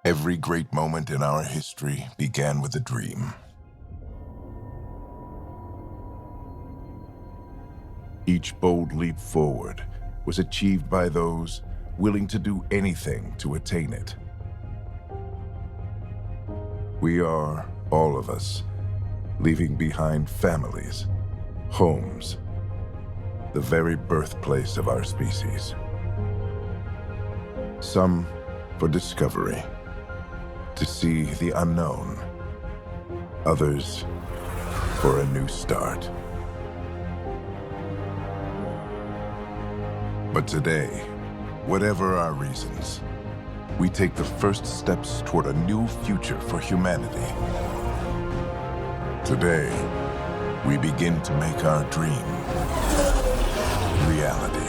Every great moment in our history began with a dream. Each bold leap forward was achieved by those willing to do anything to attain it. We are, all of us, leaving behind families, homes, the very birthplace of our species. Some for discovery, to see the unknown. Others for a new start. But today, whatever our reasons, we take the first steps toward a new future for humanity. Today, we begin to make our dream reality.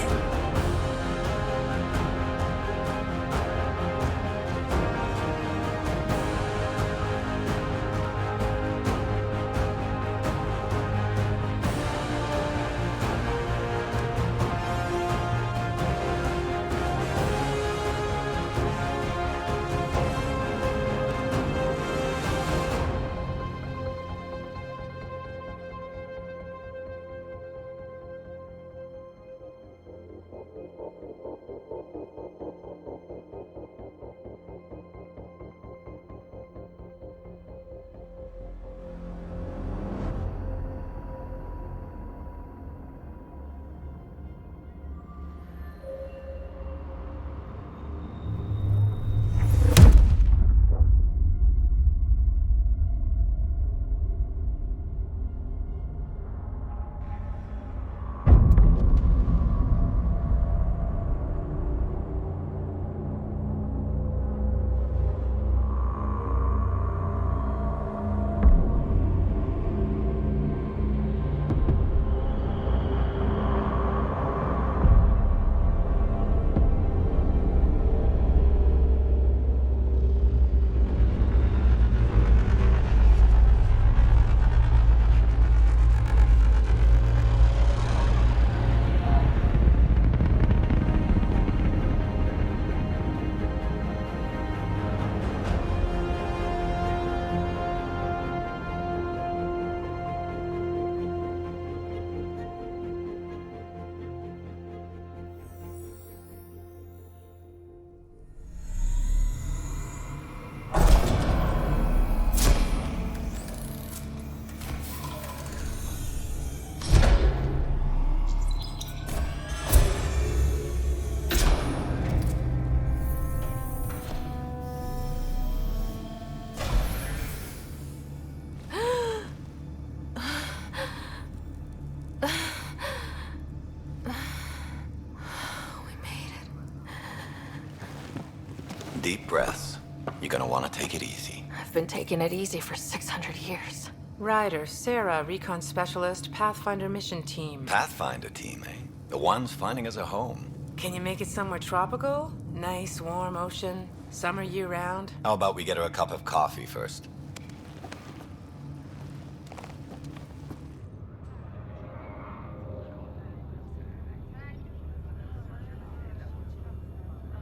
Deep breaths. You're gonna want to take it easy. I've been taking it easy for 600 years. Ryder, Sarah, Recon Specialist, Pathfinder Mission Team. Pathfinder team, eh? The ones finding us a home. Can you make it somewhere tropical? Nice, warm ocean, summer year-round? How about we get her a cup of coffee first?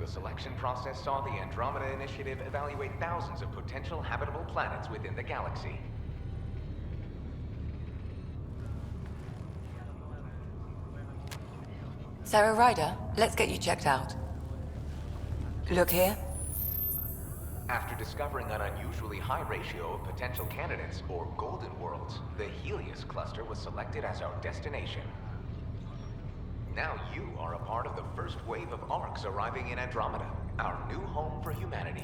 The selection process saw the Andromeda Initiative evaluate thousands of potential habitable planets within the galaxy. Sarah Ryder, let's get you checked out. Look here. After discovering an unusually high ratio of potential candidates, or golden worlds, the Heleus Cluster was selected as our destination. Now you are a part of the first wave of Arks arriving in Andromeda, our new home for humanity.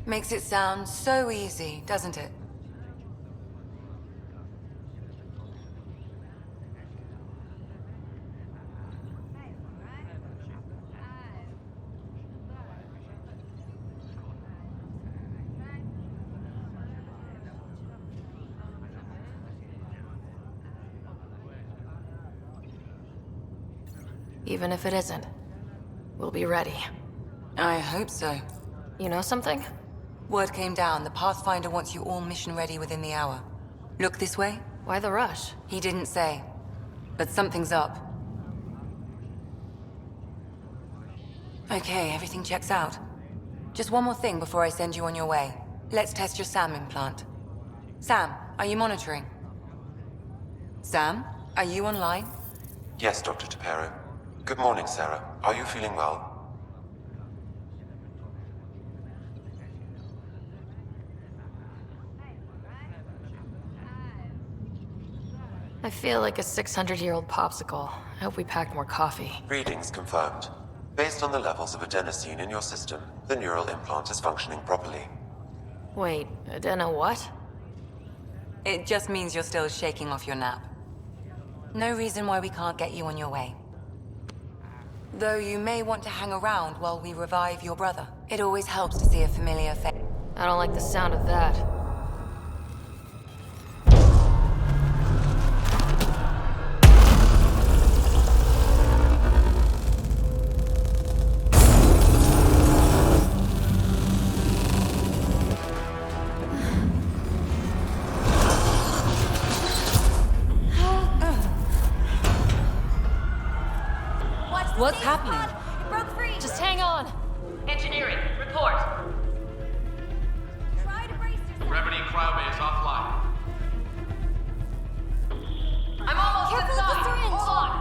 Makes it sound so easy, doesn't it? Even if it isn't, we'll be ready. I hope so. You know something? Word came down. The Pathfinder wants you all mission ready within the hour. Look this way? Why the rush? He didn't say. But something's up. Okay, everything checks out. Just one more thing before I send you on your way. Let's test your SAM implant. Sam, are you monitoring? Sam, are you online? Yes, Dr. Tapero. Good morning, Sarah. Are you feeling well? I feel like a 600-year-old popsicle. I hope we packed more coffee. Readings confirmed. Based on the levels of adenosine in your system, the neural implant is functioning properly. Wait, adeno what? It just means you're still shaking off your nap. No reason why we can't get you on your way. Though you may want to hang around while we revive your brother. It always helps to see a familiar face. I don't like the sound of that. What's happening? It broke free. Just hang on! Engineering, report. Try to brace yourself. Gravity cryobase offline. I'm almost Careful with the inside. syringe. Hold on.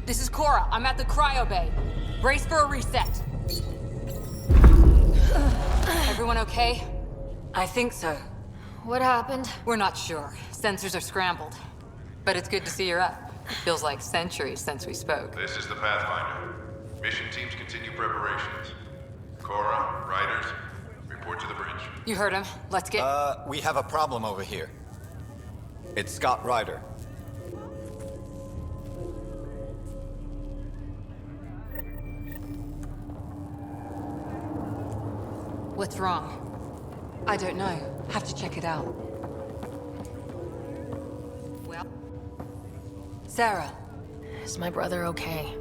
This is Cora. I'm at the cryo bay. Brace for a reset. Everyone okay? I think so. What happened? We're not sure. Sensors are scrambled. But it's good to see you're up. Feels like centuries since we spoke. This is the Pathfinder. Mission teams continue preparations. Cora, Riders, report to the bridge. You heard him. Let's get... We have a problem over here. It's Scott Ryder. What's wrong? I don't know. Have to check it out. Well... Sarah, Is my brother okay?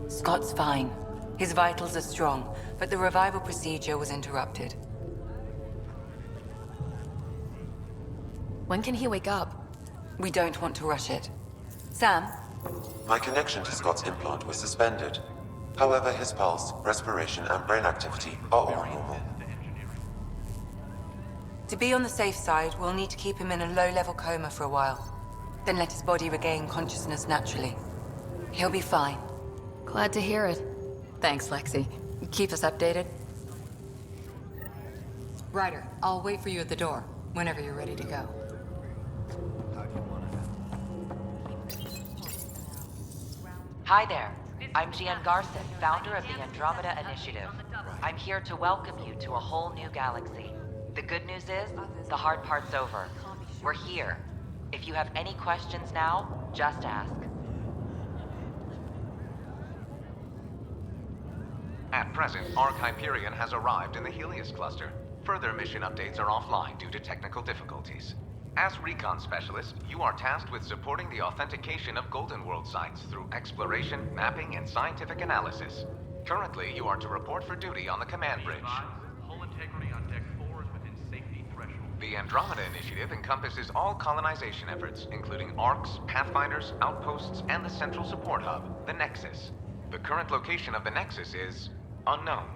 Scott's fine. His vitals are strong, but the revival procedure was interrupted. When can he wake up? We don't want to rush it. Sam? My connection to Scott's implant was suspended. However, his pulse, respiration, and brain activity are all normal. To be on the safe side, we'll need to keep him in a low-level coma for a while. Then let his body regain consciousness naturally. He'll be fine. Glad to hear it. Thanks, Lexi. Keep us updated. Ryder, I'll wait for you at the door, whenever you're ready to go. Hi there. I'm Gian Garson, founder of the Andromeda Initiative. I'm here to welcome you to a whole new galaxy. The good news is, the hard part's over. We're here. If you have any questions now, just ask. At present, Ark Hyperion has arrived in the Heleus Cluster. Further mission updates are offline due to technical difficulties. As recon specialist, you are tasked with supporting the authentication of Golden World sites through exploration, mapping, and scientific analysis. Currently, you are to report for duty on the command bridge. Hull integrity on deck 4 is within safety threshold. The Andromeda Initiative encompasses all colonization efforts, including Arks, Pathfinders, outposts, and the central support hub, the Nexus. The current location of the Nexus is unknown.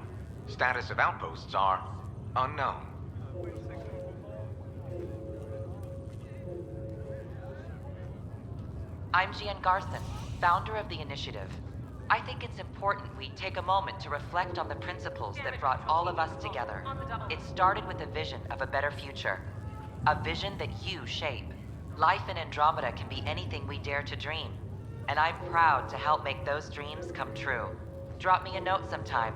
Status of outposts are unknown. I'm Gian Garson, founder of the Initiative. I think it's important we take a moment to reflect on the principles that brought all of us together. It started with a vision of a better future. A vision that you shape. Life in Andromeda can be anything we dare to dream. And I'm proud to help make those dreams come true. Drop me a note sometime.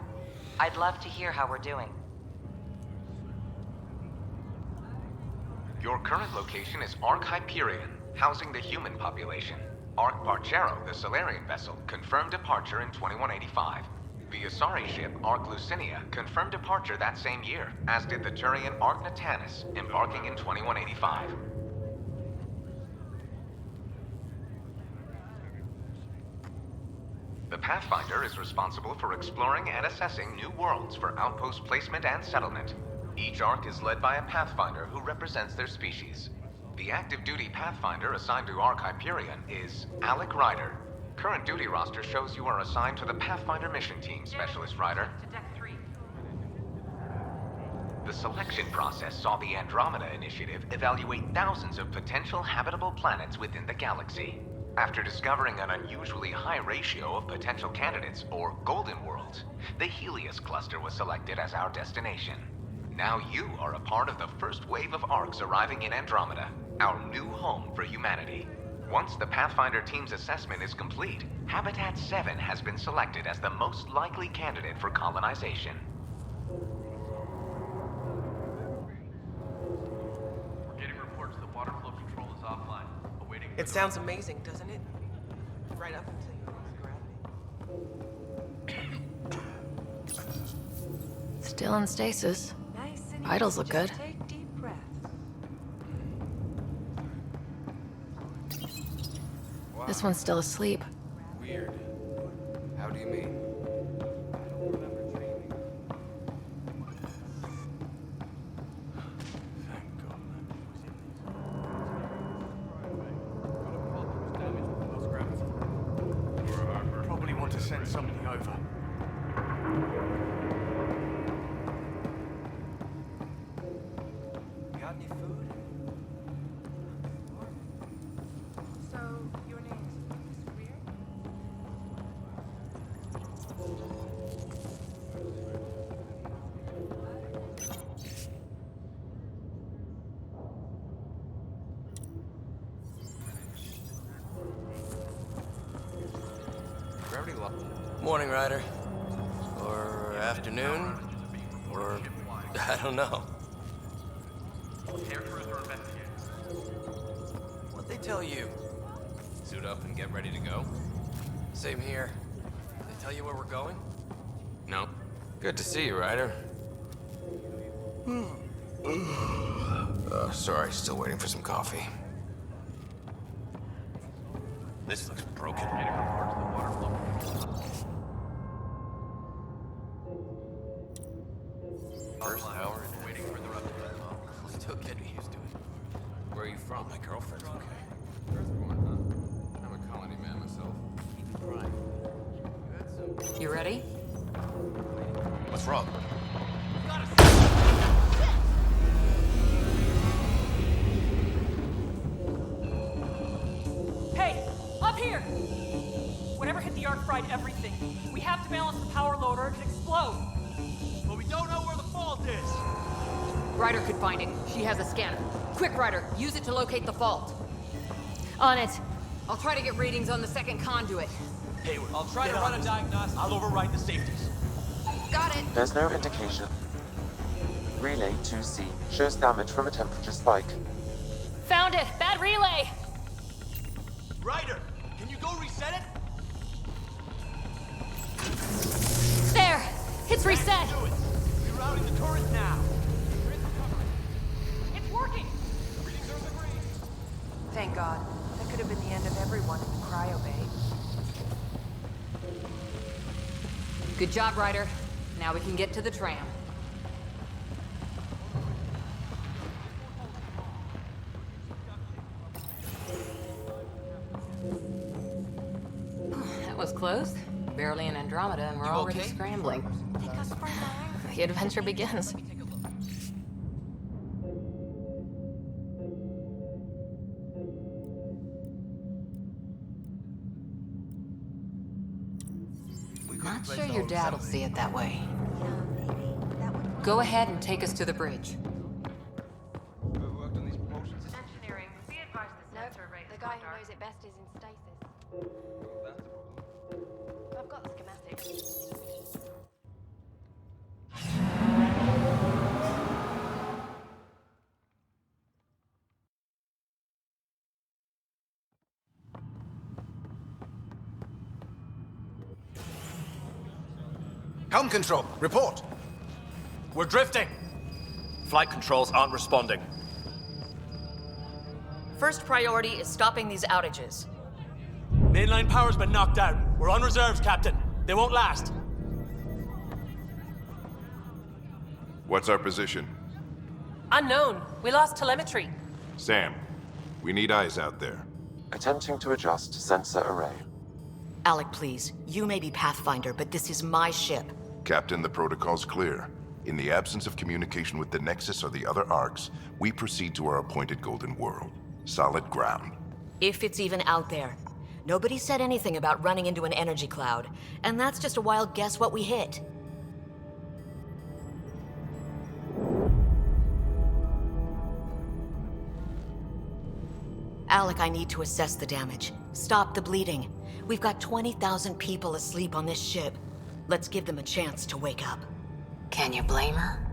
I'd love to hear how we're doing. Your current location is Ark Hyperion, housing the human population. Ark Barchero, the Solarian vessel, confirmed departure in 2185. The Asari ship, Ark Lucinia, confirmed departure that same year, as did the Turian Ark Natanus, embarking in 2185. The Pathfinder is responsible for exploring and assessing new worlds for outpost placement and settlement. Each Ark is led by a Pathfinder who represents their species. The active duty Pathfinder assigned to Ark Hyperion is Alec Ryder, Current duty roster shows you are assigned to the Pathfinder mission team, Specialist Ryder. To Deck 3. The selection process saw the Andromeda Initiative evaluate thousands of potential habitable planets within the galaxy. After discovering an unusually high ratio of potential candidates, or golden worlds, the Heleus Cluster was selected as our destination. Now you are a part of the first wave of Arks arriving in Andromeda, our new home for humanity. Once the Pathfinder team's assessment is complete, Habitat 7 has been selected as the most likely candidate for colonization. We're getting reports the water flow control is offline. Awaiting. It sounds amazing, doesn't it? Right up until you lose gravity. Still in stasis. Nice and Vitals easy. look good. Just take deep breaths. This one's still asleep. Weird. How do you mean? Probably want to send something over. You got any food? So, your name's Greer? Gravity lock. Morning, Ryder. Or afternoon. Or I don't know. Air crews are investigating. What'd they tell you? Suit up and get ready to go? Same here. They tell you where we're going? No. Good to see you, Ryder. Sorry, still waiting for some coffee. This looks broken. Getting reports the water flow control. First hour and Waiting for the rest of the still getting used to it. Where are you from? My girlfriend's okay. Earthborn, huh? I'm a colony man myself. You ready? What's wrong? Hey, up here! Whatever hit the Ark fried everything. We have to balance the power load or it could explode. But we don't know where the fault is. Ryder could find it. She has a scanner. Quick, Ryder, use it to locate the fault. On it. I'll try to get readings on the second conduit. Hayward, I'll try to run a diagnostic. I'll override the safeties. Got it. There's no indication. Relay 2C shows damage from a temperature spike. Found it. Bad relay. Ryder, can you go reset it? There. It's reset. Do it. Rerouting the turret now. It's working! Readings are in the green. Thank God. That could have been the end of everyone in the cryo bay. Good job, Ryder. Now we can get to the tram. That was close. Barely in Andromeda, and we're already scrambling. The adventure begins. Not sure your dad will see it that way. Go ahead and take us to the bridge. Engineering, be advised the sensor rate. The guy who knows it best is in stasis. I've got the schematics. Helm control, report. We're drifting. Flight controls aren't responding. First priority is stopping these outages. Mainline power's been knocked out. We're on reserves, Captain. They won't last. What's our position? Unknown. We lost telemetry. Sam, we need eyes out there. Attempting to adjust sensor array. Alec, please. You may be Pathfinder, but this is my ship. Captain, the protocol's clear. In the absence of communication with the Nexus or the other Arks, we proceed to our appointed Golden World. Solid ground. If it's even out there. Nobody said anything about running into an energy cloud, and that's just a wild guess what we hit. Alec, I need to assess the damage. Stop the bleeding. We've got 20,000 people asleep on this ship. Let's give them a chance to wake up. Can you blame her?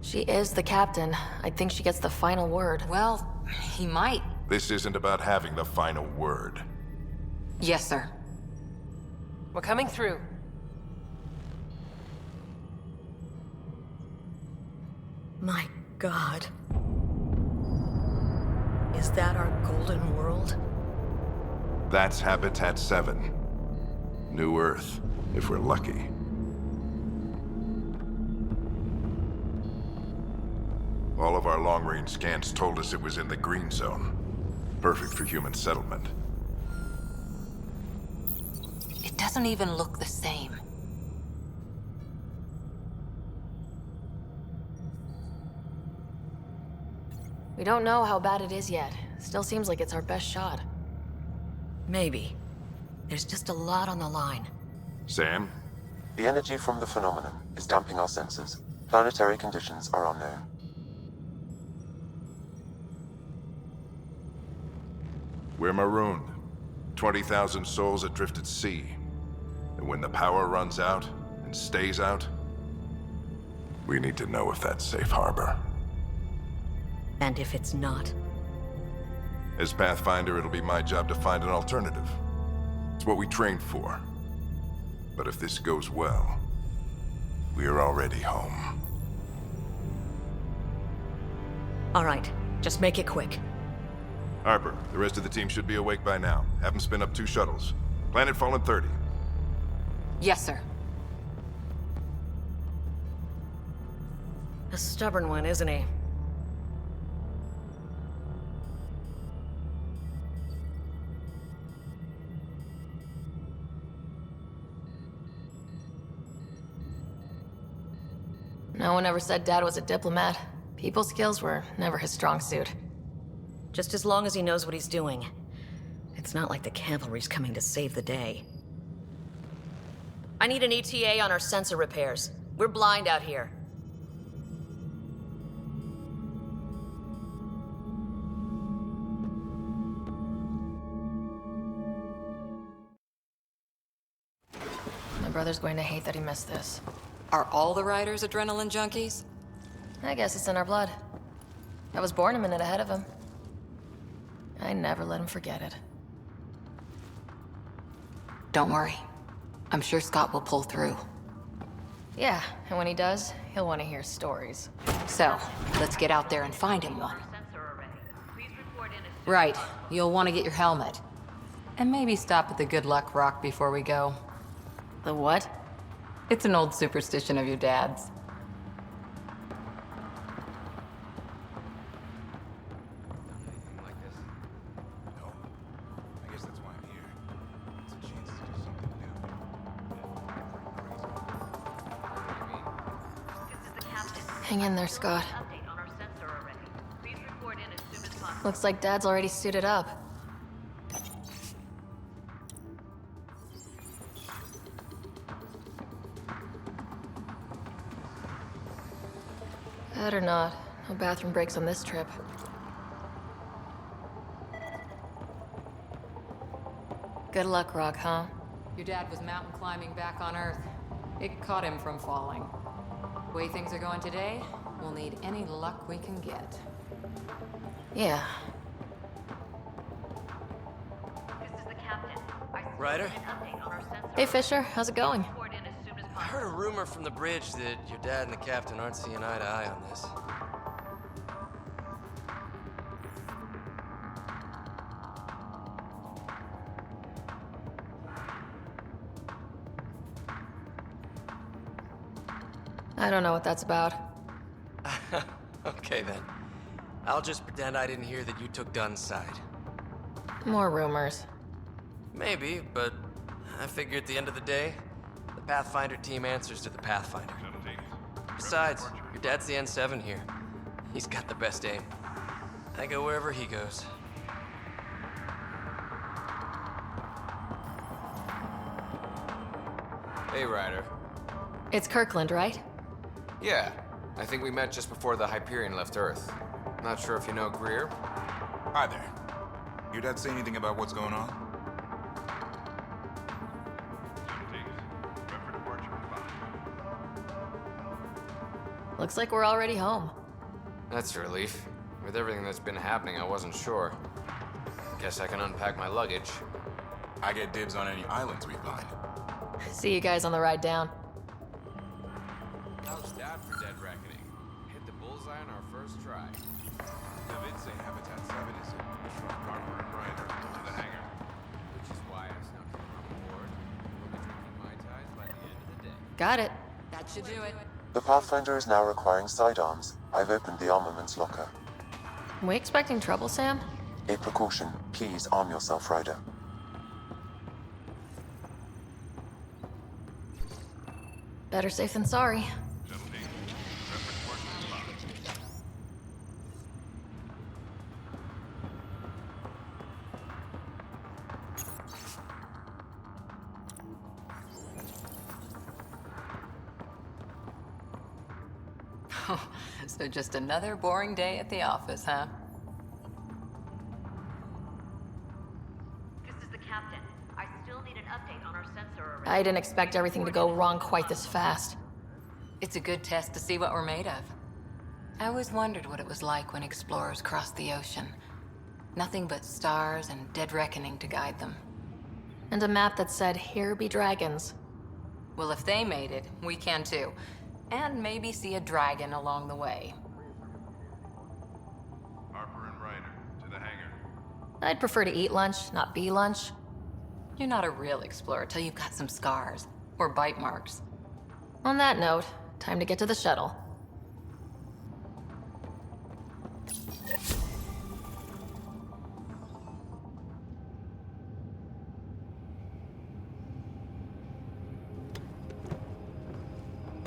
She is the captain. I think she gets the final word. Well, he might. This isn't about having the final word. Yes, sir. We're coming through. My God. Is that our Golden World? That's Habitat 7. New Earth, if we're lucky. All of our long-range scans told us it was in the green zone. Perfect for human settlement. It doesn't even look the same. We don't know how bad it is yet. Still seems like it's our best shot. Maybe. There's just a lot on the line. Sam? The energy from the phenomenon is damping our senses. Planetary conditions are unknown. We're marooned. 20,000 souls adrift at sea. And when the power runs out, and stays out, we need to know if that's safe harbor. And if it's not? As Pathfinder, it'll be my job to find an alternative. It's what we trained for. But if this goes well, we are already home. All right, just make it quick. Harper, the rest of the team should be awake by now. Have them spin up 2 shuttles. Planet Fallen 30. Yes, sir. A stubborn one, isn't he? No one ever said Dad was a diplomat. People skills were never his strong suit. Just as long as he knows what he's doing. It's not like the cavalry's coming to save the day. I need an ETA on our sensor repairs. We're blind out here. My brother's going to hate that he missed this. Are all the riders adrenaline junkies? I guess it's in our blood. I was born a minute ahead of him. I never let him forget it. Don't worry. I'm sure Scott will pull through. Yeah, and when he does, he'll want to hear stories. So, let's get out there and find him one. Right, you'll want to get your helmet. And maybe stop at the Good Luck Rock before we go. The what? It's an old superstition of your dad's. Hang in there, Scott. Looks like Dad's already suited up. Better not. No bathroom breaks on this trip. Good luck, Rock, huh? Your dad was mountain climbing back on Earth. It caught him from falling. The way things are going today, we'll need any luck we can get. Yeah. Ryder? Hey, Fisher. How's it going? I heard a rumor from the bridge that your dad and the captain aren't seeing eye to eye on this. I don't know what that's about. Okay then. I'll just pretend I didn't hear that you took Dunn's side. More rumors. Maybe, but I figure at the end of the day, the Pathfinder team answers to the Pathfinder. Besides, your dad's the N7 here. He's got the best aim. I go wherever he goes. Hey, Ryder. It's Kirkland, right? Yeah, I think we met just before the Hyperion left Earth. Not sure if you know Greer? Hi there. Your dad say anything about what's going on? Looks like we're already home. That's a relief. With everything that's been happening, I wasn't sure. Guess I can unpack my luggage. I get dibs on any islands we find. See you guys on the ride down. How's that for dead reckoning? Hit the bullseye on our first try. David say Habitat 7 is in. Harper and Ryder to the hangar. Which is why I snuck him on board. We'll be drinking Mai Tais by the end of the day. Got it. That should do it. The Pathfinder is now requiring sidearms. I've opened the armaments locker. We expecting trouble, Sam? A precaution. Please arm yourself, Ryder. Better safe than sorry. So just another boring day at the office, huh? This is the captain. I still need an update on our sensor array. I didn't expect everything to go wrong quite this fast. It's a good test to see what we're made of. I always wondered what it was like when explorers crossed the ocean. Nothing but stars and dead reckoning to guide them. And a map that said, "Here be dragons." Well, if they made it, we can too. And maybe see a dragon along the way. Harper and Ryder to the hangar. I'd prefer to eat lunch, not be lunch. You're not a real explorer till you've got some scars. Or bite marks. On that note, time to get to the shuttle.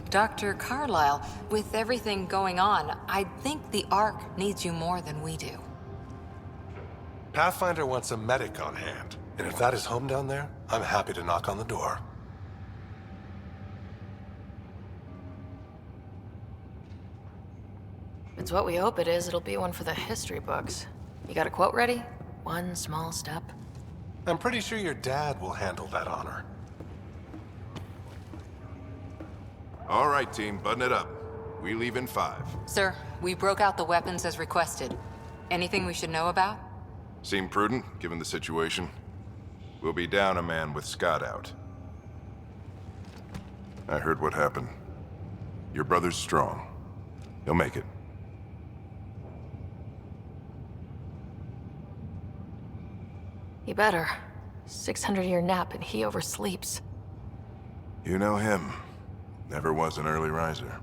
Dr. Carlyle, with everything going on, I think the Ark needs you more than we do. Pathfinder wants a medic on hand, and if that is home down there, I'm happy to knock on the door. If it's what we hope it is, it'll be one for the history books. You got a quote ready? One small step. I'm pretty sure your dad will handle that honor. All right, team, button it up. We leave in 5. Sir, we broke out the weapons as requested. Anything we should know about? Seem prudent, given the situation. We'll be down a man with Scott out. I heard what happened. Your brother's strong. He'll make it. He better. 600-year nap and he oversleeps. You know him. Never was an early riser.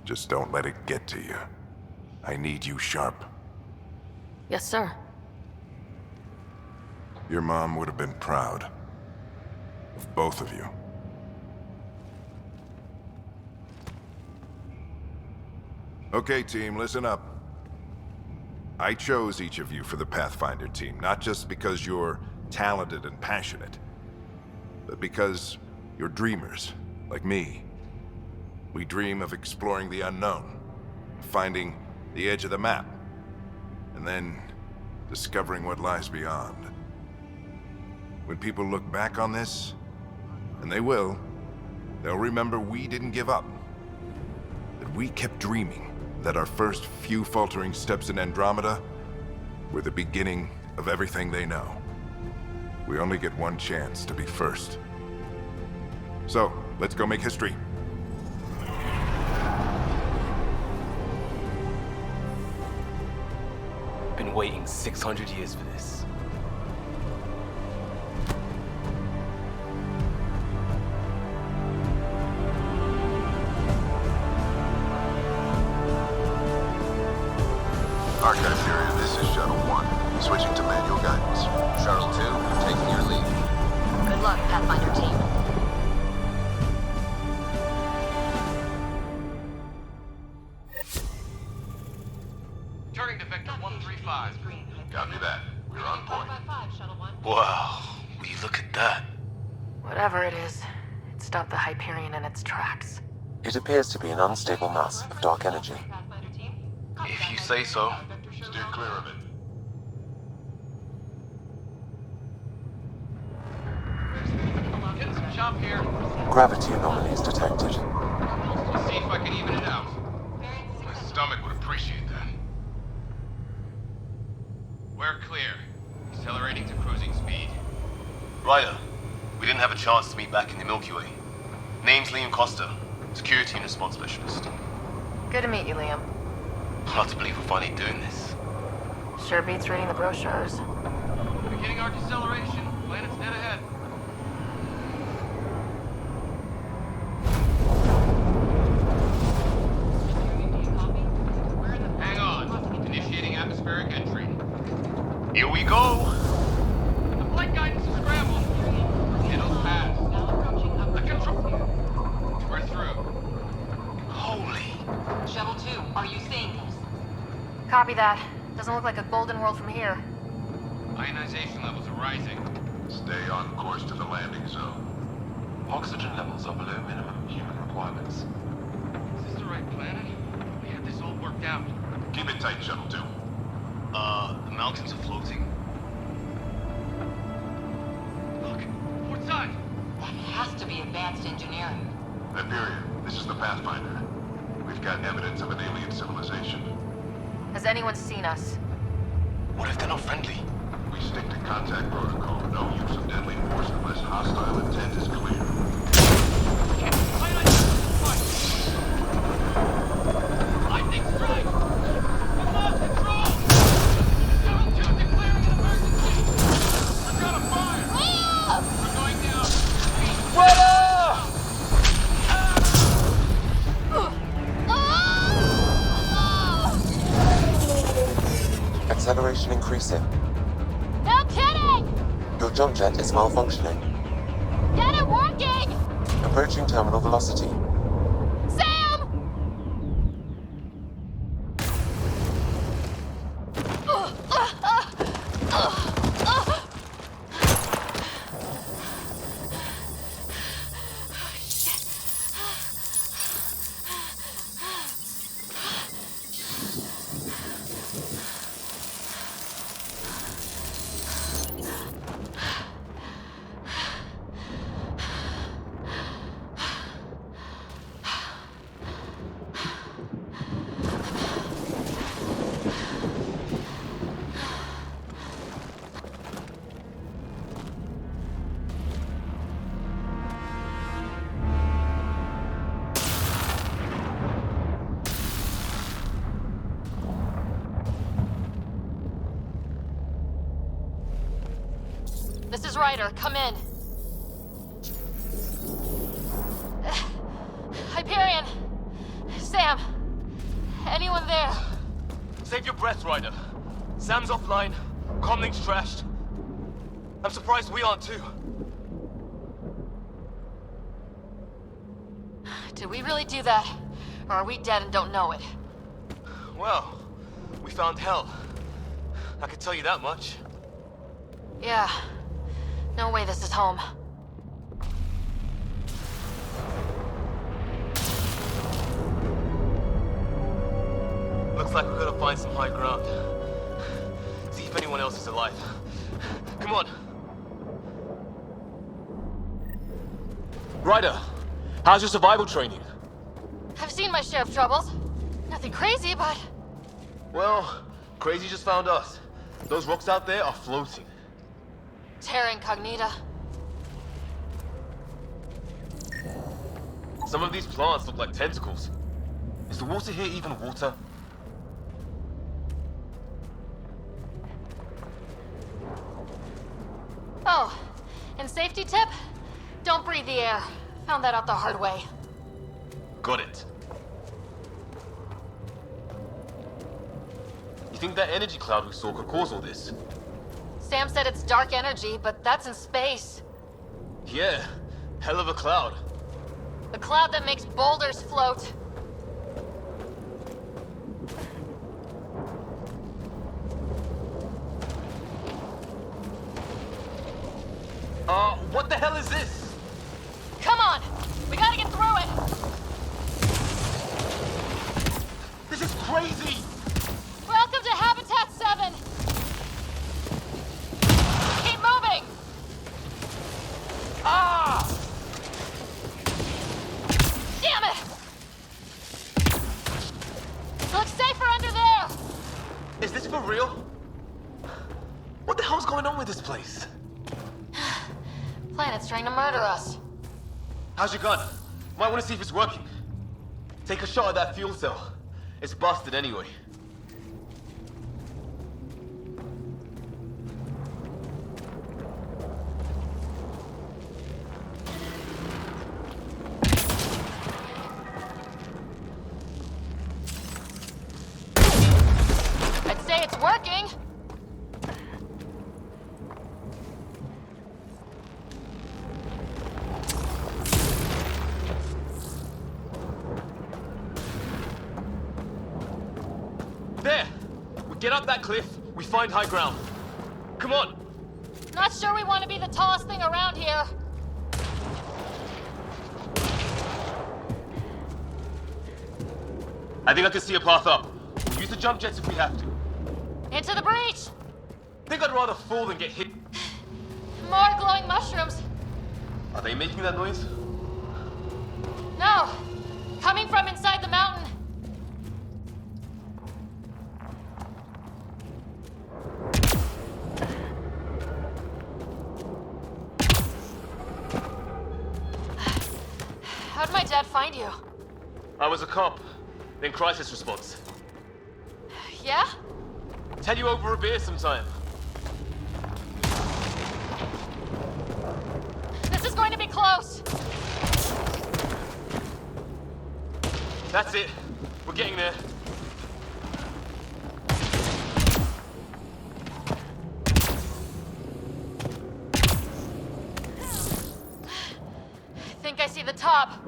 Just don't let it get to you. I need you sharp. Yes, sir. Your mom would have been proud. Of both of you. Okay, team, listen up. I chose each of you for the Pathfinder team, not just because you're talented and passionate, but because you're dreamers, like me. We dream of exploring the unknown, finding the edge of the map, and then discovering what lies beyond. When people look back on this, and they will, they'll remember we didn't give up. That we kept dreaming, that our first few faltering steps in Andromeda were the beginning of everything they know. We only get one chance to be first. So, let's go make history. Been waiting 600 years for this. Ark Hyperion, this is Shuttle 1. Switching to manual guidance. Shuttle 2, taking your lead. Good luck, Pathfinder team. Turning to Vector 135. Copy that. We're on point. Wow, will you look at that? Whatever it is, it stopped the Hyperion in its tracks. It appears to be an unstable mass of dark energy. If you say so. Steer clear of it. Getting some chop here. Gravity anomalies detected. Let's see if I can even it out. My stomach would appreciate that. We're clear. Accelerating to cruising speed. Ryder, we didn't have a chance to meet back in the Milky Way. Name's Liam Kosta, Security and Response Specialist. Good to meet you, Liam. Hard to believe we're finally doing this. Sure beats reading the brochures. Beginning our deceleration. Planet's dead ahead. Hang on. Initiating atmospheric entry. Here we go! The flight guidance is scrambled. It'll pass. The control. We're through. Holy. Shuttle 2, are you seeing this? Copy that. Doesn't look like a golden world from here. Ionization levels are rising. Stay on course to the landing zone. Oxygen levels are below minimum human requirements. Is this the right planet? We had this all worked out. Keep it tight, Shuttle 2. The mountains are floating. Look, port side. That has to be advanced engineering. Hyperion, this is the Pathfinder. We've got evidence of an alien civilization. Has anyone seen us? What if they're not friendly? We stick to contact protocol. No use of deadly force unless hostile intent is clear. Lightning strike! We lost control! Shuttle 2 declaring an emergency! We've got a fire! We're going down! Acceleration increasing. No kidding! Your jump jet is malfunctioning. Get it working! Approaching terminal velocity. Sam! This is Ryder. Come in. Hyperion! Sam! Anyone there? Save your breath, Ryder. Sam's offline. Comlink's trashed. I'm surprised we aren't too. Did we really do that? Or are we dead and don't know it? Well, we found hell. I can tell you that much. Yeah. No way this is home. Looks like we're gonna find some high ground. See if anyone else is alive. Come on. Ryder, how's your survival training? I've seen my share of troubles. Nothing crazy, but... Well, crazy just found us. Those rocks out there are floating. Terra Incognita. Some of these plants look like tentacles. Is the water here even water? Oh, and safety tip? Don't breathe the air. Found that out the hard way. Got it. You think that energy cloud we saw could cause all this? Sam said it's dark energy, but that's in space. Yeah, hell of a cloud. The cloud that makes boulders float. What the hell is this? Come on! We gotta get through it! This is crazy! Welcome to Habitat 7! Keep moving! Ah! Damn it! Looks safer under there! Is this for real? What the hell's going on with this place? Planet's trying to murder us. How's your gun? Might want to see if it's working. Take a shot at that fuel cell. It's busted anyway. I'd say it's working. There! We get up that cliff, we find high ground. Come on! Not sure we want to be the tallest thing around here. I think I can see a path up. We'll use the jump jets if we have to. Into the breach! Think I'd rather fall than get hit. More glowing mushrooms. Are they making that noise? No! Coming from inside the mountain. How'd my dad find you? I was a cop, then crisis response. Yeah? Tell you over a beer sometime. This is going to be close. That's it. We're getting there. I think I see the top.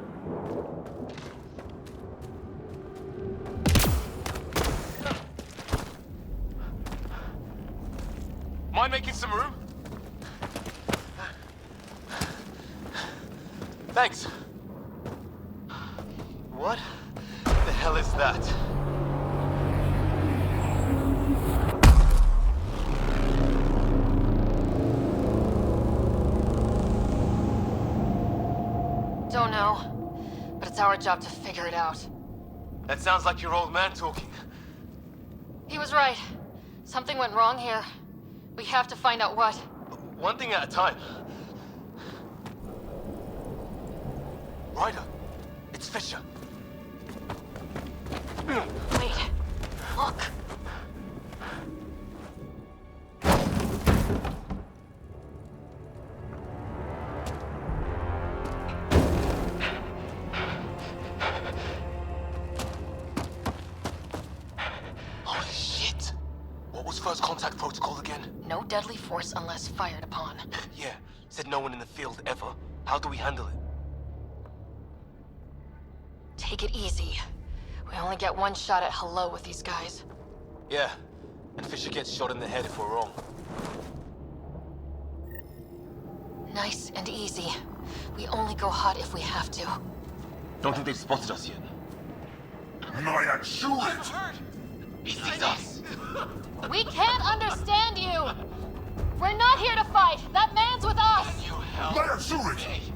Mind making some room? Thanks. What the hell is that? Don't know, but it's our job to figure it out. That sounds like your old man talking. He was right. Something went wrong here. We have to find out what. One thing at a time. Ryder, it's Fisher. Wait, look. Holy shit! What was first contact protocol again? No deadly force unless fired upon. Yeah, said no one in the field ever. How do we handle it? Take it easy. We only get one shot at hello with these guys. Yeah, and Fisher gets shot in the head if we're wrong. Nice and easy. We only go hot if we have to. Don't think they've spotted us yet. Maya, shoot it! He sees us. We can't understand you! We're not here to fight! That man's with us! Maya, shoot it!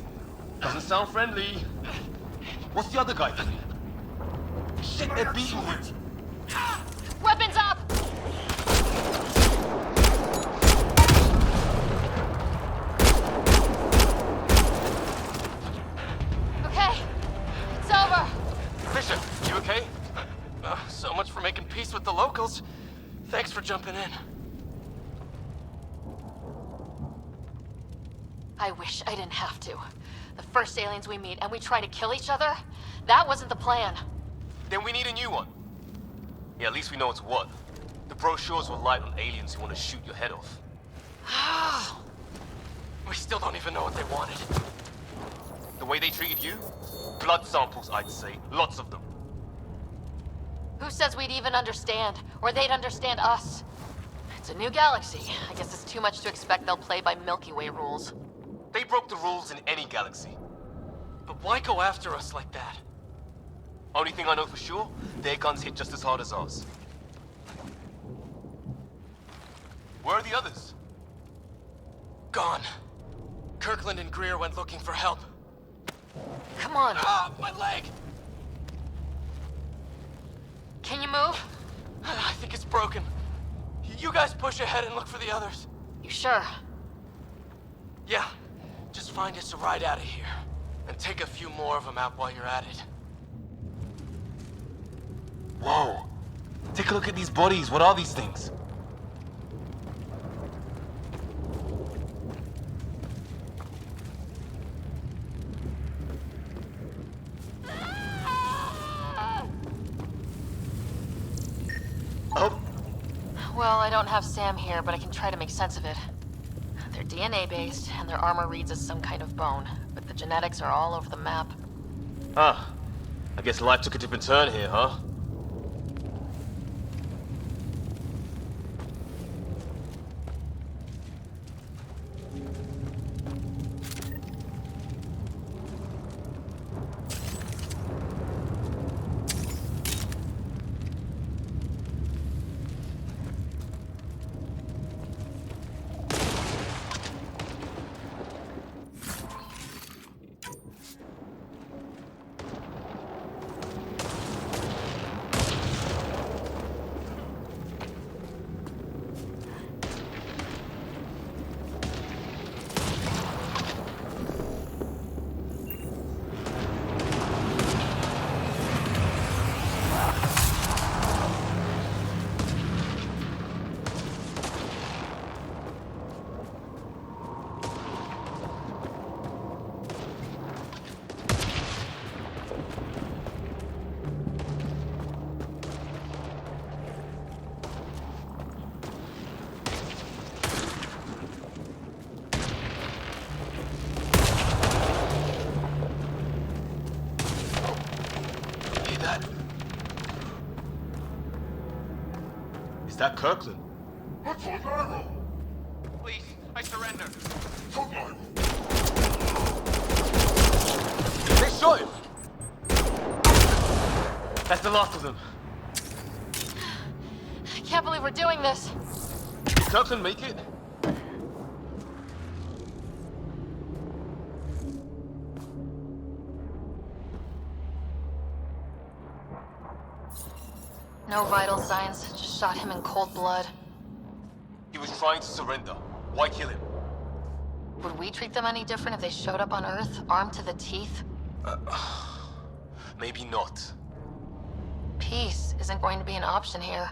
Doesn't sound friendly. What's the other guy doing? Shit, they're beating him. Weapons up! Okay, it's over. Fisher, you okay? So much for making peace with the locals. Thanks for jumping in. I wish I didn't have to. The first aliens we meet and we try to kill each other? That wasn't the plan. Then we need a new one. Yeah, at least we know it's what. The brochures were light on aliens who want to shoot your head off. We still don't even know what they wanted. The way they treated you? Blood samples, I'd say. Lots of them. Who says we'd even understand? Or they'd understand us? It's a new galaxy. I guess it's too much to expect they'll play by Milky Way rules. They broke the rules in any galaxy. But why go after us like that? Only thing I know for sure, their guns hit just as hard as ours. Where are the others? Gone. Kirkland and Greer went looking for help. Come on. Ah, my leg! Can you move? I think it's broken. You guys push ahead and look for the others. You sure? Yeah. Just find us a ride out of here. And take a few more of them out while you're at it. Whoa! Take a look at these bodies. What are these things? Oh! Well, I don't have Sam here, but I can try to make sense of it. They're DNA-based, and their armor reads as some kind of bone, but the genetics are all over the map. Ah. I guess life took a different turn here, huh? Is that Kirkland? Please, I surrender. They shot him! That's the last of them. I can't believe we're doing this. Did Kirkland make it? No vital signs, just shot him in cold blood. He was trying to surrender. Why kill him? Would we treat them any different if they showed up on Earth, armed to the teeth? Maybe not. Peace isn't going to be an option here.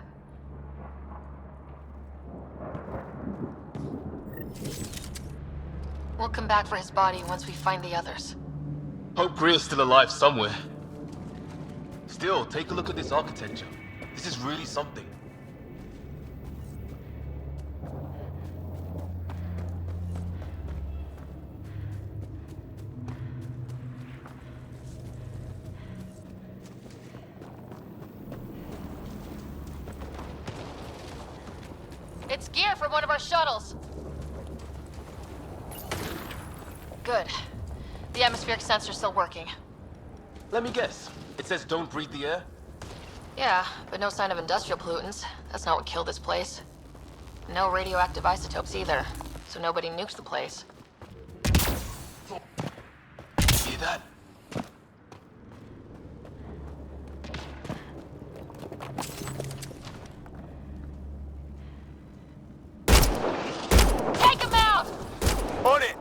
We'll come back for his body once we find the others. Hope Greer's still alive somewhere. Still, take a look at this architecture. This is really something. It's gear from one of our shuttles. Good. The atmospheric sensor's still working. Let me guess. It says don't breathe the air? Yeah, but no sign of industrial pollutants. That's not what killed this place. No radioactive isotopes either, so nobody nukes the place. Hear that? Take him out! On it!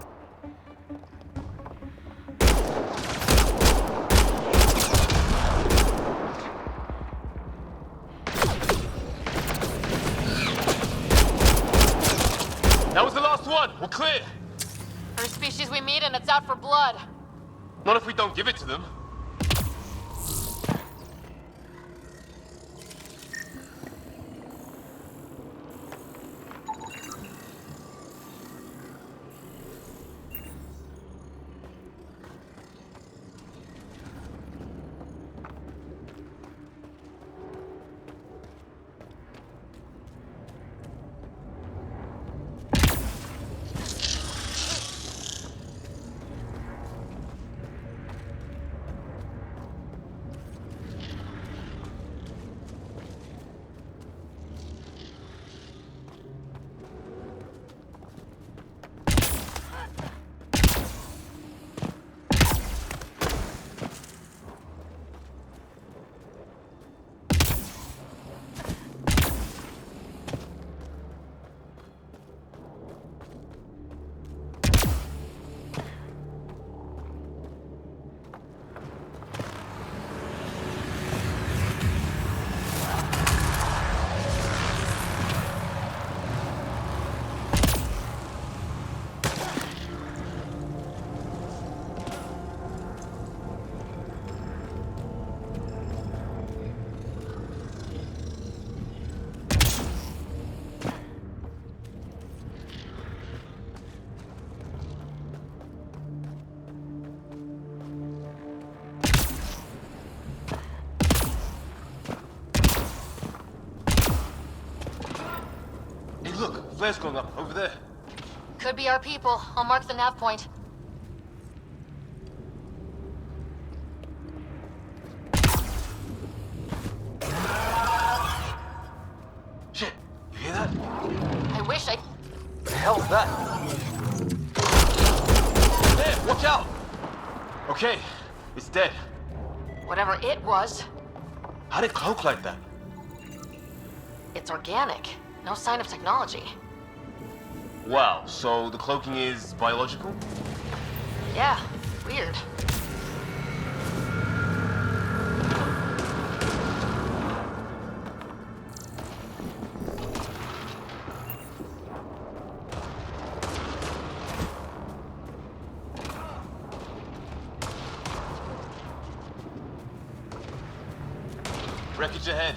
That was the last one. We're clear. They're a species we meet and it's out for blood. Not if we don't give it to them. Flares going up, over there. Could be our people. I'll mark the nav point. Shit, you hear that? I wish I... What the hell's that? There, watch out! Okay, it's dead. Whatever it was, How'd it cloak like that? it's organic. No sign of technology. Wow, so the cloaking is biological? Yeah, weird. Wreckage ahead.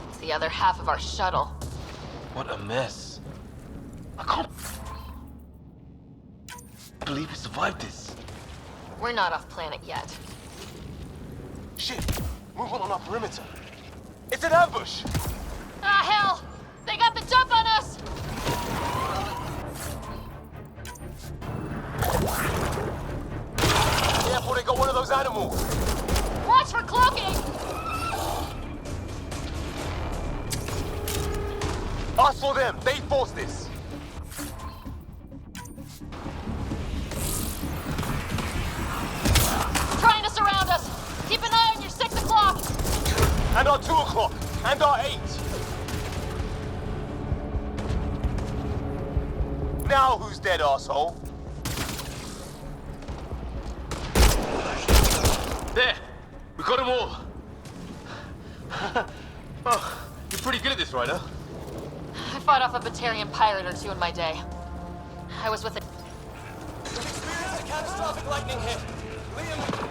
It's the other half of our shuttle. What a mess. I can't believe we survived this. We're not off planet yet. Shit! Movement on our perimeter. It's an ambush! Ah, hell! They got the jump on us! Careful, they got one of those animals! Watch for cloaking! I saw them! They forced this! Trying to surround us! Keep an eye on your 6 o'clock! And our 2 o'clock! And our 8! Now who's dead, asshole? There! We got them all! Oh, you're pretty good at this, Ryder. I fought off a Batarian pirate or two in my day. I was with a... We've experienced a catastrophic lightning hit. Liam...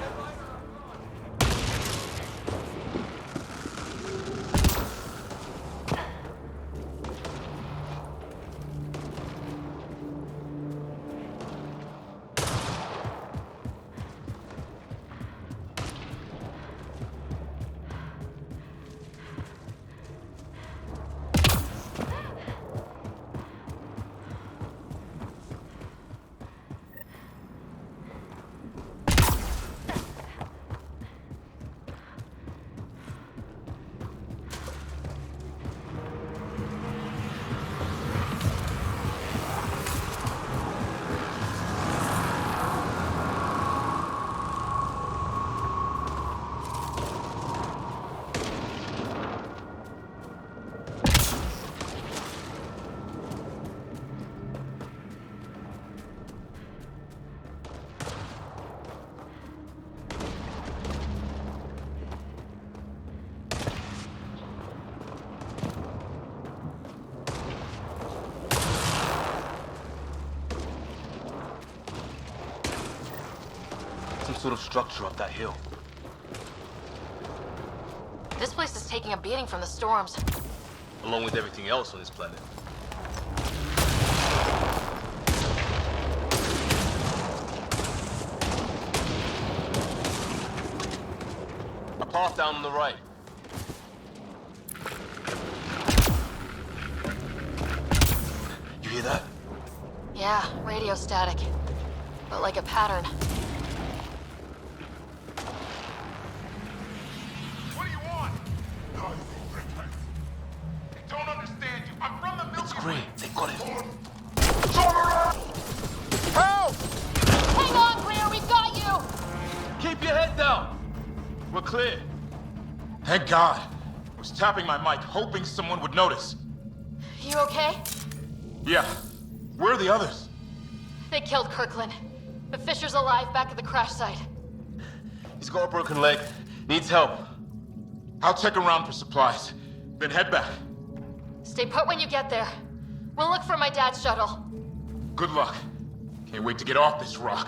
Some sort of structure up that hill. This place is taking a beating from the storms. Along with everything else on this planet. A path down on the right. You hear that? Yeah, radio static. But like a pattern. What do you want? They don't understand you. I'm from the Milky It's green. They got it. Help! Hang on, Greer, we've got you! Keep your head down. We're clear. Thank God. I was tapping my mic, hoping someone would notice. You okay? Yeah. Where are the others? They killed Kirkland. But Fisher's alive back at the crash site. He's got a broken leg. Needs help. I'll check around for supplies, then head back. Stay put when you get there. We'll look for my dad's shuttle. Good luck. Can't wait to get off this rock.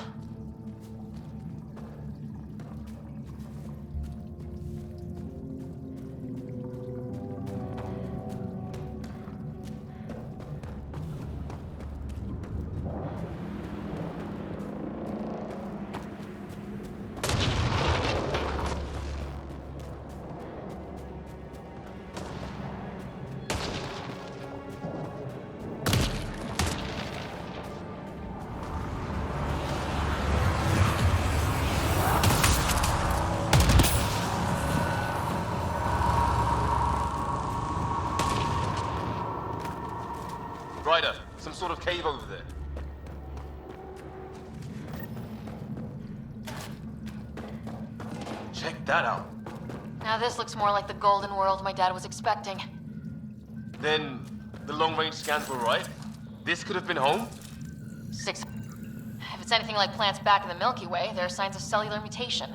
Ryder, some sort of cave over there. Check that out. Now this looks more like the golden world my dad was expecting. Then, the long-range scans were right? This could have been home? If it's anything like plants back in the Milky Way, there are signs of cellular mutation.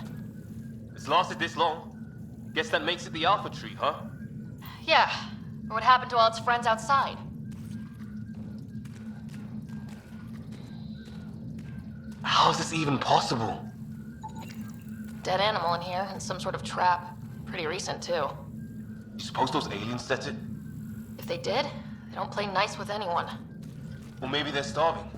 It's lasted this long. Guess that makes it the Alpha tree, huh? Yeah. What happened to all its friends outside? How is this even possible? Dead animal in here, and some sort of trap. Pretty recent, too. You suppose those aliens set it? If they did, they don't play nice with anyone. Or maybe they're starving.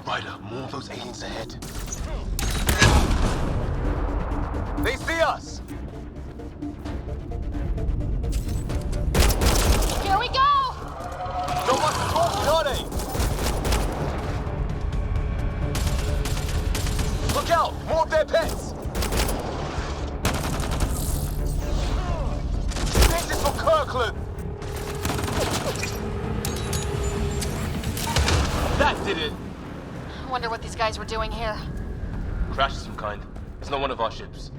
Ryder, more of those aliens ahead. They see us! Here we go! Not much to talk, are they? Look out! More of their pets! This is for Kirkland! That did it! I wonder what these guys were doing here. Crash of some kind. It's not one of our ships.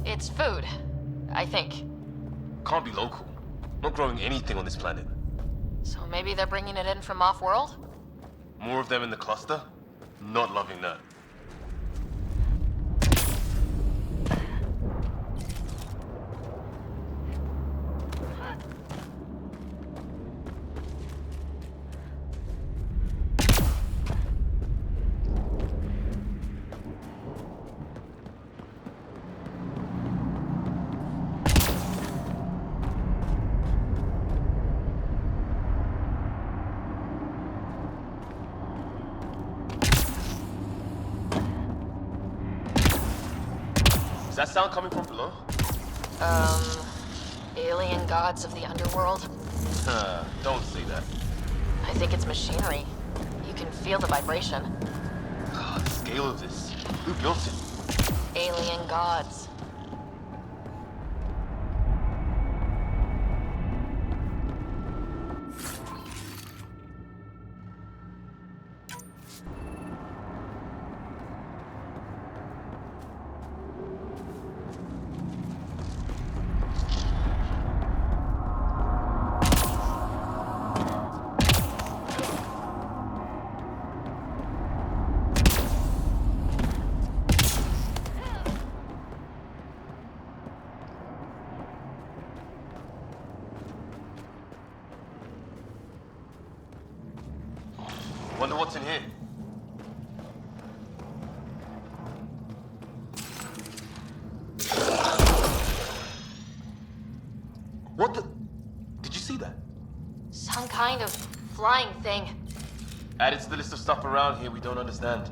It's food, I think. Can't be local. Not growing anything on this planet. So maybe they're bringing it in from off-world? More of them in the cluster? Not loving that. Is that sound coming from below? Alien gods of the underworld? Don't say that. I think it's machinery. You can feel the vibration. The scale of this. Who built it? Alien gods. Wonder what's in here. What the? Did you see that? Some kind of flying thing. Added to the list of stuff around here we don't understand.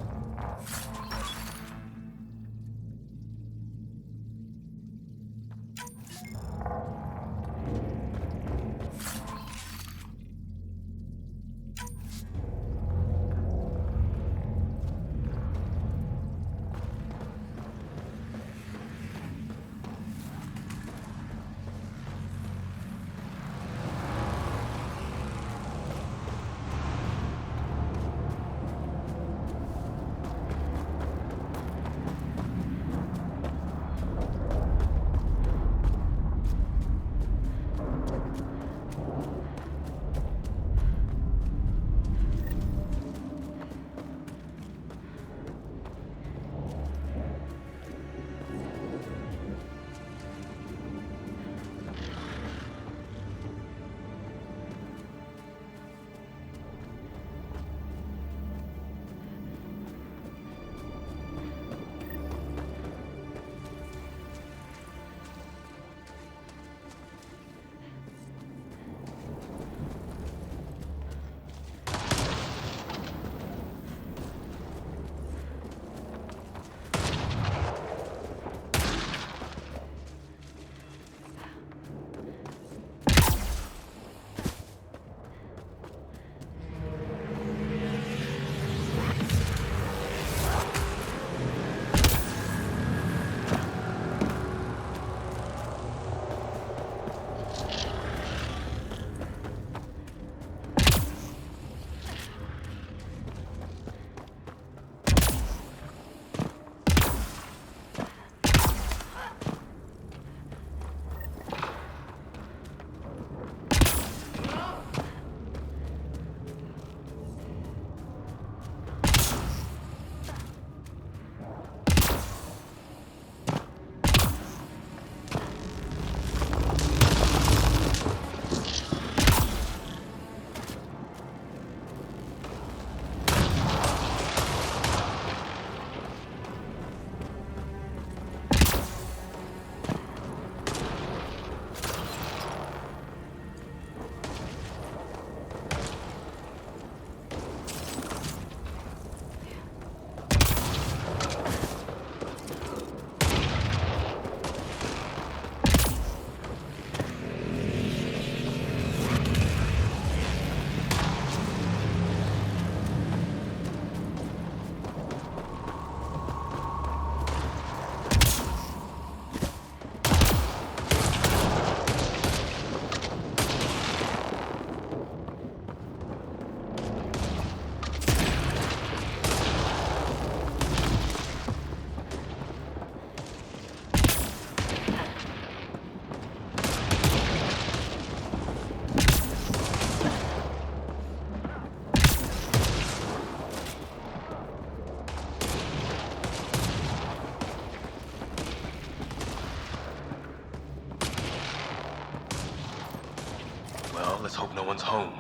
let's hope no one's home.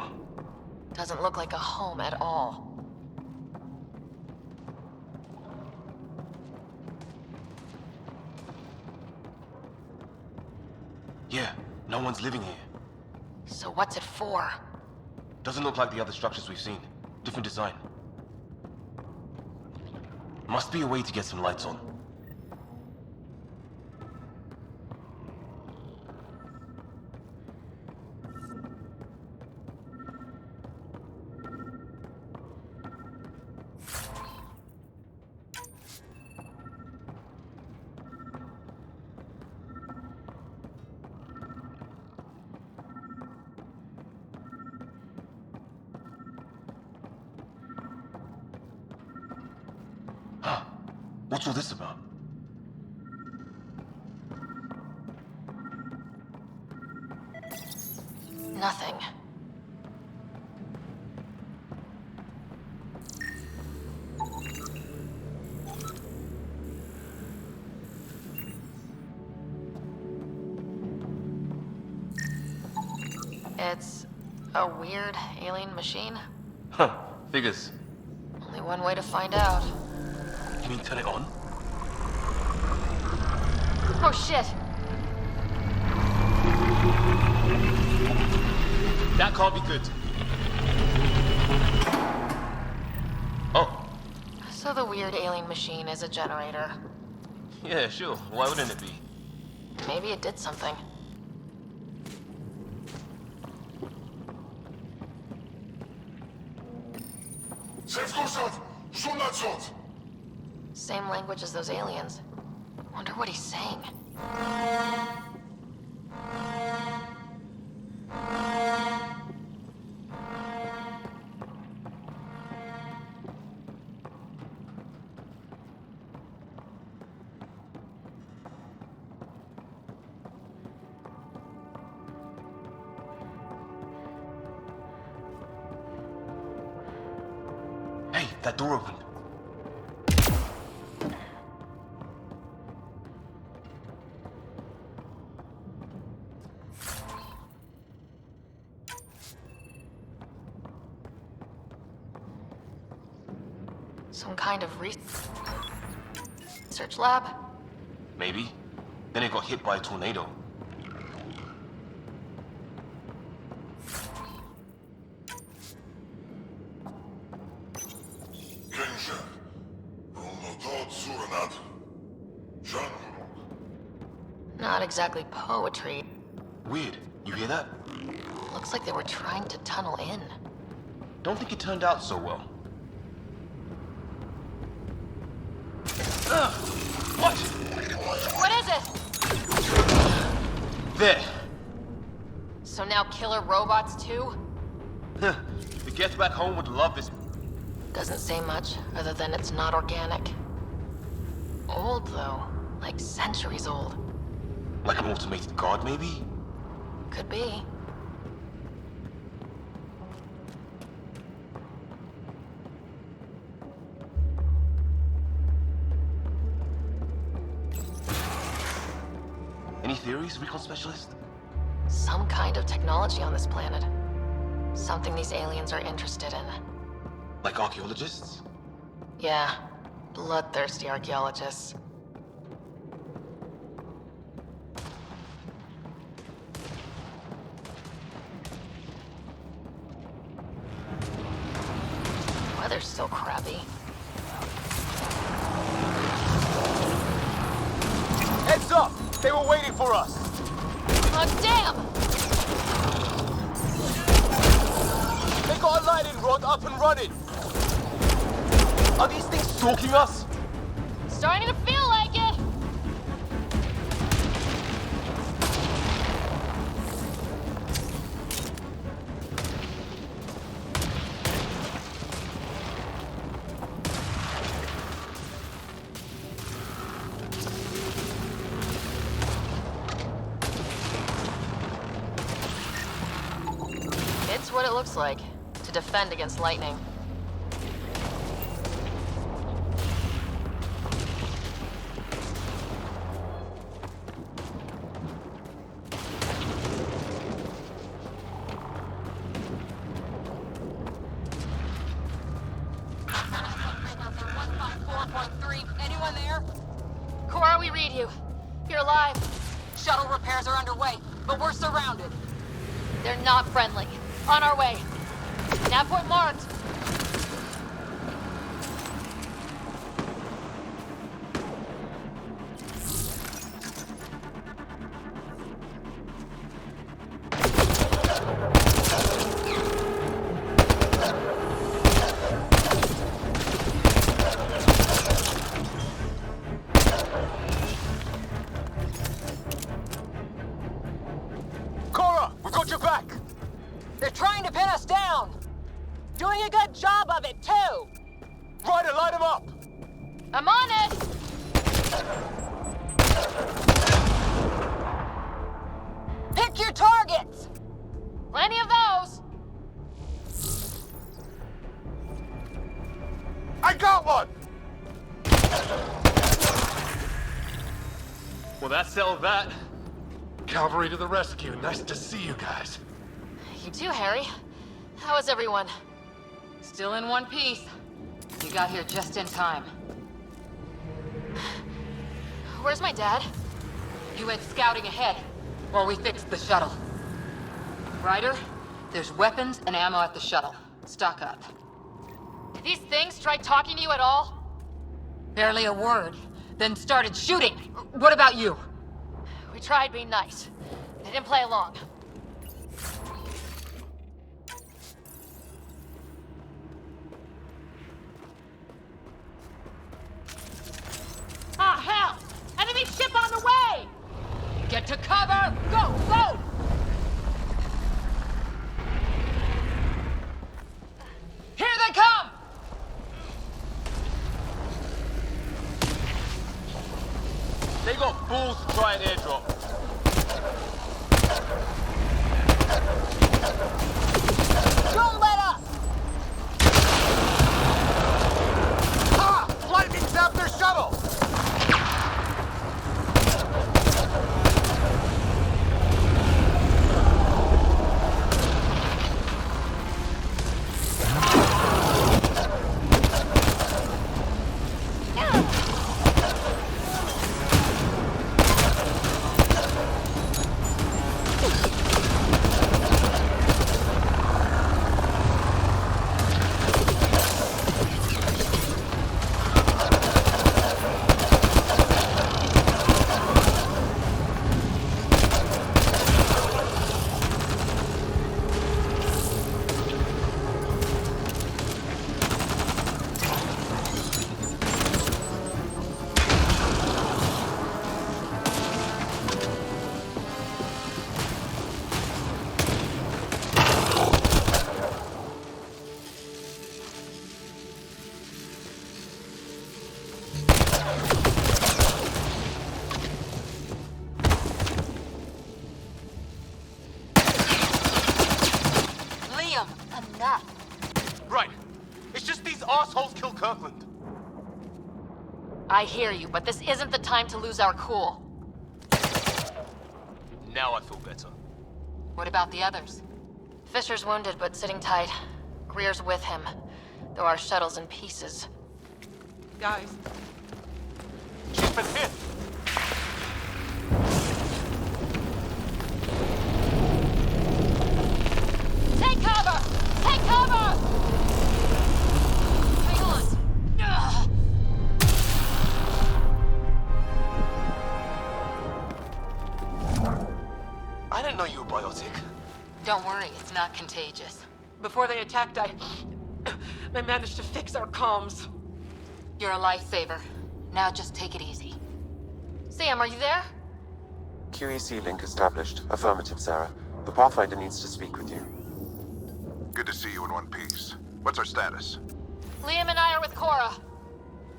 Doesn't look like a home at all. Yeah, no one's living here. So what's it for? Doesn't look like the other structures we've seen. Different design. Must be a way to get some lights on. What's all this about? Nothing. It's a weird alien machine. Huh, figures. Only one way to find out. You mean turn it on? Oh shit! That can't be good. Oh. So the weird alien machine is a generator. Yeah, sure. Why wouldn't it be? Maybe it did something. Same language as those aliens. Wonder what he's saying. Hey, that door opened. Some kind of research lab? Maybe. Then it got hit by a tornado. Not exactly poetry. Weird. You hear that? Looks like they were trying to tunnel in. Don't think it turned out so well. What? What is it? There. So now killer robots too? The Geth back home would love this. Doesn't say much, other than it's not organic. Old though, like centuries old. Like an automated guard, maybe? Could be. Any theories, recon specialist? Some kind of technology on this planet. Something these aliens are interested in. Like archaeologists? Yeah, bloodthirsty archaeologists. Weather's still crappy. Heads up! They were waiting for us! Oh, damn! They got a lightning rod up and running! Are these things stalking us? Starting to feel like it! It's what it looks like, to defend against lightning. They're not friendly. On our way. Nav point marked. Cora, we've got your back! They're trying to pin us down! Doing a good job of it, too! Ryder, light him up! I'm on it! Pick your targets! Plenty of those! I got one! Well, that settled that. Cavalry to the rescue. Nice to see you guys. You too, Harry. How is everyone? Still in one piece. You got here just in time. Where's my dad? You went scouting ahead while we fixed the shuttle. Ryder, there's weapons and ammo at the shuttle. Stock up. Did these things try talking to you at all? Barely a word, then started shooting. What about you? We tried being nice. They didn't play along. Ah, hell! Enemy ship on the way! Get to cover! Go, go! Here they come! They got balls to try an airdrop. Don't let up! Ha! Lightning zapped their shuttle! Right. It's just these assholes kill Kirkland. I hear you, but this isn't the time to lose our cool. Now I feel better. What about the others? Fisher's wounded, but sitting tight. Greer's with him, though our shuttle's in pieces. Guys. She's been hit! Take cover! Take cover! Hang on. Ugh. I didn't know you were biotic. Don't worry, it's not contagious. Before they attacked, I managed to fix our comms. You're a lifesaver. Now just take it easy. Sam, are you there? QEC link established. Affirmative, Sarah. The Pathfinder needs to speak with you. Good to see you in one piece. What's our status? Liam and I are with Cora.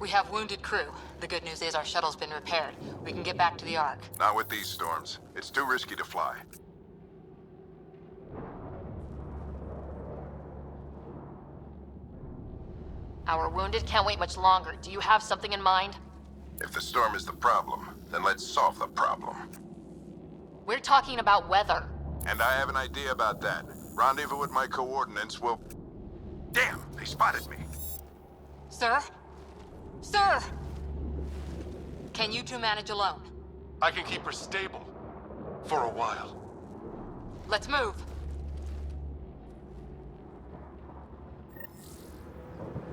We have wounded crew. The good news is our shuttle's been repaired. We can get back to the Ark. Not with these storms. It's too risky to fly. Our wounded can't wait much longer. Do you have something in mind? If the storm is the problem, then let's solve the problem. We're talking about weather. And I have an idea about that. Rendezvous with my coordinates will... Damn, they spotted me. Sir? Sir! Can you two manage alone? I can keep her stable. For a while. Let's move.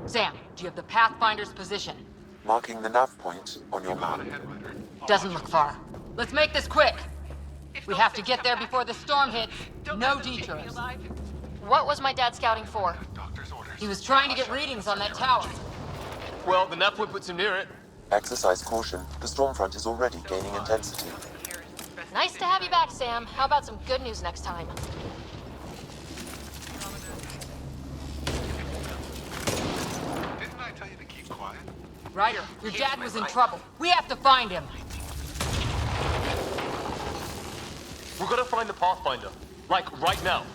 Sam, do you have the Pathfinder's position? Marking the nav point on your map. Doesn't look far. Let's make this quick. We have to get there before the storm hits. No detours. What was my dad scouting for? He was trying to get readings on that tower. Well, the nav point puts him near it. Exercise caution. The storm front is already gaining intensity. Nice to have you back, Sam. How about some good news next time? Didn't I tell you to keep quiet? Ryder, your dad was in trouble. We have to find him. We're gonna find the Pathfinder. Like, right now.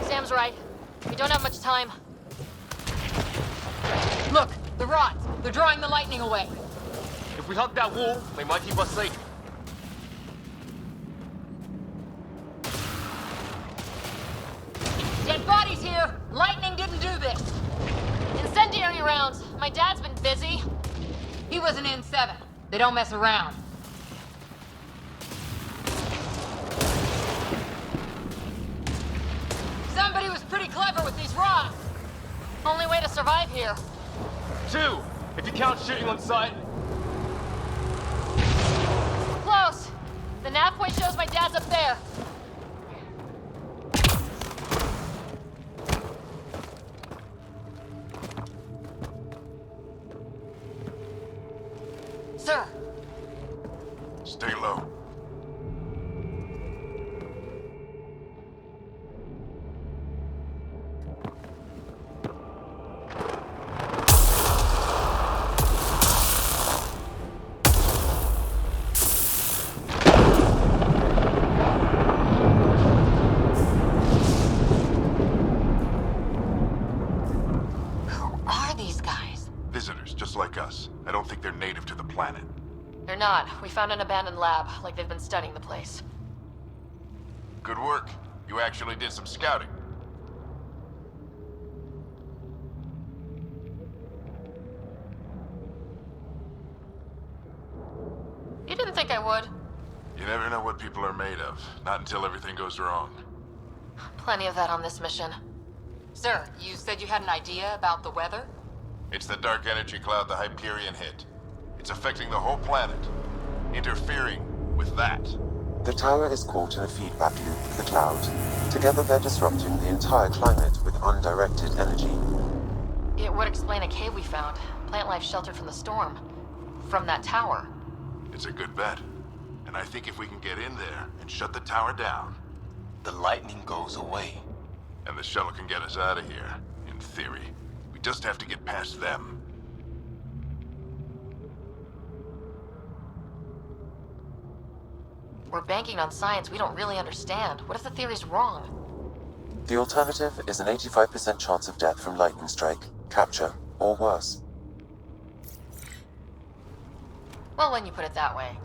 Sam's right. We don't have much time. Look, the rods. They're drawing the lightning away. If we hug that wall, they might keep us safe. Dead bodies here. Lightning didn't do this. Incendiary rounds. My dad's been busy. He was an N7. They don't mess around. Somebody was pretty clever with these rods. Only way to survive here. 2, if you count shooting on sight. Close. The nav point shows my dad's up there. Sir. Stay low. Like us. I don't think they're native to the planet. They're not. We found an abandoned lab, like they've been studying the place. Good work. You actually did some scouting. You didn't think I would? You never know what people are made of. Not until everything goes wrong. Plenty of that on this mission. Sir, you said you had an idea about the weather? It's the dark energy cloud the Hyperion hit. It's affecting the whole planet, interfering with that. The tower is caught in a feedback loop with the cloud. Together they're disrupting the entire climate with undirected energy. It would explain a cave we found. Plant life sheltered from the storm. From that tower. It's a good bet. And I think if we can get in there and shut the tower down... the lightning goes away. And the shuttle can get us out of here, in theory. We just have to get past them. We're banking on science we don't really understand. What if the theory's wrong? The alternative is an 85% chance of death from lightning strike, capture, or worse. Well, when you put it that way.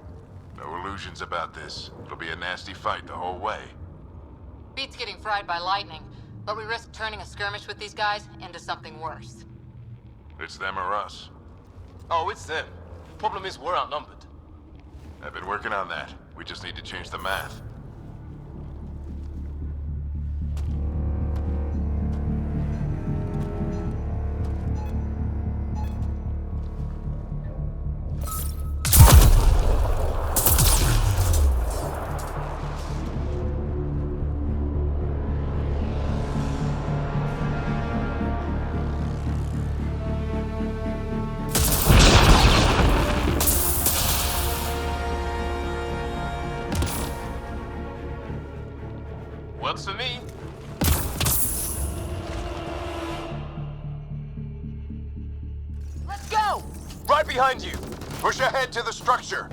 No illusions about this. It'll be a nasty fight the whole way. Beats getting fried by lightning, but we risk turning a skirmish with these guys into something worse. It's them or us. Oh, it's them. Problem is, we're outnumbered. I've been working on that. We just need to change the math. Right behind you! Push ahead to the structure.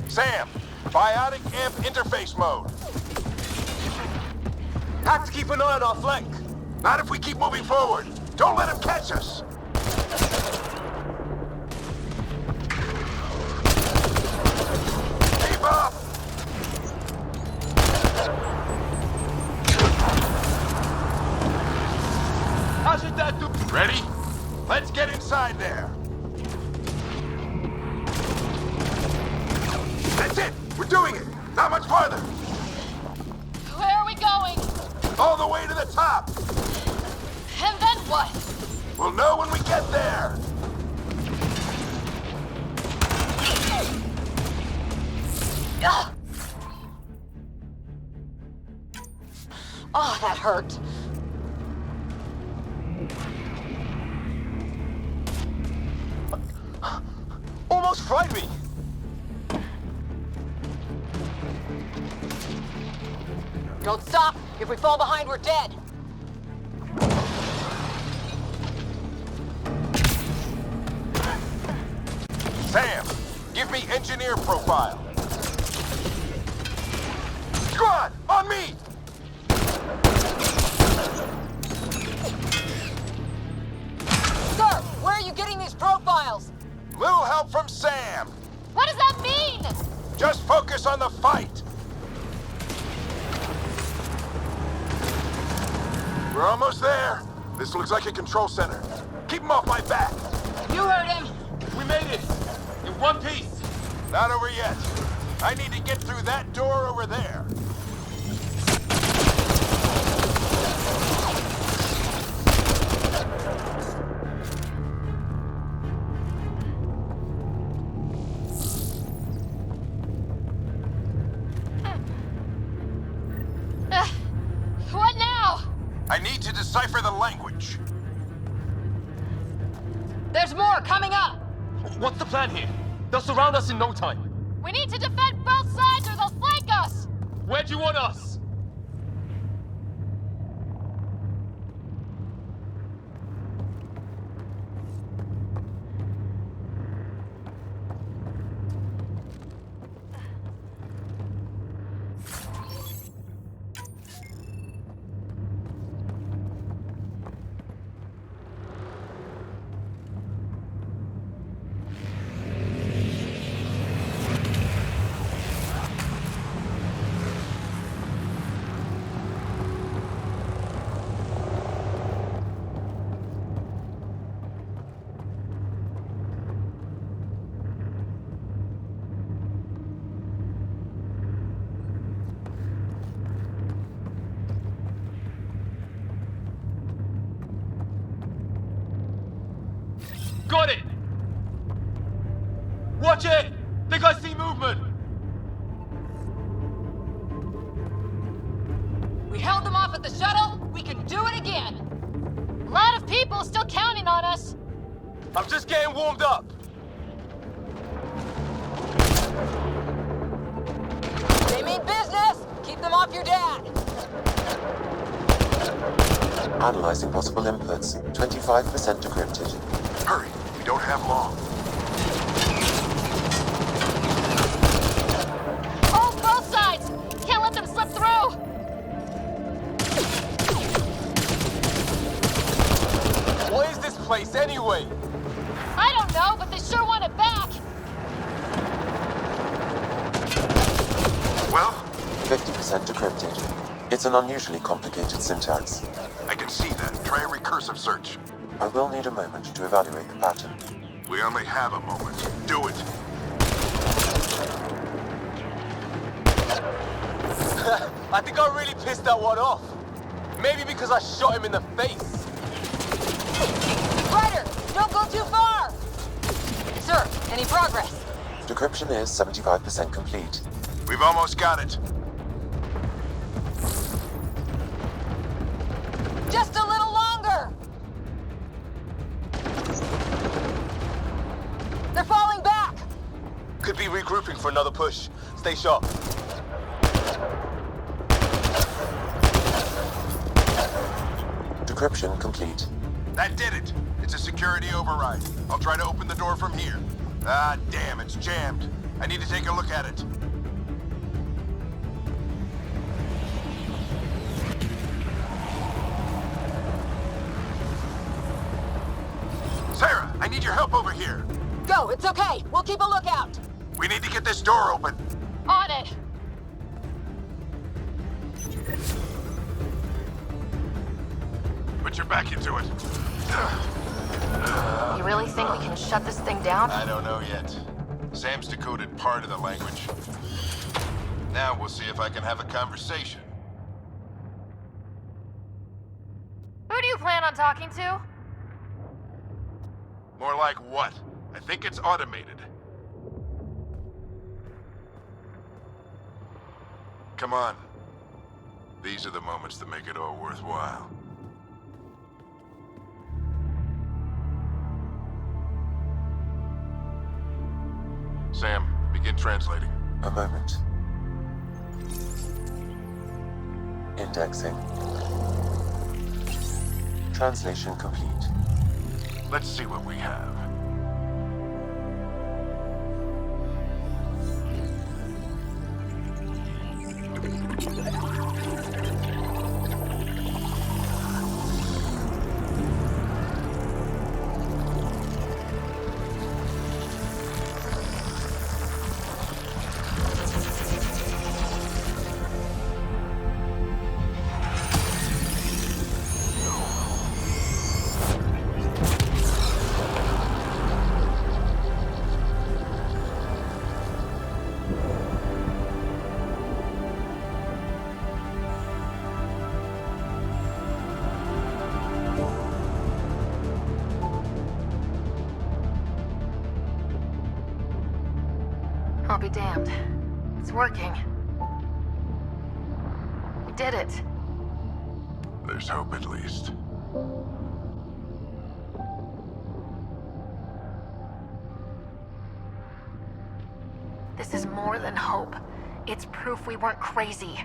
Sam, biotic amp interface mode. Have to keep an eye on our flank. Not if we keep moving forward. Don't let him catch us. Keep up! How should that do? Ready? Let's get inside there. That's it! We're doing it! Not much farther! Where are we going? All the way to the top! And then what? We'll know when we get there! Ugh. Oh, that hurt. Almost fried me! Don't stop! If we fall behind, we're dead! Sam, give me engineer profile. Squad, on me! Sir, where are you getting these profiles? Little help from Sam. What does that mean? Just focus on the fight. We're almost there. This looks like a control center. Keep him off my back. You heard him. We made it! In one piece! Not over yet. I need to get through that door over there. What now? I need to decipher the language. There's more coming up! What's the plan here? They'll surround us in no time. We need to defend both sides or they'll flank us! Where do you want us? Got it! Watch it! Think I see movement! We held them off at the shuttle. We can do it again. A lot of people still counting on us. I'm just getting warmed up. They mean business. Keep them off your dad. Analyzing possible inputs. 25% decrypted. Hurry, we don't have long. Hold both sides. Can't let them slip through. What is this place anyway? I don't know, but they sure want it back. Well? 50% decrypted. It's an unusually complicated syntax. I can see that. Try a recursive search. I will need a moment to evaluate the pattern. We only have a moment. Do it. I think I really pissed that one off. Maybe because I shot him in the face. Ryder, don't go too far! Sir, any progress? Decryption is 75% complete. We've almost got it. Just a little longer! They're falling back! Could be regrouping for another push. Stay sharp. Decryption complete. That did it. It's a security override. I'll try to open the door from here. Ah, damn, it's jammed. I need to take a look at it. Sarah, I need your help over here. Go, it's okay. We'll keep a lookout. We need to get this door open. On it! Put your back into it. You really think we can shut this thing down? I don't know yet. Sam's decoded part of the language. Now we'll see if I can have a conversation. Who do you plan on talking to? More like what? I think it's automated. Come on. These are the moments that make it all worthwhile. Sam, begin translating. A moment. Indexing. Translation complete. Let's see what we have. I'll be damned. It's working. We did it. There's hope at least. This is more than hope. It's proof we weren't crazy.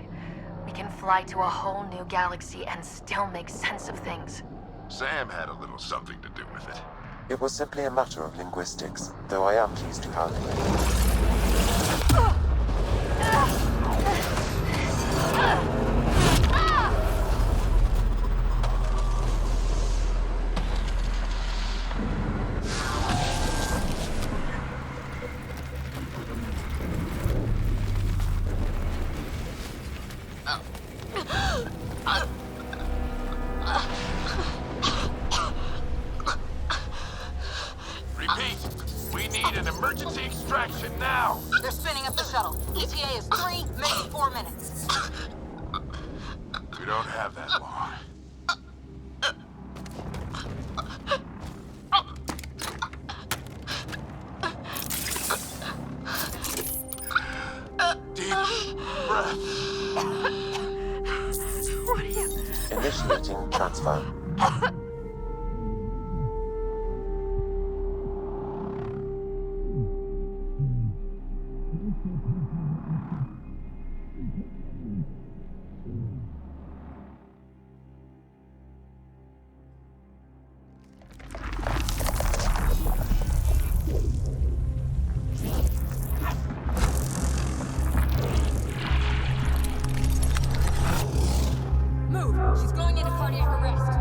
We can fly to a whole new galaxy and still make sense of things. Sam had a little something to do with it. It was simply a matter of linguistics, though I am pleased to calculate. Repeat, we need an emergency extraction now. They're spinning up the shuttle. ETA is 3, maybe 4 minutes. We don't have that long. Deep breath. What are you? Initiating transfer. Move! She's going into cardiac arrest.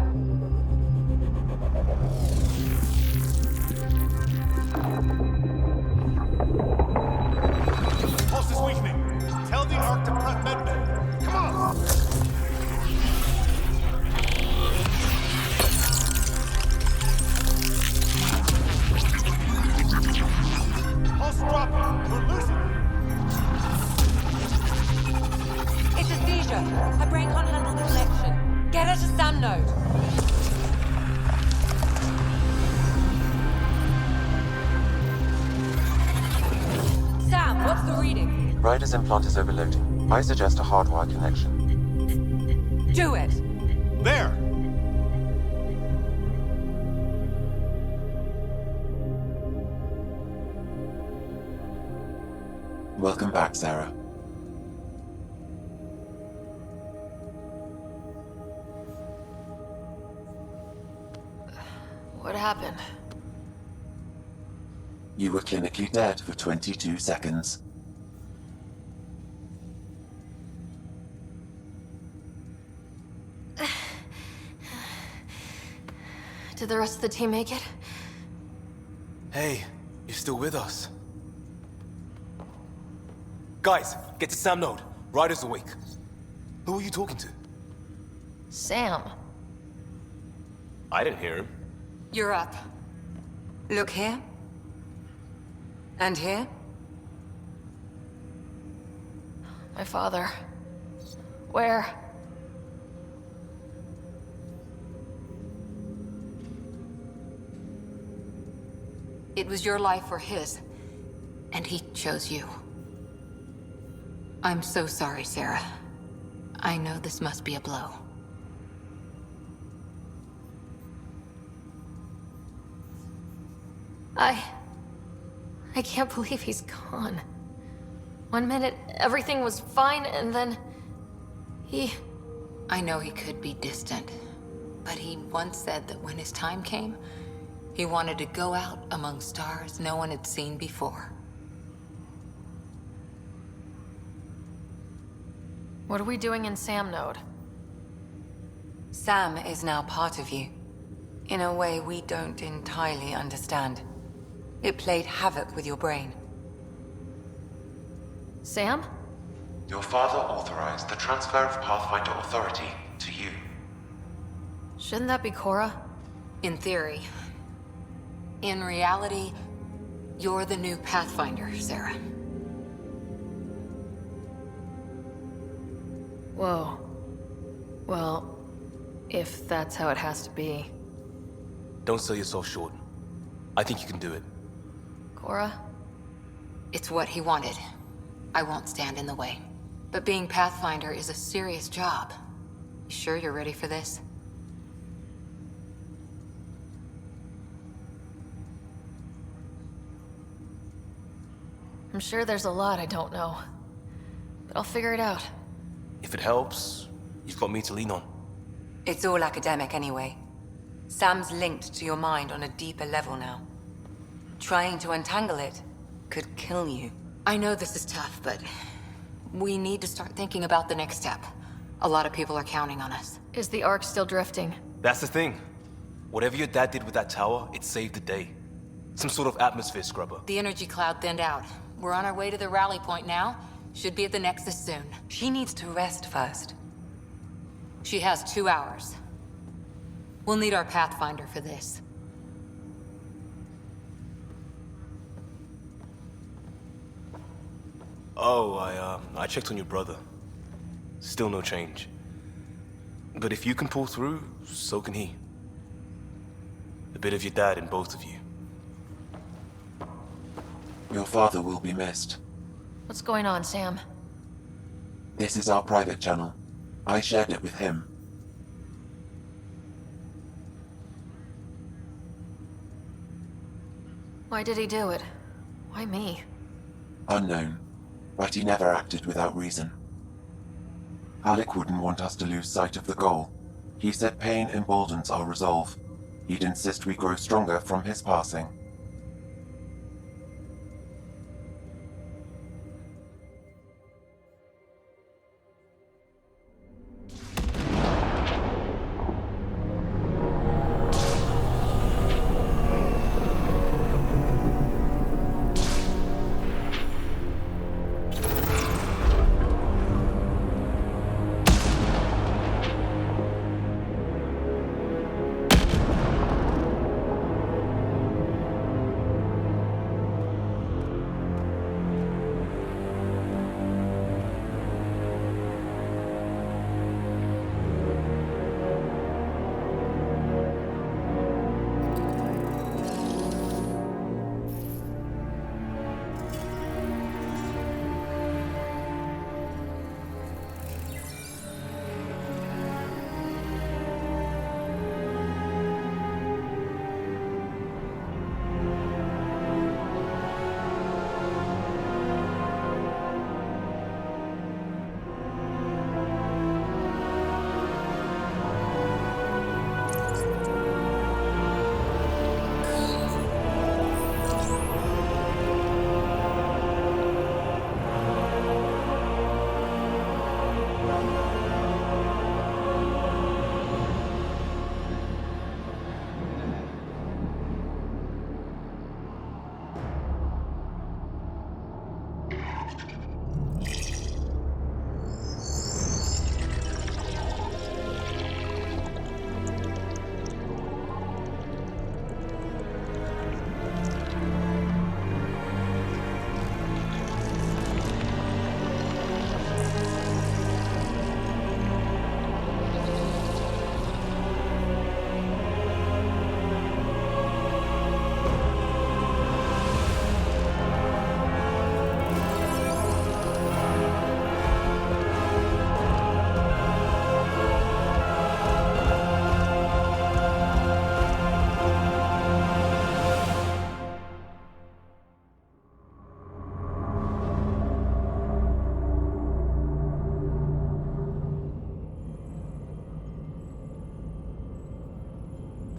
brain can't handle the connection. Get her to Sam node. Sam, what's the reading? Ryder's implant is overloading. I suggest a hardwire connection. Do it! There! Welcome back, Sarah. What happened? You were clinically dead for 22 seconds. Did the rest of the team make it? Hey, you're still with us. Guys, get to Sam node. Ryder's awake. Who are you talking to? Sam. I didn't hear him. You're up. Look here. And here. My father. Where? It was your life or his, and he chose you. I'm so sorry, Sarah. I know this must be a blow. I can't believe he's gone. 1 minute, everything was fine, and then... I know he could be distant, but he once said that when his time came, he wanted to go out among stars no one had seen before. What are we doing in Sam node? Sam is now part of you. In a way we don't entirely understand. It played havoc with your brain. Sam? Your father authorized the transfer of Pathfinder authority to you. Shouldn't that be Cora? In theory. In reality, you're the new Pathfinder, Sarah. Whoa. Well, if that's how it has to be. Don't sell yourself short. I think you can do it. Cora? It's what he wanted. I won't stand in the way. But being Pathfinder is a serious job. You sure you're ready for this? I'm sure there's a lot I don't know. But I'll figure it out. If it helps, you've got me to lean on. It's all academic anyway. Sam's linked to your mind on a deeper level now. Trying to untangle it could kill you. I know this is tough, but we need to start thinking about the next step. A lot of people are counting on us. Is the Ark still drifting? That's the thing. Whatever your dad did with that tower, it saved the day. Some sort of atmosphere scrubber. The energy cloud thinned out. We're on our way to the rally point now. Should be at the Nexus soon. She needs to rest first. She has 2 hours. We'll need our Pathfinder for this. Oh, I checked on your brother. Still no change. But if you can pull through, so can he. A bit of your dad in both of you. Your father will be missed. What's going on, Sam? This is our private channel. I shared it with him. Why did he do it? Why me? Unknown, but he never acted without reason. Alec wouldn't want us to lose sight of the goal. He said pain emboldens our resolve. He'd insist we grow stronger from his passing.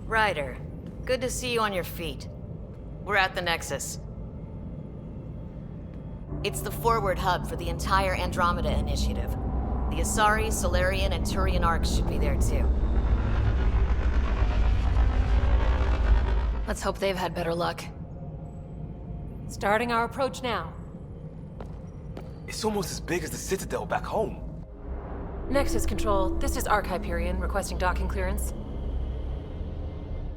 Ryder, good to see you on your feet. We're at the Nexus. It's the forward hub for the entire Andromeda initiative. The Asari, Solarian, and Turian arcs should be there too. Let's hope they've had better luck. Starting our approach now. It's almost as big as the Citadel back home. Nexus Control, this is Ark Hyperion requesting docking clearance.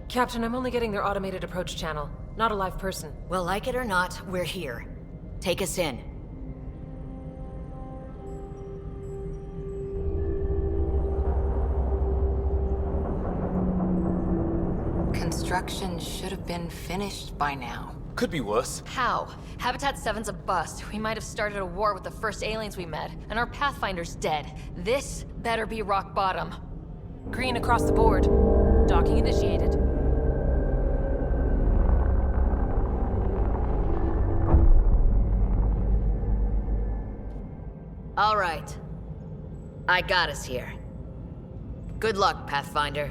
Captain, I'm only getting their automated approach channel, not a live person. Well, like it or not, we're here. Take us in. Construction should have been finished by now. Could be worse. How? Habitat 7's a bust. We might have started a war with the first aliens we met, and our Pathfinder's dead. This better be rock bottom. Green across the board. Docking initiated. All right. I got us here. Good luck, Pathfinder.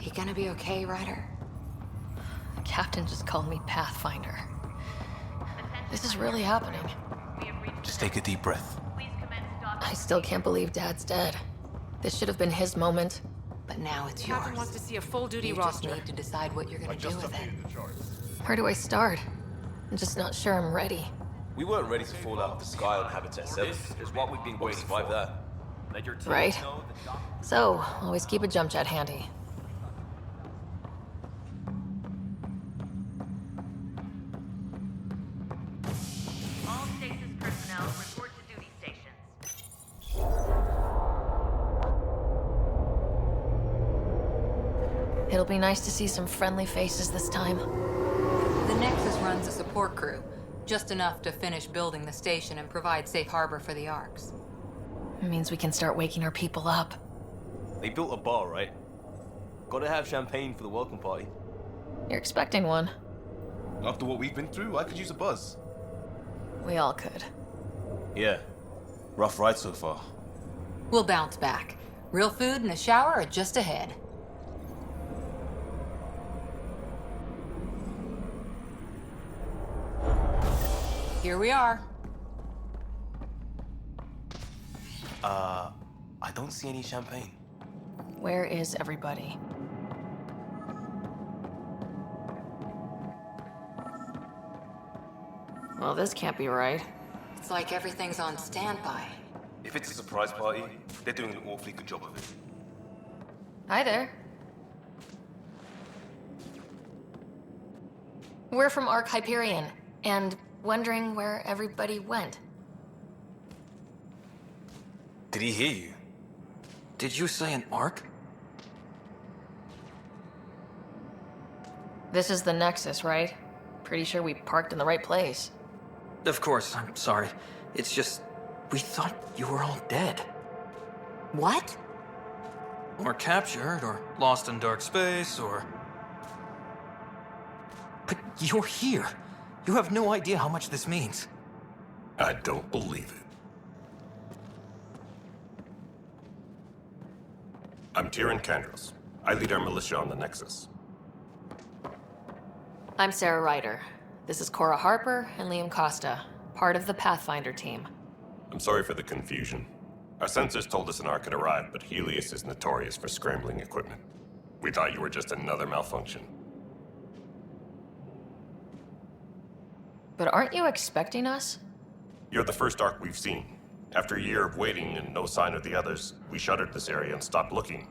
You gonna be okay, Ryder? The captain just called me Pathfinder. This is really happening. Just take a deep breath. I still can't believe Dad's dead. This should have been his moment. But now it's yours. Captain wants to see a full-duty You roster. just need to decide what you're gonna do with it. Where do I start? I'm just not sure I'm ready. We weren't ready to fall out of the sky on Habitat 7. This is what we've been waiting for. Survive that. Let your team Right. know that So, always keep a jump jet handy. All stasis personnel report to duty stations. It'll be nice to see some friendly faces this time. The Nexus runs a support crew, just enough to finish building the station and provide safe harbor for the Arks. It means we can start waking our people up. They built a bar, right? Gotta have champagne for the welcome party. You're expecting one. After what we've been through, I could use a buzz. We all could. Yeah. Rough ride so far. We'll bounce back. Real food and a shower are just ahead. Here we are. I don't see any champagne. Where is everybody? Well, this can't be right. It's like everything's on standby. If it's a surprise party, they're doing an awfully good job of it. Hi there. We're from Ark Hyperion, and wondering where everybody went. Did he hear you? Did you say an Ark? This is the Nexus, right? Pretty sure we parked in the right place. Of course, I'm sorry. It's just, we thought you were all dead. What? Or captured, or lost in dark space, or... But you're here. You have no idea how much this means. I don't believe it. I'm Tyrion Candros. I lead our militia on the Nexus. I'm Sarah Ryder. This is Cora Harper and Liam Kosta, part of the Pathfinder team. I'm sorry for the confusion. Our sensors told us an Ark had arrived, but Heleus is notorious for scrambling equipment. We thought you were just another malfunction. But aren't you expecting us? You're the first Ark we've seen. After a year of waiting and no sign of the others, we shuttered this area and stopped looking.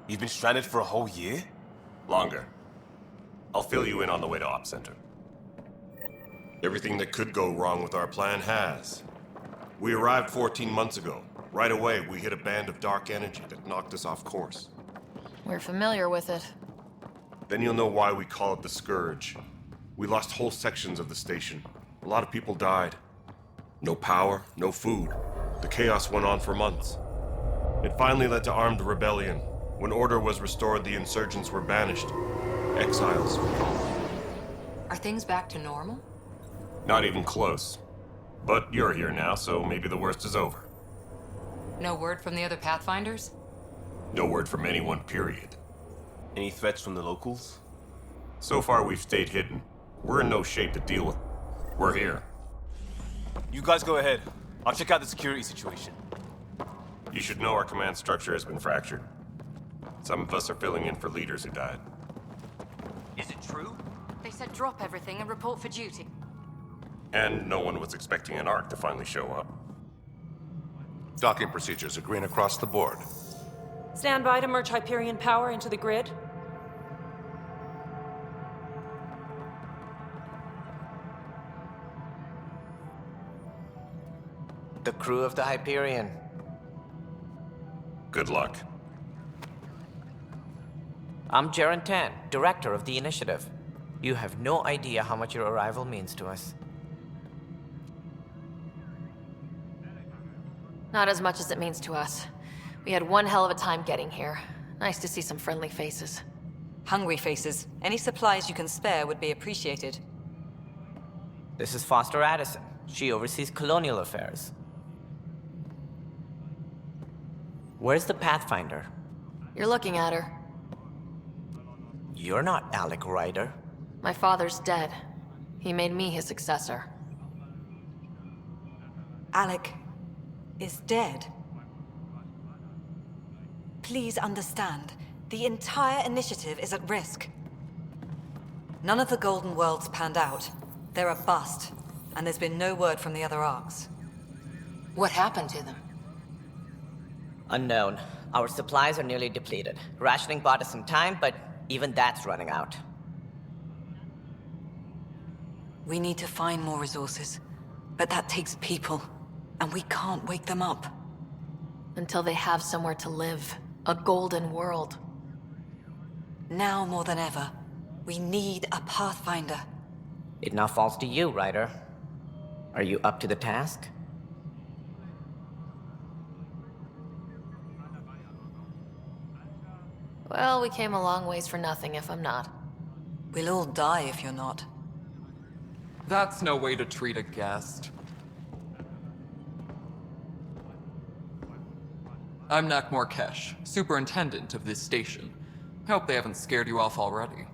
You've been stranded for a whole year? Longer. I'll fill you in on the way to Op Center. Everything that could go wrong with our plan has. We arrived 14 months ago. Right away, we hit a band of dark energy that knocked us off course. We're familiar with it. Then you'll know why we call it the Scourge. We lost whole sections of the station. A lot of people died. No power, no food. The chaos went on for months. It finally led to armed rebellion. When order was restored, the insurgents were banished. Exiles. Are things back to normal? Not even close. But you're here now, so maybe the worst is over. No word from the other Pathfinders? No word from anyone, period. Any threats from the locals? So far, we've stayed hidden. We're in no shape to deal with. We're here. You guys go ahead. I'll check out the security situation. You should know our command structure has been fractured. Some of us are filling in for leaders who died. Is it true? They said drop everything and report for duty. And no one was expecting an Ark to finally show up. Docking procedures are green across the board. Stand by to merge Hyperion power into the grid. The crew of the Hyperion. Good luck. I'm Jaren Tan, director of the initiative. You have no idea how much your arrival means to us. Not as much as it means to us. We had one hell of a time getting here. Nice to see some friendly faces. Hungry faces. Any supplies you can spare would be appreciated. This is Foster Addison. She oversees colonial affairs. Where's the Pathfinder? You're looking at her. You're not Alec Ryder. My father's dead. He made me his successor. Alec is dead. Please understand, the entire initiative is at risk. None of the Golden Worlds panned out. They're a bust, and there's been no word from the other Arks. What happened to them? Unknown. Our supplies are nearly depleted. Rationing bought us some time, but even that's running out. We need to find more resources, but that takes people, and we can't wake them up. Until they have somewhere to live. A golden world. Now more than ever, we need a Pathfinder. It now falls to you, Ryder. Are you up to the task? Well, we came a long ways for nothing if I'm not. We'll all die if you're not. That's no way to treat a guest. I'm Nakmor Kesh, superintendent of this station. Hope they haven't scared you off already.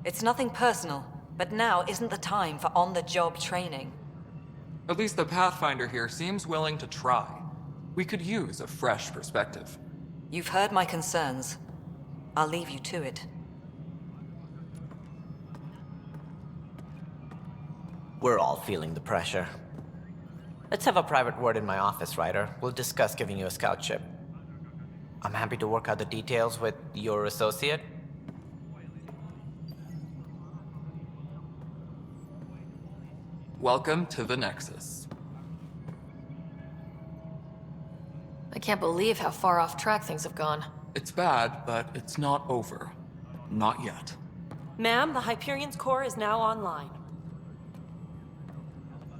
It's nothing personal, but now isn't the time for on-the-job training. At least the Pathfinder here seems willing to try. We could use a fresh perspective. You've heard my concerns. I'll leave you to it. We're all feeling the pressure. Let's have a private word in my office, Ryder. We'll discuss giving you a scout ship. I'm happy to work out the details with your associate. Welcome to the Nexus. I can't believe how far off track things have gone. It's bad, but it's not over. Not yet. Ma'am, the Hyperion's core is now online.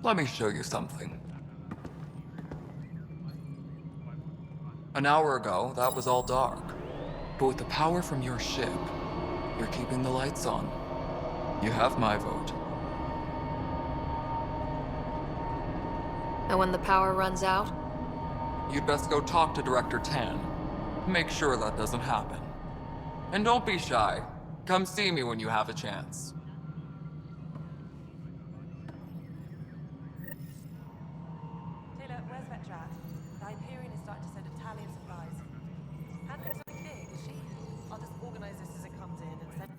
Let me show you something. An hour ago, that was all dark. But with the power from your ship, you're keeping the lights on. You have my vote. And when the power runs out? You'd best go talk to Director Tan. Make sure that doesn't happen. And don't be shy. Come see me when you have a chance. Taylor, where's Vetrat? The Hyperion is starting to send a tally of supplies. Handling something big, is she? I'll just organize this as it comes in and send...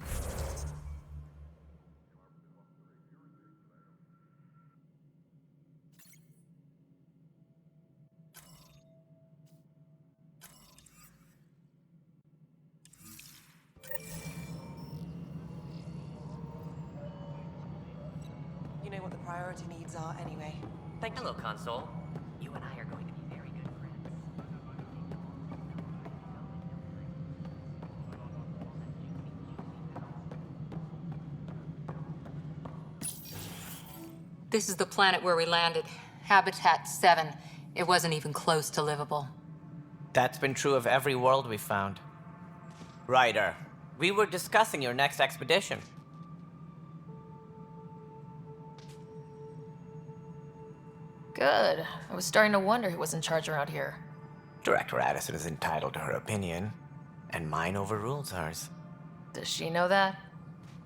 You know what the priority needs are anyway. Thank you. Hello, Console. You and I are going to be very good friends. This is the planet where we landed. Habitat 7. It wasn't even close to livable. That's been true of every world we've found. Ryder, we were discussing your next expedition. Good. I was starting to wonder who was in charge around here. Director Addison is entitled to her opinion, and mine overrules hers. Does she know that?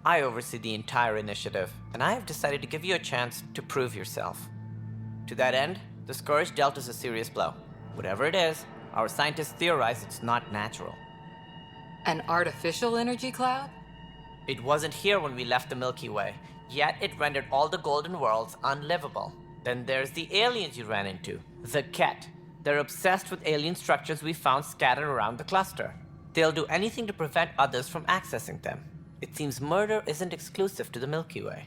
I oversee the entire initiative, and I have decided to give you a chance to prove yourself. To that end, the Scourge dealt us a serious blow. Whatever it is, our scientists theorize it's not natural. An artificial energy cloud? It wasn't here when we left the Milky Way, yet it rendered all the golden worlds unlivable. Then there's the aliens you ran into, the Kett. They're obsessed with alien structures we found scattered around the cluster. They'll do anything to prevent others from accessing them. It seems murder isn't exclusive to the Milky Way.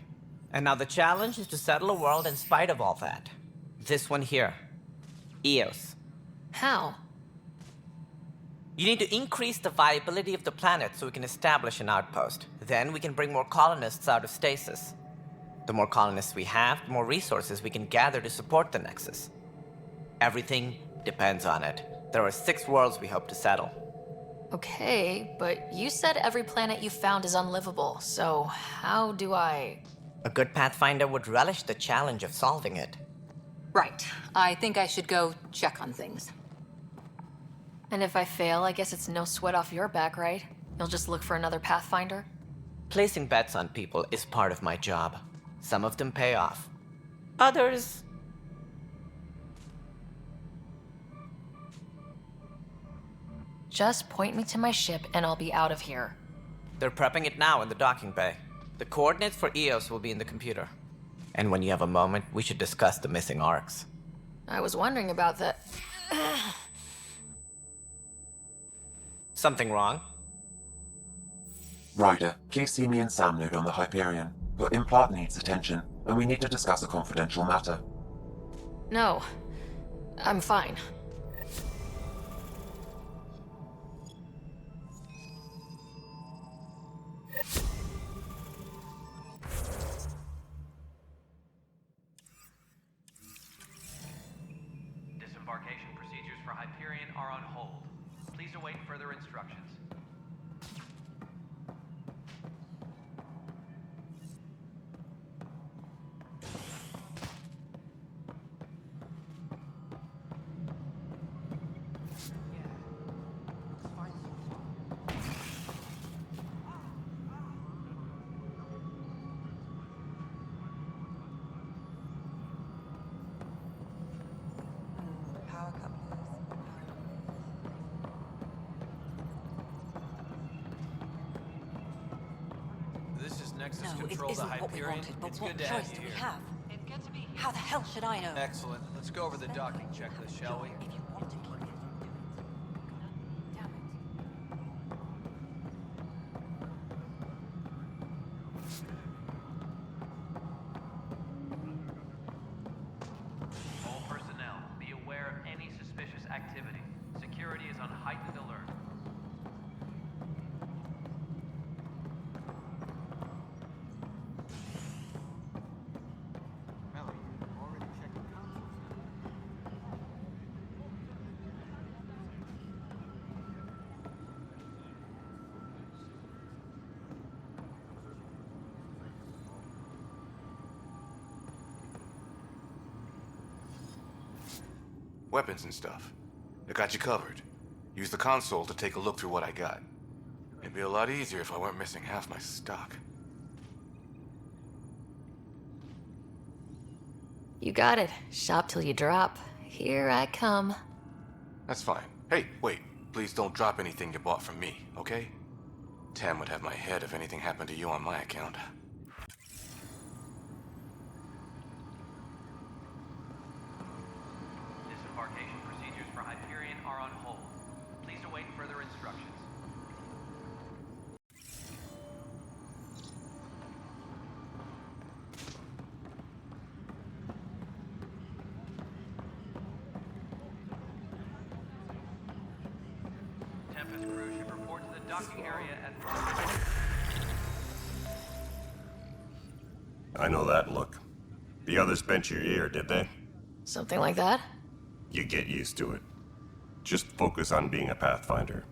And now the challenge is to settle a world in spite of all that. This one here. Eos. How? You need to increase the viability of the planet so we can establish an outpost. Then we can bring more colonists out of stasis. The more colonists we have, the more resources we can gather to support the Nexus. Everything depends on it. There are 6 worlds we hope to settle. Okay, but you said every planet you found is unlivable, so how do I... A good Pathfinder would relish the challenge of solving it. Right. I think I should go check on things. And if I fail, I guess it's no sweat off your back, right? You'll just look for another Pathfinder? Placing bets on people is part of my job. Some of them pay off. Others... Just point me to my ship and I'll be out of here. They're prepping it now in the docking bay. The coordinates for Eos will be in the computer. And when you have a moment, we should discuss the missing arcs. I was wondering about that. Something wrong? Ryder, please see me and Sam Node on the Hyperion. Your implant needs attention, and we need to discuss a confidential matter. No. I'm fine. Disembarkation procedures for Hyperion are on hold. Please await further instructions. Power couplers. This is Nexus No, it Control to isn't what we Hyperion. wanted, but It's what good to choice have you do we here. have? How the hell should I know? Excellent. Let's go over the docking checklist, shall we? If you want to keep it. Damn it. All personnel, be aware of any suspicious activity. Security is on heightened alert. Weapons and stuff. I got you covered. Use the console to take a look through what I got. It'd be a lot easier if I weren't missing half my stock. You got it. Shop till you drop. Here I come. That's fine. Hey, wait. Please don't drop anything you bought from me, okay? Tam would have my head if anything happened to you on my account. Disembarkation procedures for Hyperion are on hold. Please await further instructions. Tempest crew should report to the docking area at... I know that look. The others bent your ear, did they? Something like that? You get used to it. Just focus on being a Pathfinder.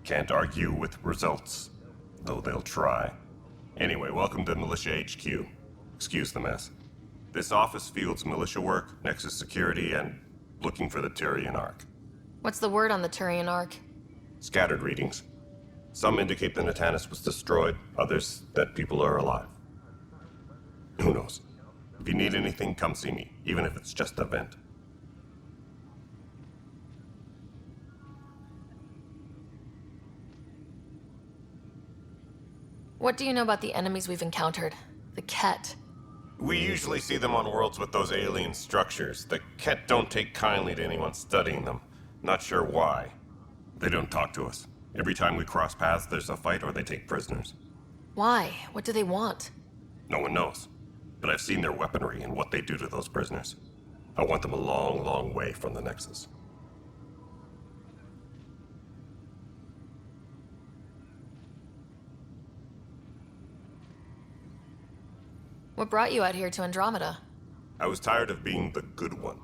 Can't argue with results, though they'll try. Anyway, welcome to Militia HQ. Excuse the mess. This office fields militia work, Nexus security, and looking for the Turian Ark. What's the word on the Turian Ark? Scattered readings. Some indicate the Natanus was destroyed, others that people are alive. Who knows? If you need anything, come see me, even if it's just a vent. What do you know about the enemies we've encountered? The kett? We usually see them on worlds with those alien structures. The kett don't take kindly to anyone studying them. Not sure why. They don't talk to us. Every time we cross paths, there's a fight or they take prisoners. Why? What do they want? No one knows. But I've seen their weaponry and what they do to those prisoners. I want them a long, long way from the Nexus. What brought you out here to Andromeda? I was tired of being the good one.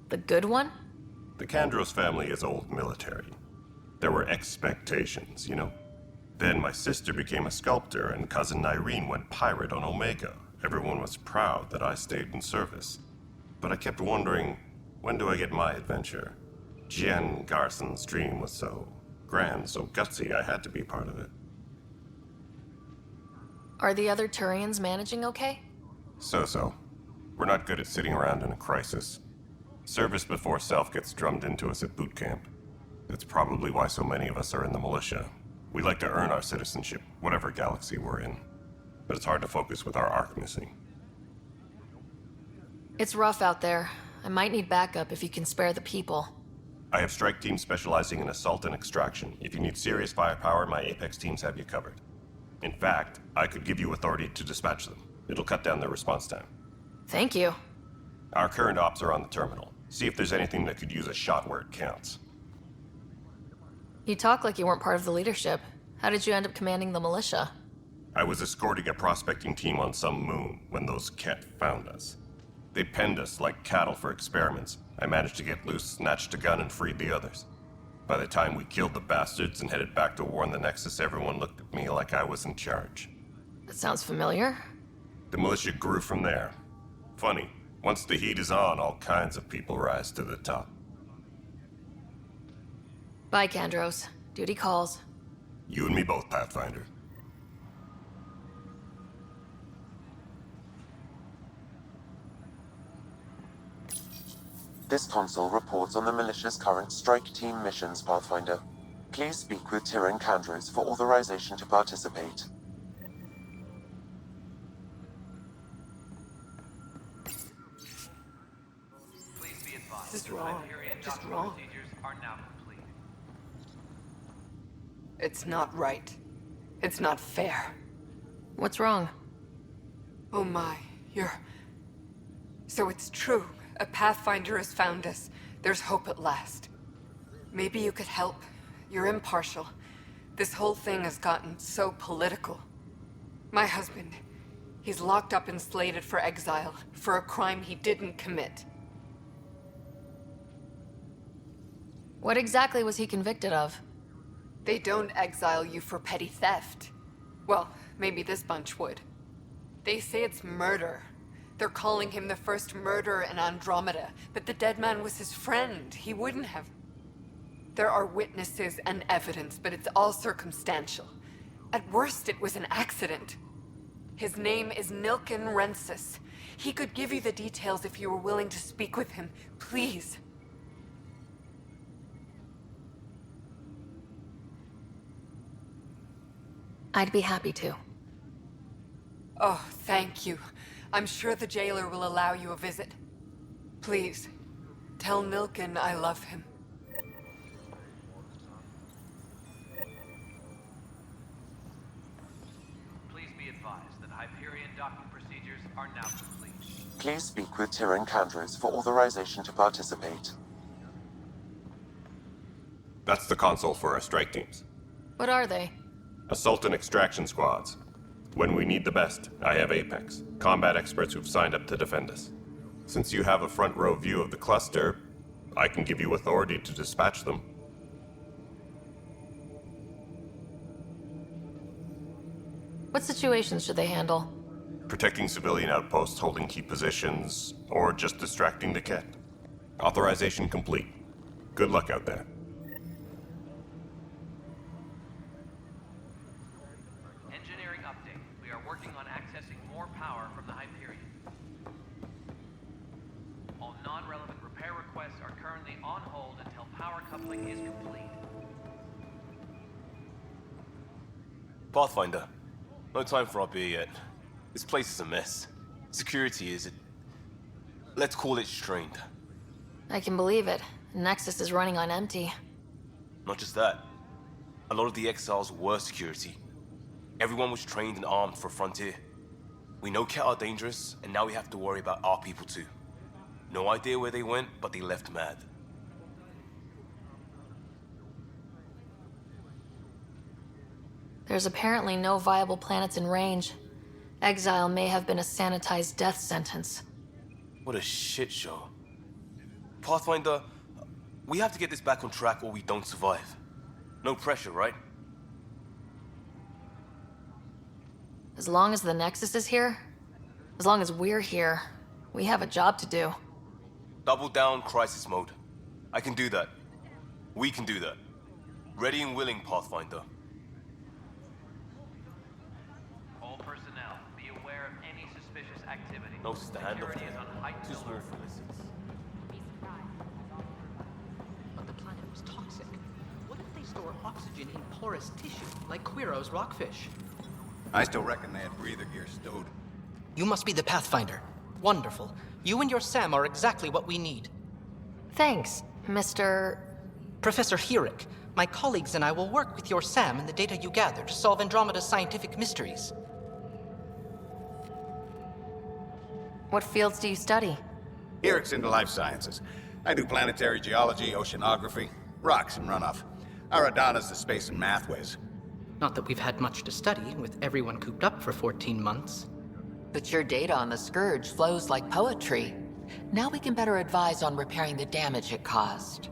The good one? The Kandros family is old military. There were expectations, you know? Then my sister became a sculptor and cousin Irene went pirate on Omega. Everyone was proud that I stayed in service. But I kept wondering, when do I get my adventure? Jen Garson's dream was so grand, so gutsy, I had to be part of it. Are the other Turians managing okay? So. We're not good at sitting around in a crisis. Service before self gets drummed into us at boot camp. That's probably why so many of us are in the militia. We like to earn our citizenship, whatever galaxy we're in. But it's hard to focus with our Ark missing. It's rough out there. I might need backup if you can spare the people. I have strike teams specializing in assault and extraction. If you need serious firepower, my Apex teams have you covered. In fact, I could give you authority to dispatch them. It'll cut down their response time. Thank you. Our current ops are on the terminal. See if there's anything that could use a shot where it counts. You talk like you weren't part of the leadership. How did you end up commanding the militia? I was escorting a prospecting team on some moon when those kett found us. They penned us like cattle for experiments. I managed to get loose, snatched a gun, and freed the others. By the time we killed the bastards and headed back to warn the Nexus, everyone looked at me like I was in charge. That sounds familiar. The militia grew from there. Funny, once the heat is on, all kinds of people rise to the top. Bye, Kandros. Duty calls. You and me both, Pathfinder. This console reports on the militia's current strike team missions, Pathfinder. Please speak with Tyrion Kandros for authorization to participate. Please be advised. This is wrong. Hyperion Just docking wrong. procedures are now complete. It's not right. It's not fair. What's wrong? Oh my, you're... So it's true. A Pathfinder has found us. There's hope at last. Maybe you could help. You're impartial. This whole thing has gotten so political. My husband, he's locked up and slated for exile for a crime he didn't commit. What exactly was he convicted of? They don't exile you for petty theft. Well, maybe this bunch would. They say it's murder. They're calling him the first murderer in Andromeda, but the dead man was his friend. He wouldn't have... There are witnesses and evidence, but it's all circumstantial. At worst, it was an accident. His name is Nilken Rensis. He could give you the details if you were willing to speak with him. Please. I'd be happy to. Oh, thank you. I'm sure the jailer will allow you a visit. Please, tell Nilken I love him. Please be advised that Hyperion docking procedures are now complete. Please speak with Tyrion Kandros for authorization to participate. That's the console for our strike teams. What are they? Assault and extraction squads. When we need the best, I have Apex, combat experts who've signed up to defend us. Since you have a front row view of the cluster, I can give you authority to dispatch them. What situations should they handle? Protecting civilian outposts holding key positions, or just distracting the kett. Authorization complete. Good luck out there. Engineering update. We are working on accessing more power from the Hyperion. All non-relevant repair requests are currently on hold until power coupling is complete. Pathfinder, no time for our beer yet. This place is a mess. Security is... let's call it strained. I can believe it. Nexus is running on empty. Not just that. A lot of the exiles were security. Everyone was trained and armed for Frontier. We know kett are dangerous, and now we have to worry about our people too. No idea where they went, but they left mad. There's apparently no viable planets in range. Exile may have been a sanitized death sentence. What a shit show. Pathfinder, we have to get this back on track or we don't survive. No pressure, right? As long as the Nexus is here, as long as we're here, we have a job to do. Double down crisis mode. I can do that. We can do that. Ready and willing, Pathfinder. All personnel, be aware of any suspicious activity. No stand up Security is on heightened Too small alert. for this. But the planet was toxic. What if they store oxygen in porous tissue, like Quiro's rockfish? I still reckon they had breather gear stowed. You must be the Pathfinder. Wonderful. You and your Sam are exactly what we need. Thanks, Mr. Professor Herrick, my colleagues and I will work with your Sam and the data you gather to solve Andromeda's scientific mysteries. What fields do you study? Eric's into life sciences. I do planetary geology, oceanography, rocks and runoff. Aradana's the space and math whiz. Not that we've had much to study, with everyone cooped up for 14 months. But your data on the Scourge flows like poetry. Now we can better advise on repairing the damage it caused.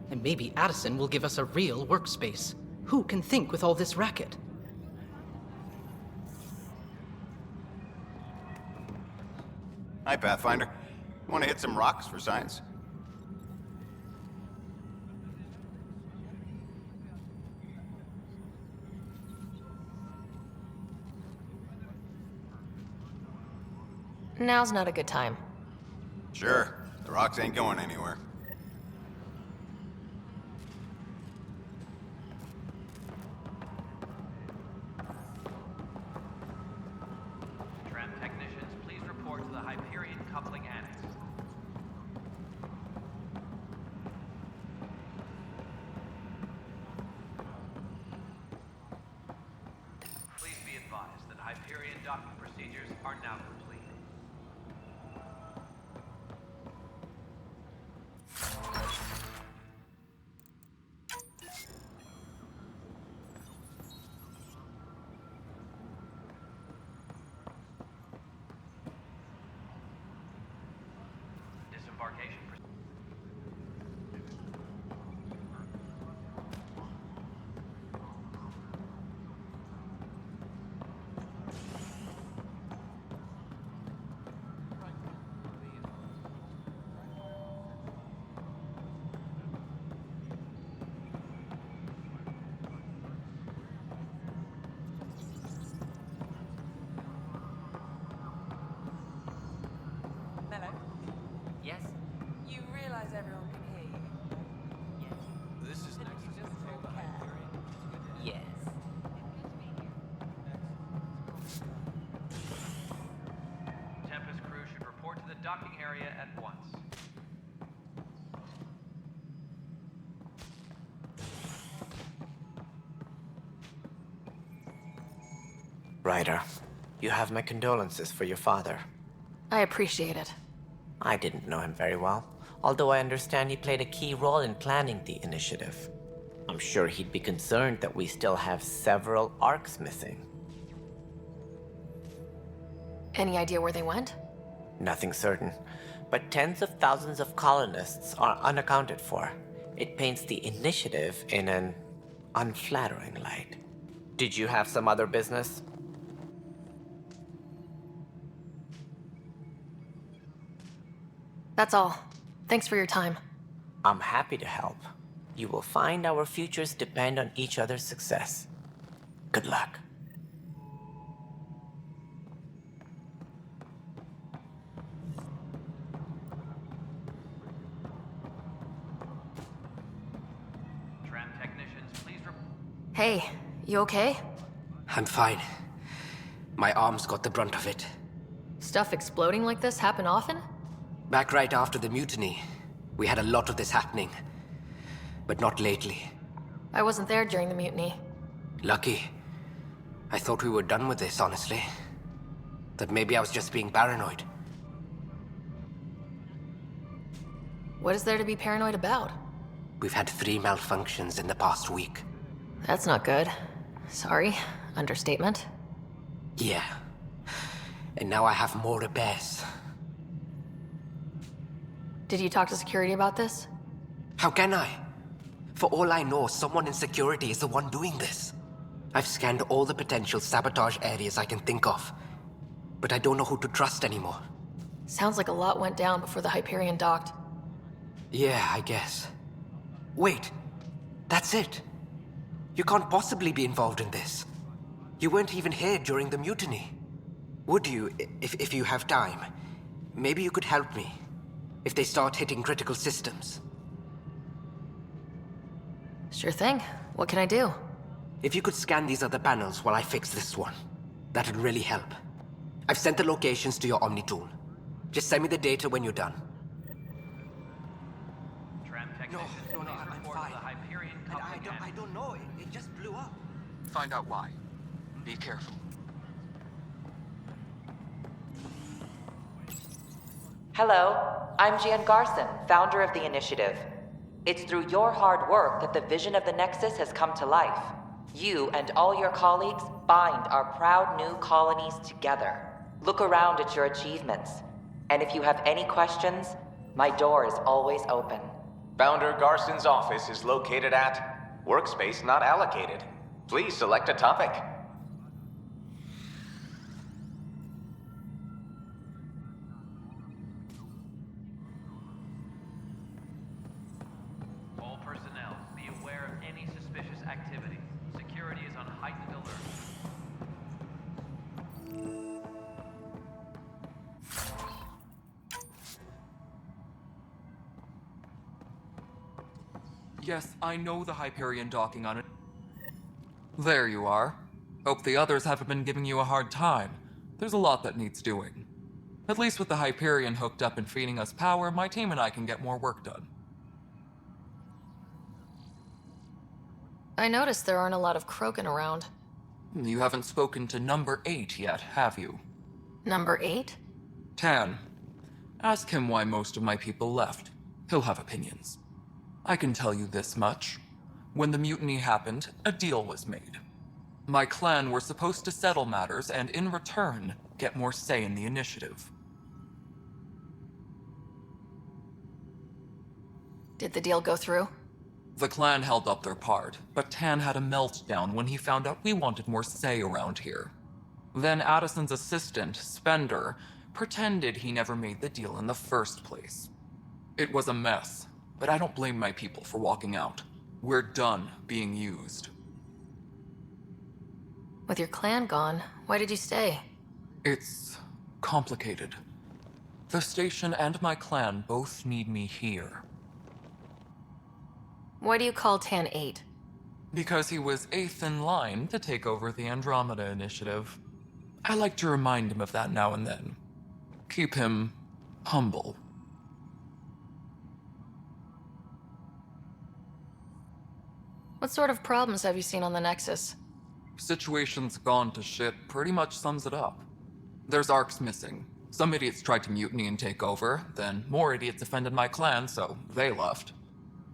And maybe Addison will give us a real workspace. Who can think with all this racket? Hi, Pathfinder. Want to hit some rocks for science? Now's not a good time. Sure. The rocks ain't going anywhere. Tram technicians, please report to the Hyperion coupling annex. Please be advised that Hyperion docking procedures are now complete. Disembarkation. Mello, Yes? you realize everyone can hear you? This is Didn't you just throw cat? Yes. Tempest crew should report to the docking area at once. Ryder, you have my condolences for your father. I appreciate it. I didn't know him very well, although I understand he played a key role in planning the initiative. I'm sure he'd be concerned that we still have several arcs missing. Any idea where they went? Nothing certain, but tens of thousands of colonists are unaccounted for. It paints the initiative in an unflattering light. Did you have some other business? That's all. Thanks for your time. I'm happy to help. You will find our futures depend on each other's success. Good luck. Tram technicians, please Hey, you okay? I'm fine. My arms got the brunt of it. Stuff exploding like this happen often? Back right after the mutiny, we had a lot of this happening. But not lately. I wasn't there during the mutiny. Lucky. I thought we were done with this, honestly. That maybe I was just being paranoid. What is there to be paranoid about? We've had 3 malfunctions in the past week. That's not good. Sorry. Understatement. Yeah. And now I have more repairs. Did you talk to security about this? How can I? For all I know, someone in security is the one doing this. I've scanned all the potential sabotage areas I can think of. But I don't know who to trust anymore. Sounds like a lot went down before the Hyperion docked. Yeah, I guess. Wait. That's it. You can't possibly be involved in this. You weren't even here during the mutiny. Would you, if you have time? Maybe you could help me. If they start hitting critical systems. Sure thing. What can I do? If you could scan these other panels while I fix this one, that'd really help. I've sent the locations to your Omni tool. Just send me the data when you're done. Tram technicians, please report to the Hyperion coupling I don't know. It just blew up. Find out why. Be careful. Hello, I'm Gian Garson, founder of the Initiative. It's through your hard work that the vision of the Nexus has come to life. You and all your colleagues bind our proud new colonies together. Look around at your achievements. And if you have any questions, my door is always open. Founder Garson's office is located at Workspace Not Allocated. Please select a topic. All personnel, be aware of any suspicious activity. Security is on heightened alert. Yes, I know the Hyperion docking on it. There you are. Hope the others haven't been giving you a hard time. There's a lot that needs doing. At least with the Hyperion hooked up and feeding us power, my team and I can get more work done. I noticed there aren't a lot of Krogan around. You haven't spoken to number 8 yet, have you? Number 8? Tan. Ask him why most of my people left. He'll have opinions. I can tell you this much. When the mutiny happened, a deal was made. My clan were supposed to settle matters and, in return, get more say in the initiative. Did the deal go through? The clan held up their part, but Tan had a meltdown when he found out we wanted more say around here. Then Addison's assistant, Spender, pretended he never made the deal in the first place. It was a mess, but I don't blame my people for walking out. We're done being used. With your clan gone, why did you stay? It's complicated. The station and my clan both need me here. Why do you call Tan 8? Because he was 8th in line to take over the Andromeda Initiative. I like to remind him of that now and then. Keep him humble. What sort of problems have you seen on the Nexus? Situation's gone to shit pretty much sums it up. There's Arks missing. Some idiots tried to mutiny and take over, then more idiots offended my clan, so they left.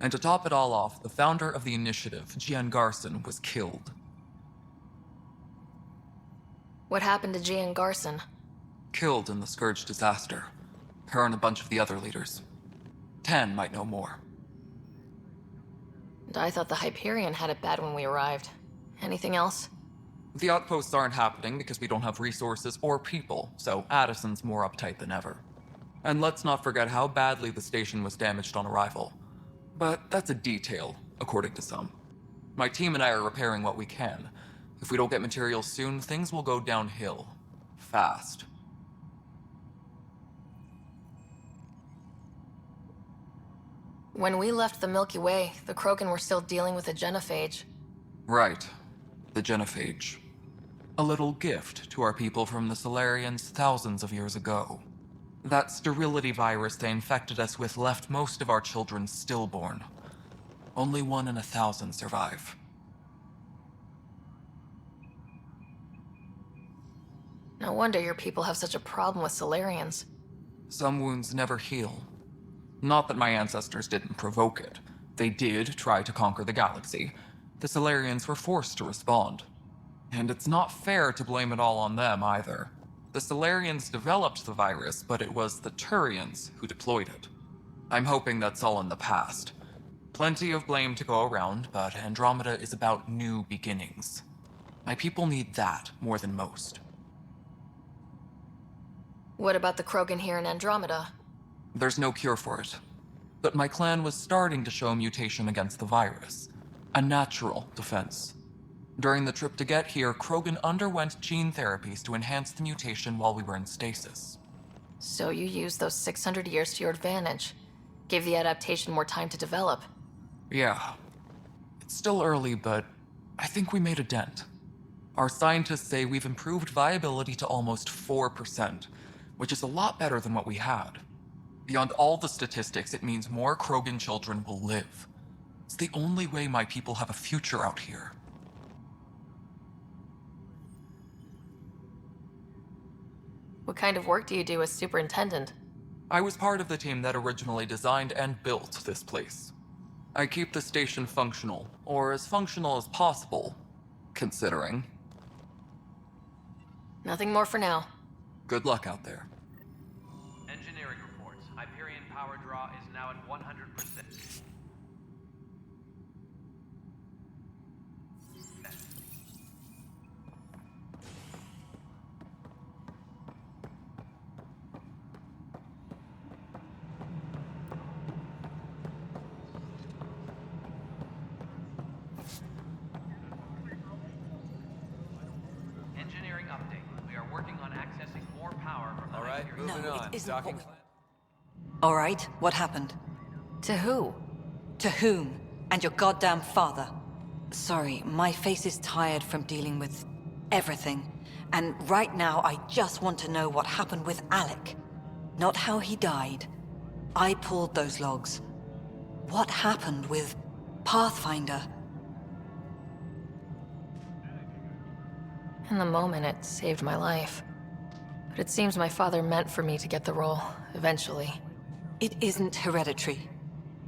And to top it all off, the founder of the initiative, Gian Garson, was killed. What happened to Gian Garson? Killed in the Scourge disaster. Her and a bunch of the other leaders. Tan might know more. And I thought the Hyperion had it bad when we arrived. Anything else? The outposts aren't happening because we don't have resources or people, so Addison's more uptight than ever. And let's not forget how badly the station was damaged on arrival. But that's a detail, according to some. My team and I are repairing what we can. If we don't get materials soon, things will go downhill. Fast. When we left the Milky Way, the Krogan were still dealing with a genophage. Right. The genophage. A little gift to our people from the Solarians thousands of years ago. That sterility virus they infected us with left most of our children stillborn. Only 1 in 1,000 survive. No wonder your people have such a problem with Solarians. Some wounds never heal. Not that my ancestors didn't provoke it. They did try to conquer the galaxy. The Solarians were forced to respond. And it's not fair to blame it all on them either. The Solarians developed the virus, but it was the Turians who deployed it. I'm hoping that's all in the past. Plenty of blame to go around, but Andromeda is about new beginnings. My people need that more than most. What about the Krogan here in Andromeda? There's no cure for it. But my clan was starting to show mutation against the virus. A natural defense. During the trip to get here, Krogan underwent gene therapies to enhance the mutation while we were in stasis. So you used those 600 years to your advantage. Gave the adaptation more time to develop. Yeah. It's still early, but I think we made a dent. Our scientists say we've improved viability to almost 4%, which is a lot better than what we had. Beyond all the statistics, it means more Krogan children will live. It's the only way my people have a future out here. What kind of work do you do as superintendent? I was part of the team that originally designed and built this place. I keep the station functional, or as functional as possible, considering. Nothing more for now. Good luck out there. Engineering reports. Hyperion power draw is now at 100%. Engineering update. We are working on accessing more power from the Hyperion. Moving on. Docking. All right, what happened? To who? To whom? And your goddamn father. Sorry, my face is tired from dealing with everything. And right now, I just want to know what happened with Alec. Not how he died. I pulled those logs. What happened with Pathfinder? In the moment, it saved my life. But it seems my father meant for me to get the role, eventually. It isn't hereditary.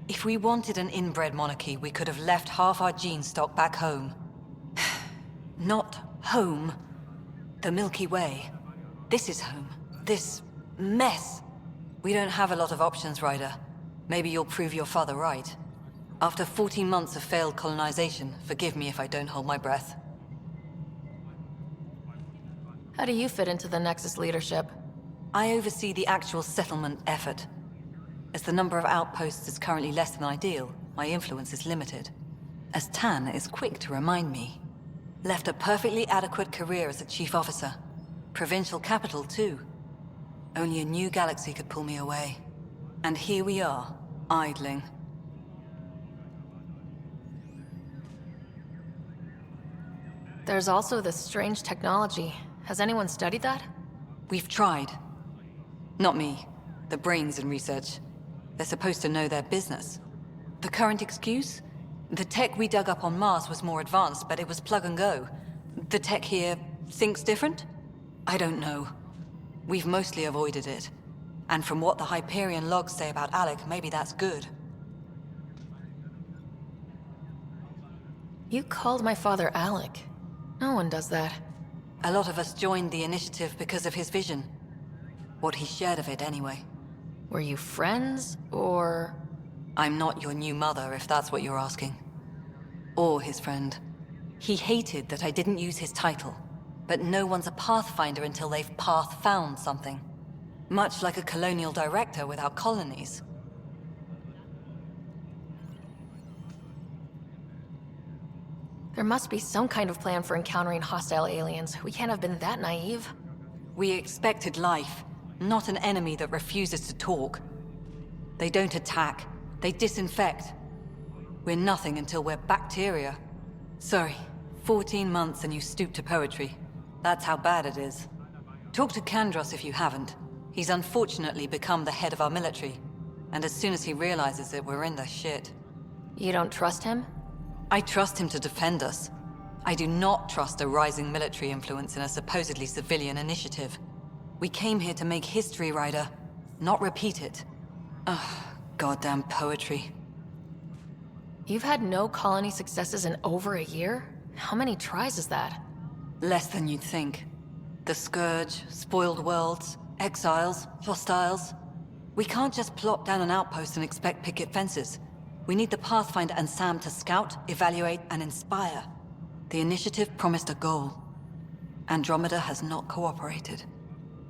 If we wanted an inbred monarchy, we could have left half our gene stock back home. Not home. The Milky Way. This is home. This mess. We don't have a lot of options, Ryder. Maybe you'll prove your father right. After 14 months of failed colonization, forgive me if I don't hold my breath. How do you fit into the Nexus leadership? I oversee the actual settlement effort. As the number of outposts is currently less than ideal, my influence is limited. As Tan is quick to remind me. Left a perfectly adequate career as a chief officer. Provincial capital, too. Only a new galaxy could pull me away. And here we are, idling. There's also this strange technology. Has anyone studied that? We've tried. Not me. The brains in research. They're supposed to know their business. The current excuse? The tech we dug up on Mars was more advanced, but it was plug and go. The tech here thinks different? I don't know. We've mostly avoided it. And from what the Hyperion logs say about Alec, maybe that's good. You called my father Alec. No one does that. A lot of us joined the initiative because of his vision. What he shared of it, anyway. Were you friends, or...? I'm not your new mother, if that's what you're asking. Or his friend. He hated that I didn't use his title. But no one's a Pathfinder until they've path-found something. Much like a colonial director without colonies. There must be some kind of plan for encountering hostile aliens. We can't have been that naive. We expected life, not an enemy that refuses to talk. They don't attack, they disinfect. We're nothing until we're bacteria. Sorry, 14 months and you stoop to poetry. That's how bad it is. Talk to Kandros if you haven't. He's unfortunately become the head of our military. And as soon as he realizes it, we're in the shit. You don't trust him? I trust him to defend us. I do not trust a rising military influence in a supposedly civilian initiative. We came here to make history, Ryder, not repeat it. Ugh, goddamn poetry. You've had no colony successes in over a year? How many tries is that? Less than you'd think. The Scourge, spoiled worlds, exiles, hostiles. We can't just plop down an outpost and expect picket fences. We need the Pathfinder and Sam to scout, evaluate, and inspire. The initiative promised a goal. Andromeda has not cooperated.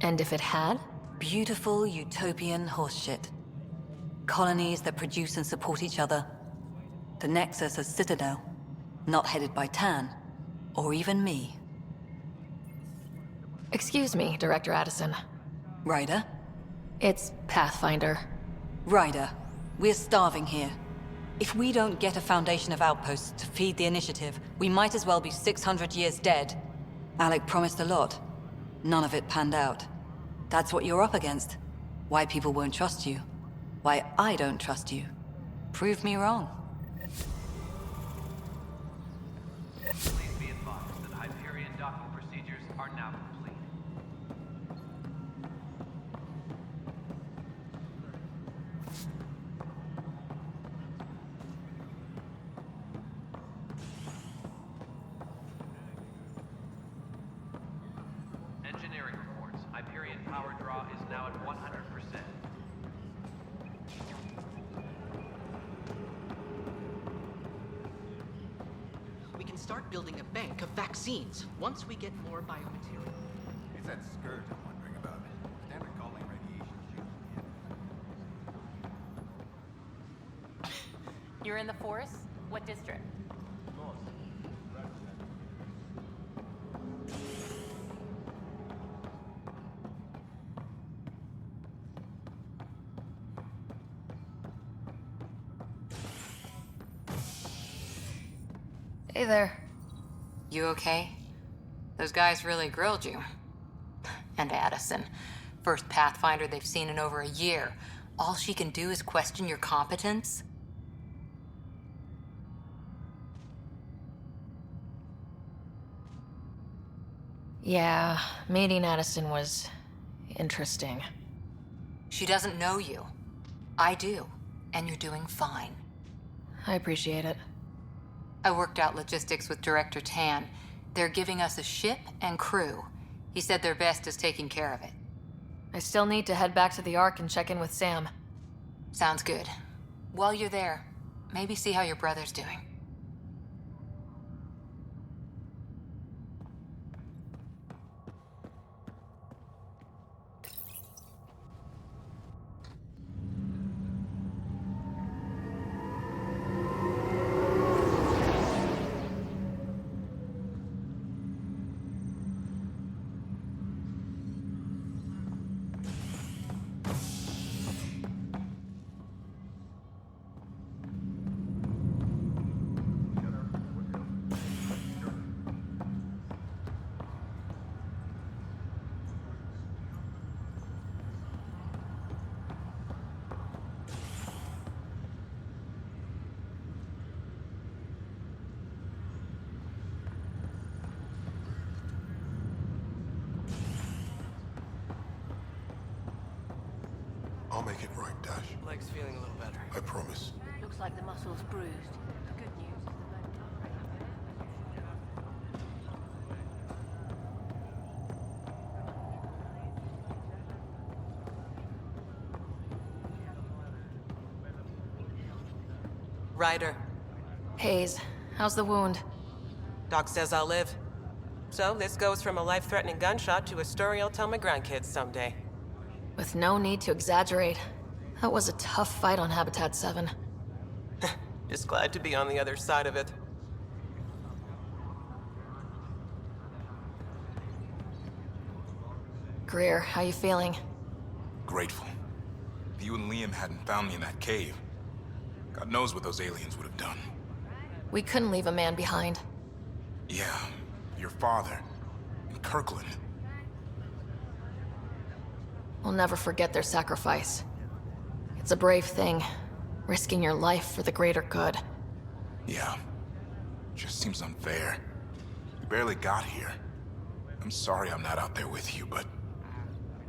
And if it had? Beautiful utopian horseshit. Colonies that produce and support each other. The Nexus as Citadel, not headed by Tan, or even me. Excuse me, Director Addison. Ryder? It's Pathfinder. Ryder, we're starving here. If we don't get a foundation of outposts to feed the initiative, we might as well be 600 years dead. Alec promised a lot. None of it panned out. That's what you're up against. Why people won't trust you. Why I don't trust you. Prove me wrong. Please be advised that Hyperion docking procedures are now complete. Engineering reports. Hyperion power draw is now at 100%. We can start building a bank of vaccines once we get more biomaterial. It's that Scourge I'm wondering about. Damn recalling radiation. You're in the forest? What district? Hey there. You okay? Those guys really grilled you. And Addison. First Pathfinder they've seen in over a year. All she can do is question your competence? Yeah, meeting Addison was interesting. She doesn't know you. I do. And you're doing fine. I appreciate it. I worked out logistics with Director Tan. They're giving us a ship and crew. He said their best is taking care of it. I still need to head back to the Ark and check in with Sam. Sounds good. While you're there, maybe see how your brother's doing. I'll make it right, Dash. Leg's feeling a little better. I promise. Looks like the muscle's bruised. Good news. Ryder. Hayes, how's the wound? Doc says I'll live. So this goes from a life-threatening gunshot to a story I'll tell my grandkids someday. With no need to exaggerate, that was a tough fight on Habitat 7. Just glad to be on the other side of it. Greer, how you feeling? Grateful. If you and Liam hadn't found me in that cave, God knows what those aliens would have done. We couldn't leave a man behind. Yeah, your father. And Kirkland. We'll never forget their sacrifice. It's a brave thing, risking your life for the greater good. Yeah. Just seems unfair. You barely got here. I'm sorry I'm not out there with you, but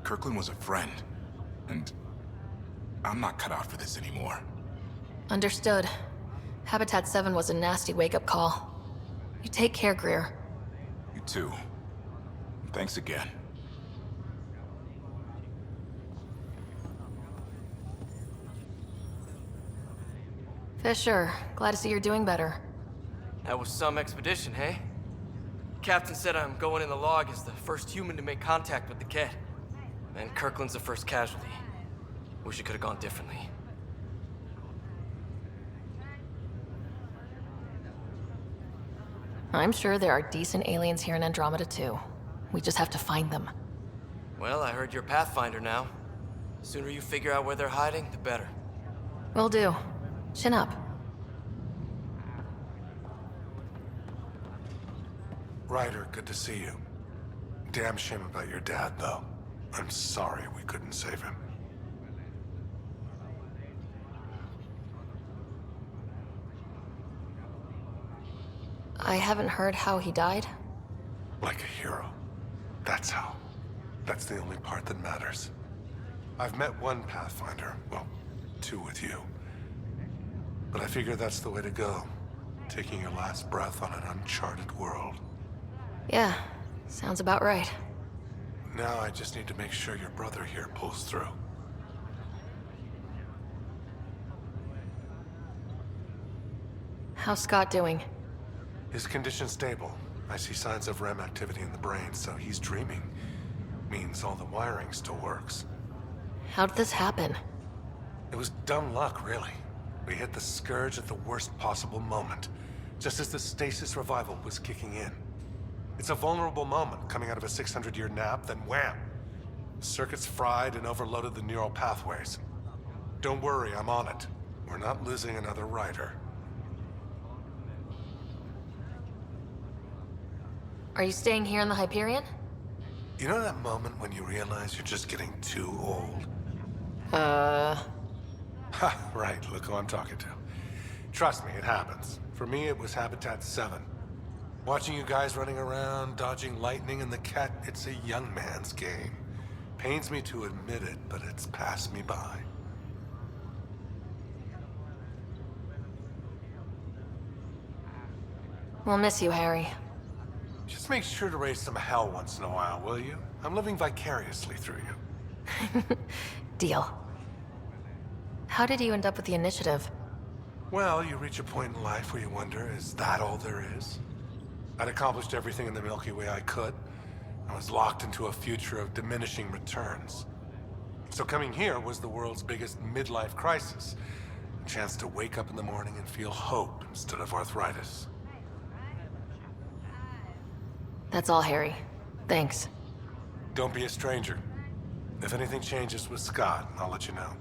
Kirkland was a friend, and I'm not cut out for this anymore. Understood. Habitat 7 was a nasty wake-up call. You take care, Greer. You too. And thanks again. Fisher, glad to see you're doing better. That was some expedition, hey? Captain said I'm going in the log as the first human to make contact with the kett. And Kirkland's the first casualty. Wish it could have gone differently. I'm sure there are decent aliens here in Andromeda too. We just have to find them. Well, I heard you're Pathfinder now. The sooner you figure out where they're hiding, the better. Will do. Chin up. Ryder, good to see you. Damn shame about your dad, though. I'm sorry we couldn't save him. I haven't heard how he died. Like a hero. That's how. That's the only part that matters. I've met one Pathfinder, well, two with you. But I figure that's the way to go. Taking your last breath on an uncharted world. Yeah, sounds about right. Now I just need to make sure your brother here pulls through. How's Scott doing? His condition's stable. I see signs of REM activity in the brain, so he's dreaming. Means all the wiring still works. How did this happen? It was dumb luck, really. We hit the Scourge at the worst possible moment, just as the stasis revival was kicking in. It's a vulnerable moment, coming out of a 600-year nap, then wham! The circuits fried and overloaded the neural pathways. Don't worry, I'm on it. We're not losing another Ryder. Are you staying here in the Hyperion? You know that moment when you realize you're just getting too old? Ha, right, look who I'm talking to. Trust me, it happens. For me, it was Habitat 7. Watching you guys running around, dodging lightning and the kett, it's a young man's game. Pains me to admit it, but it's passed me by. We'll miss you, Harry. Just make sure to raise some hell once in a while, will you? I'm living vicariously through you. Deal. How did you end up with the initiative? Well, you reach a point in life where you wonder, is that all there is? I'd accomplished everything in the Milky Way I could. I was locked into a future of diminishing returns. So coming here was the world's biggest midlife crisis. A chance to wake up in the morning and feel hope instead of arthritis. That's all, Harry. Thanks. Don't be a stranger. If anything changes with Scott, I'll let you know.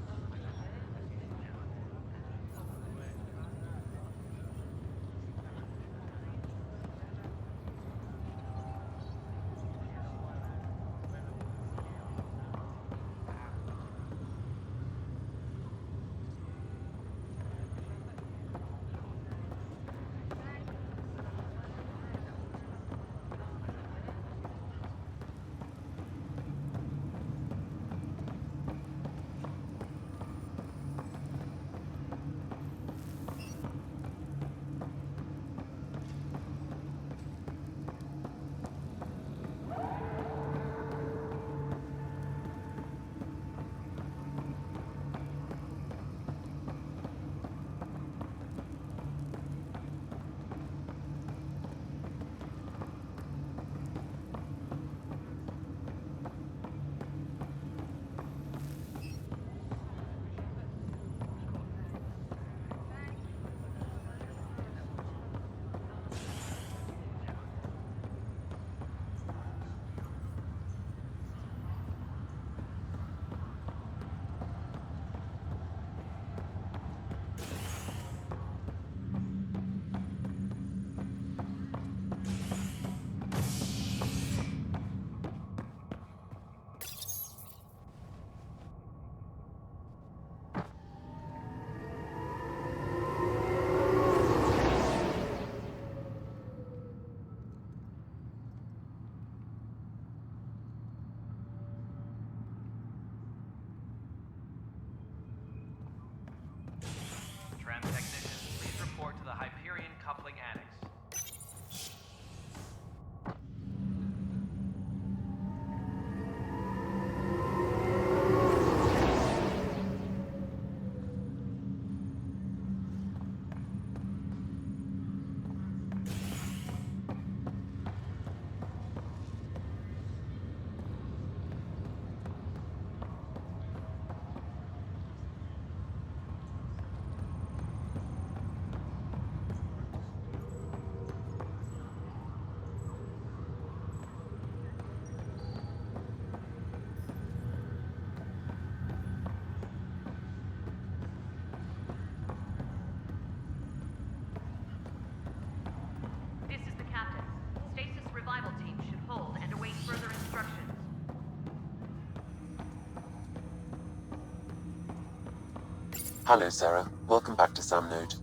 Hello, Sarah. Welcome back to Sam Node.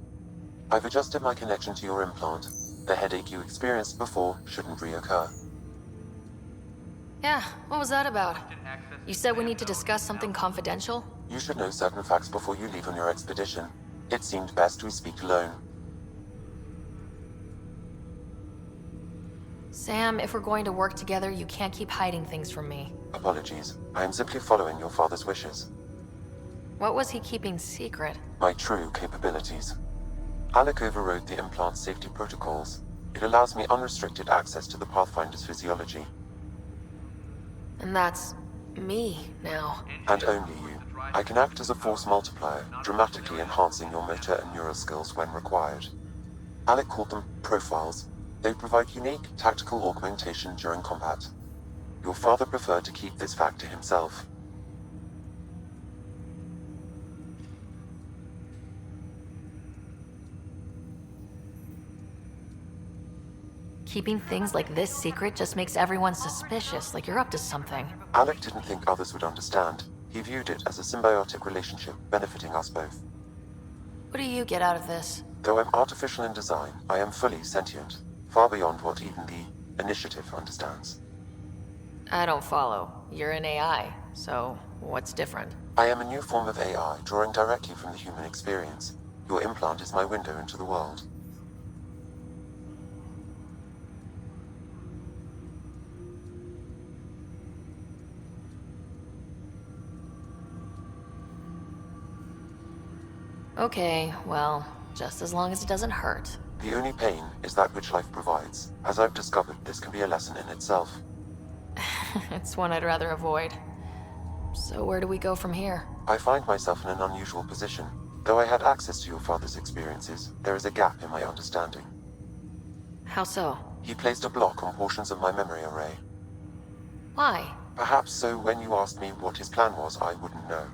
I've adjusted my connection to your implant. The headache you experienced before shouldn't reoccur. Yeah, what was that about? You said we need to discuss something confidential? You should know certain facts before you leave on your expedition. It seemed best we speak alone. Sam, if we're going to work together, you can't keep hiding things from me. Apologies. I am simply following your father's wishes. What was he keeping secret? My true capabilities. Alec overrode the implant's safety protocols. It allows me unrestricted access to the Pathfinder's physiology. And that's me now. And only you. I can act as a force multiplier, dramatically enhancing your motor and neural skills when required. Alec called them profiles. They provide unique tactical augmentation during combat. Your father preferred to keep this fact to himself. Keeping things like this secret just makes everyone suspicious, like you're up to something. Alec didn't think others would understand. He viewed it as a symbiotic relationship benefiting us both. What do you get out of this? Though I'm artificial in design, I am fully sentient, far beyond what even the Initiative understands. I don't follow. You're an AI, so what's different? I am a new form of AI, drawing directly from the human experience. Your implant is my window into the world. Okay, well, just as long as it doesn't hurt. The only pain is that which life provides. As I've discovered, this can be a lesson in itself. It's one I'd rather avoid. So where do we go from here? I find myself in an unusual position. Though I had access to your father's experiences, there is a gap in my understanding. How so? He placed a block on portions of my memory array. Why? Perhaps so when you asked me what his plan was, I wouldn't know.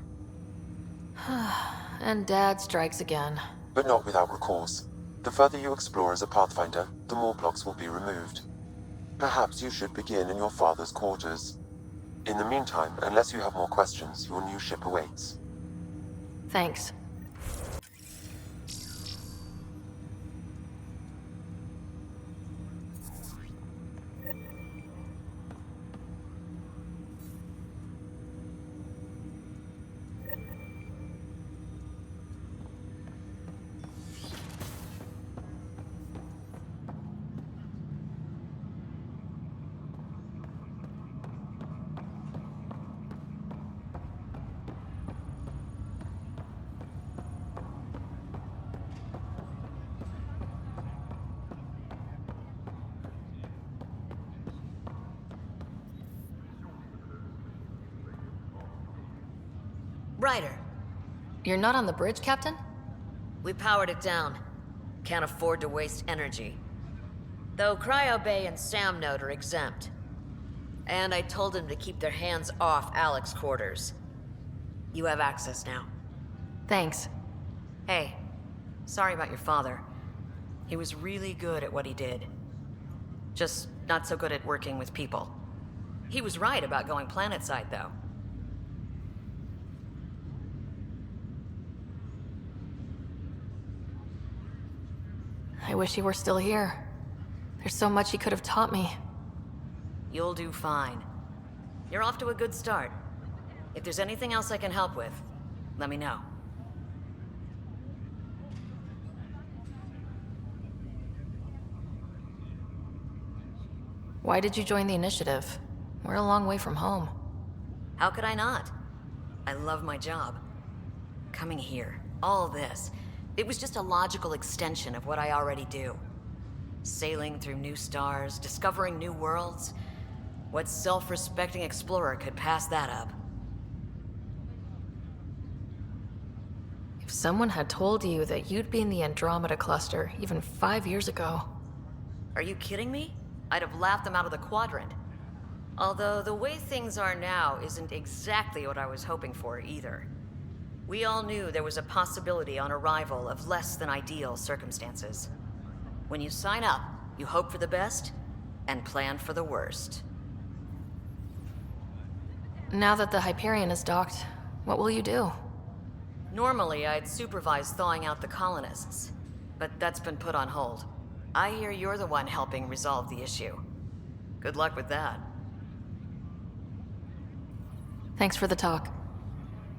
And Dad strikes again. But not without recourse. The further you explore as a Pathfinder, the more blocks will be removed. Perhaps you should begin in your father's quarters. In the meantime, unless you have more questions, your new ship awaits. Thanks. Ryder. You're not on the bridge, Captain? We powered it down. Can't afford to waste energy. Though Cryo Bay and Sam Node are exempt. And I told them to keep their hands off Alec's quarters. You have access now. Thanks. Hey, sorry about your father. He was really good at what he did. Just not so good at working with people. He was right about going planetside, though. I wish he were still here. There's so much he could have taught me. You'll do fine. You're off to a good start. If there's anything else I can help with, let me know. Why did you join the Initiative? We're a long way from home. How could I not? I love my job. Coming here, all this, it was just a logical extension of what I already do. Sailing through new stars, discovering new worlds. What self-respecting explorer could pass that up? If someone had told you that you'd be in the Andromeda Cluster even 5 years ago... Are you kidding me? I'd have laughed them out of the quadrant. Although the way things are now isn't exactly what I was hoping for either. We all knew there was a possibility on arrival of less than ideal circumstances. When you sign up, you hope for the best and plan for the worst. Now that the Hyperion is docked, what will you do? Normally, I'd supervise thawing out the colonists, but that's been put on hold. I hear you're the one helping resolve the issue. Good luck with that. Thanks for the talk.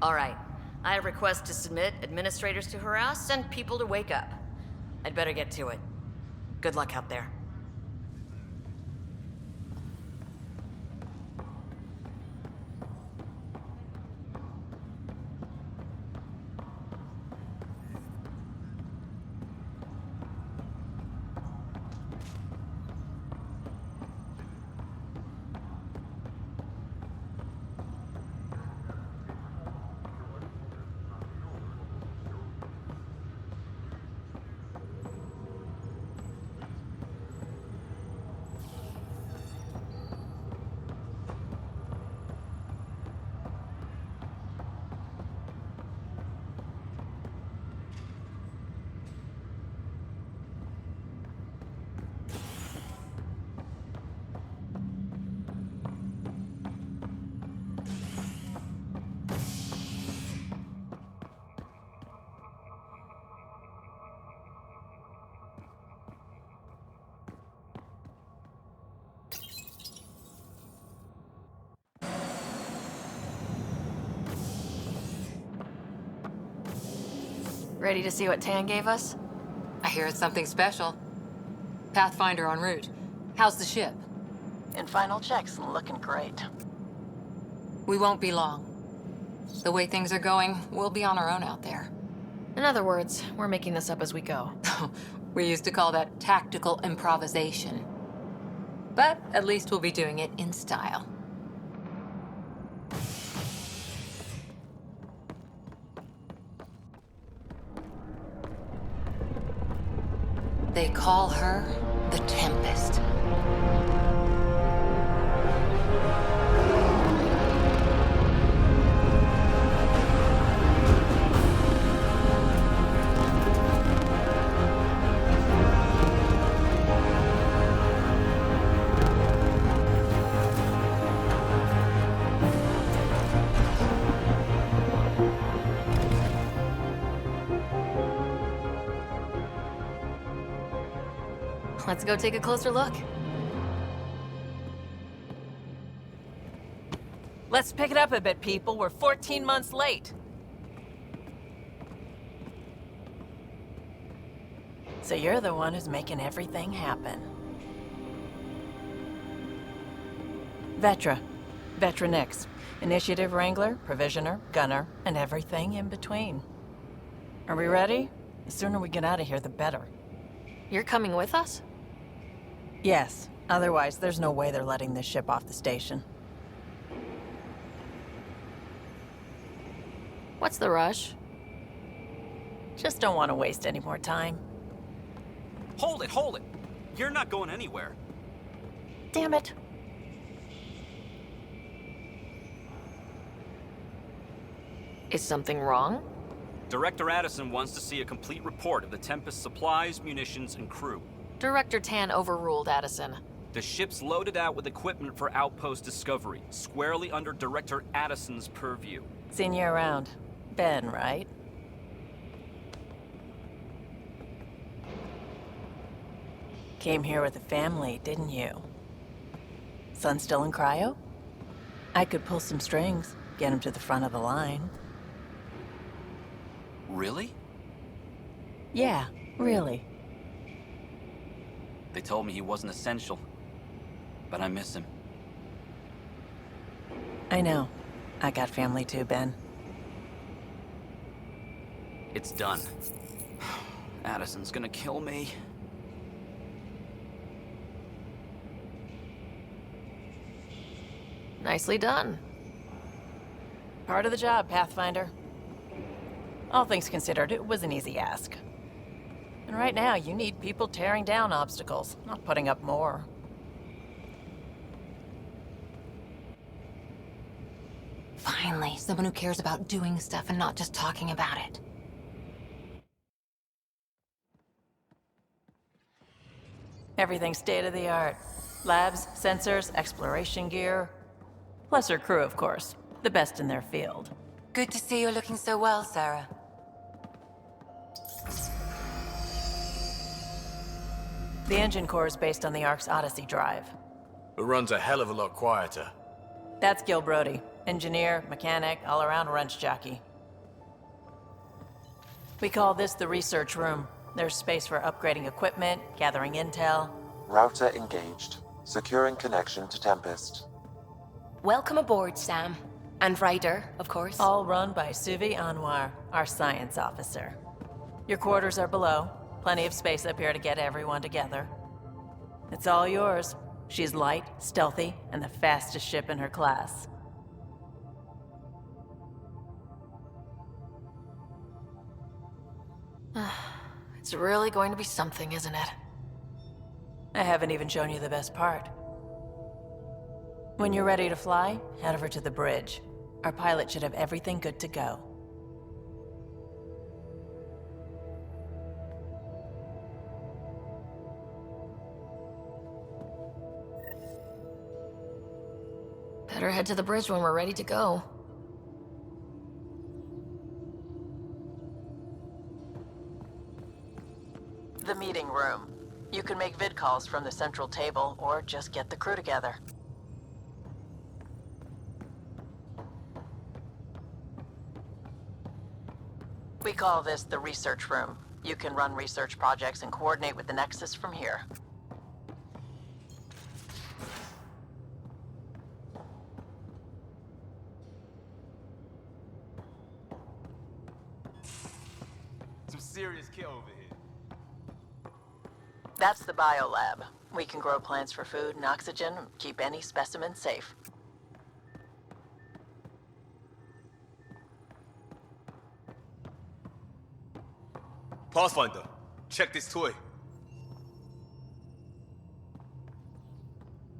All right. I request to submit administrators to harass and people to wake up. I'd better get to it. Good luck out there. Ready to see what Tan gave us? I hear it's something special. Pathfinder en route. How's the ship? In final checks, looking great. We won't be long. The way things are going, we'll be on our own out there. In other words, we're making this up as we go. We used to call that tactical improvisation. But at least we'll be doing it in style. They call her the Tempest. Let's go take a closer look. Let's pick it up a bit, people. We're 14 months late. So you're the one who's making everything happen. Vetra. Vetra Nix. Initiative Wrangler, Provisioner, Gunner, and everything in between. Are we ready? The sooner we get out of here, the better. You're coming with us? Yes. Otherwise, there's no way they're letting this ship off the station. What's the rush? Just don't want to waste any more time. Hold it, hold it! You're not going anywhere. Damn it. Is something wrong? Director Addison wants to see a complete report of the Tempest's supplies, munitions, and crew. Director Tan overruled Addison. The ship's loaded out with equipment for outpost discovery, squarely under Director Addison's purview. Seen you around. Ben, right? Came here with a family, didn't you? Son still in cryo? I could pull some strings, get him to the front of the line. Really? Yeah, really. They told me he wasn't essential, but I miss him. I know. I got family too, Ben. It's done. Addison's gonna kill me. Nicely done. Part of the job, Pathfinder. All things considered, it was an easy ask. And right now, you need people tearing down obstacles, not putting up more. Finally, someone who cares about doing stuff and not just talking about it. Everything's state-of-the-art. Labs, sensors, exploration gear. Plus her crew, of course. The best in their field. Good to see you're looking so well, Sarah. The engine core is based on the Ark's Odyssey drive. It runs a hell of a lot quieter. That's Gil Brody. Engineer, mechanic, all-around wrench jockey. We call this the research room. There's space for upgrading equipment, gathering intel. Router engaged. Securing connection to Tempest. Welcome aboard, Sam. And Ryder, of course. All run by Suvi Anwar, our science officer. Your quarters are below. Plenty of space up here to get everyone together. It's all yours. She's light, stealthy, and the fastest ship in her class. It's really going to be something, isn't it? I haven't even shown you the best part. When you're ready to fly, head over to the bridge. Our pilot should have everything good to go. Better head to the bridge when we're ready to go. The meeting room. You can make vid calls from the central table, or just get the crew together. We call this the research room. You can run research projects and coordinate with the Nexus from here. Some serious kit over here. That's the biolab. We can grow plants for food and oxygen, keep any specimen safe. Pathfinder, check this toy.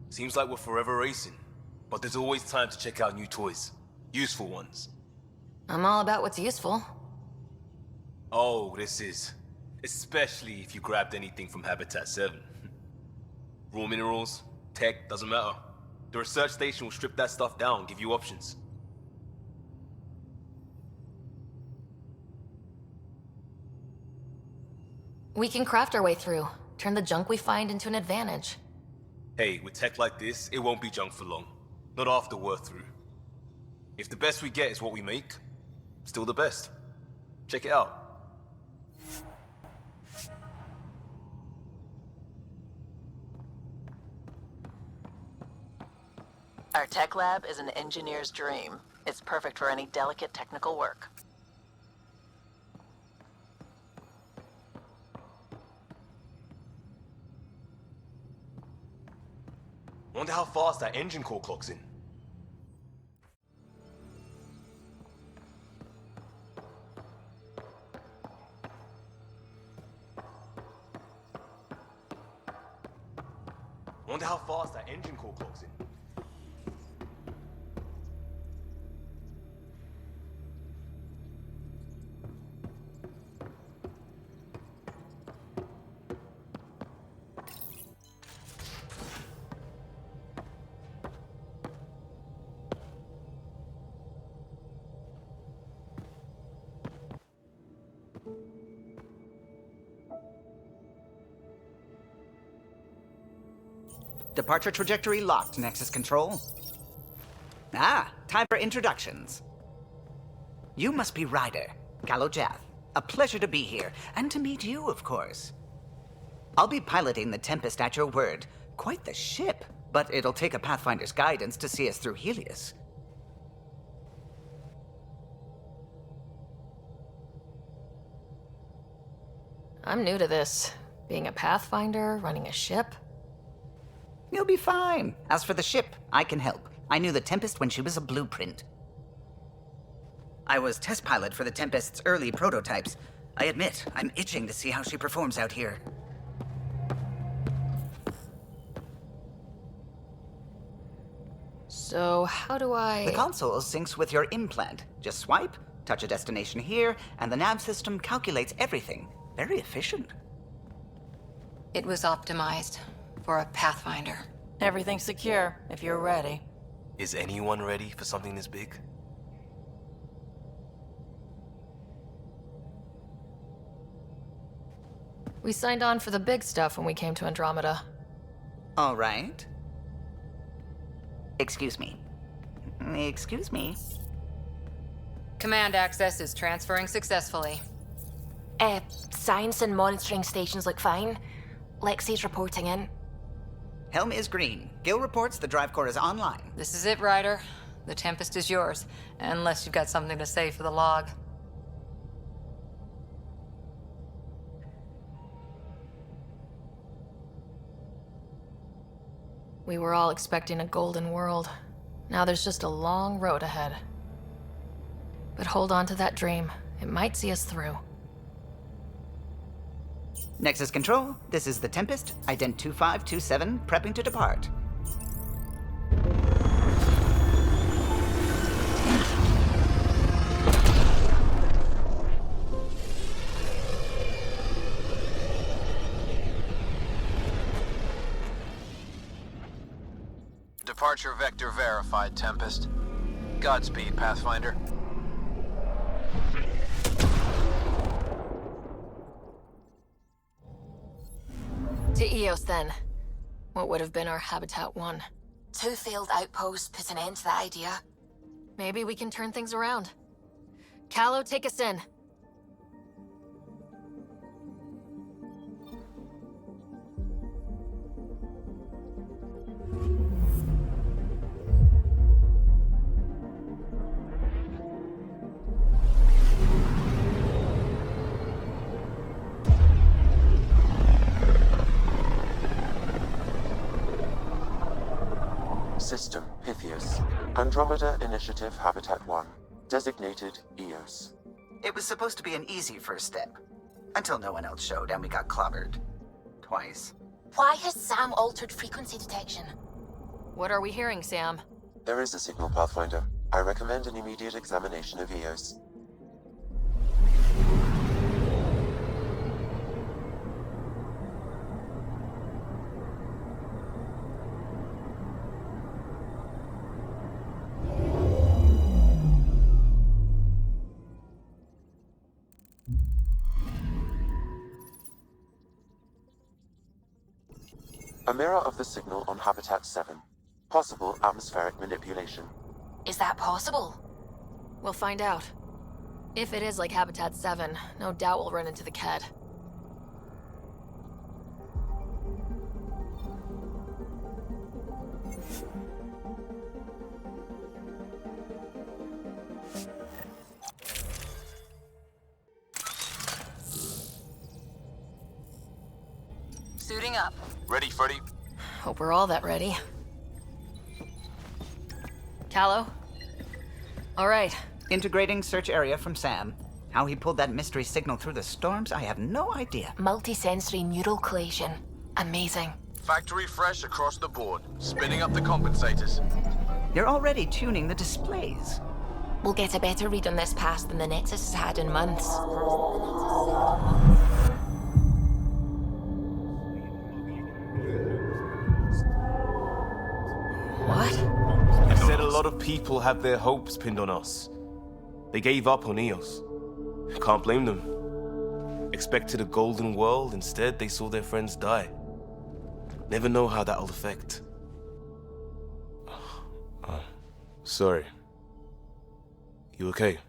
Seems like we're forever racing, but there's always time to check out new toys. Useful ones. I'm all about what's useful. Oh, this is. Especially if you grabbed anything from Habitat 7. Raw minerals, tech, doesn't matter. The research station will strip that stuff down, give you options. We can craft our way through. Turn the junk we find into an advantage. Hey, with tech like this, it won't be junk for long. Not after we're through. If the best we get is what we make, still the best. Check it out. Our tech lab is an engineer's dream. It's perfect for any delicate technical work. Wonder how fast that engine core clocks in. Wonder how fast that engine core clocks in. Departure trajectory locked, Nexus Control. Ah, time for introductions. You must be Ryder, Kalojath. A pleasure to be here, and to meet you, of course. I'll be piloting the Tempest at your word. Quite the ship, but it'll take a Pathfinder's guidance to see us through Heleus. I'm new to this. Being a Pathfinder, running a ship. You'll be fine. As for the ship, I can help. I knew the Tempest when she was a blueprint. I was test pilot for the Tempest's early prototypes. I admit, I'm itching to see how she performs out here. So, how do I... The console syncs with your implant. Just swipe, touch a destination here, and the nav system calculates everything. Very efficient. It was optimized for a Pathfinder. Everything's secure, if you're ready. Is anyone ready for something this big? We signed on for the big stuff when we came to Andromeda. All right. Excuse me. Excuse me. Command access is transferring successfully. Science and monitoring stations look fine. Lexi's reporting in. Helm is green. Gil reports the drive core is online. This is it, Ryder. The Tempest is yours, unless you've got something to say for the log. We were all expecting a golden world. Now there's just a long road ahead. But hold on to that dream. It might see us through. Nexus Control, this is the Tempest, ident 2527, prepping to depart. Departure vector verified, Tempest. Godspeed, Pathfinder. To Eos, then. What would have been our Habitat 1? 2 failed outposts put an end to that idea. Maybe we can turn things around. Callow, take us in. System, Pythias. Andromeda Initiative Habitat 1. Designated Eos. It was supposed to be an easy first step. Until no one else showed and we got clobbered. Twice. Why has Sam altered frequency detection? What are we hearing, Sam? There is a signal, Pathfinder. I recommend an immediate examination of Eos. A mirror of the signal on Habitat 7. Possible atmospheric manipulation. Is that possible? We'll find out. If it is like Habitat 7, no doubt we'll run into the kett. Suiting up. Ready, Freddy? Hope we're all that ready. Callow? All right. Integrating search area from Sam. How he pulled that mystery signal through the storms, I have no idea. Multisensory neural collation. Amazing. Factory fresh across the board. Spinning up the compensators. You're already tuning the displays. We'll get a better read on this pass than the Nexus has had in months. What? You said a lot of people have their hopes pinned on us. They gave up on Eos. Can't blame them. Expected a golden world, instead they saw their friends die. Never know how that'll affect. Sorry. You okay?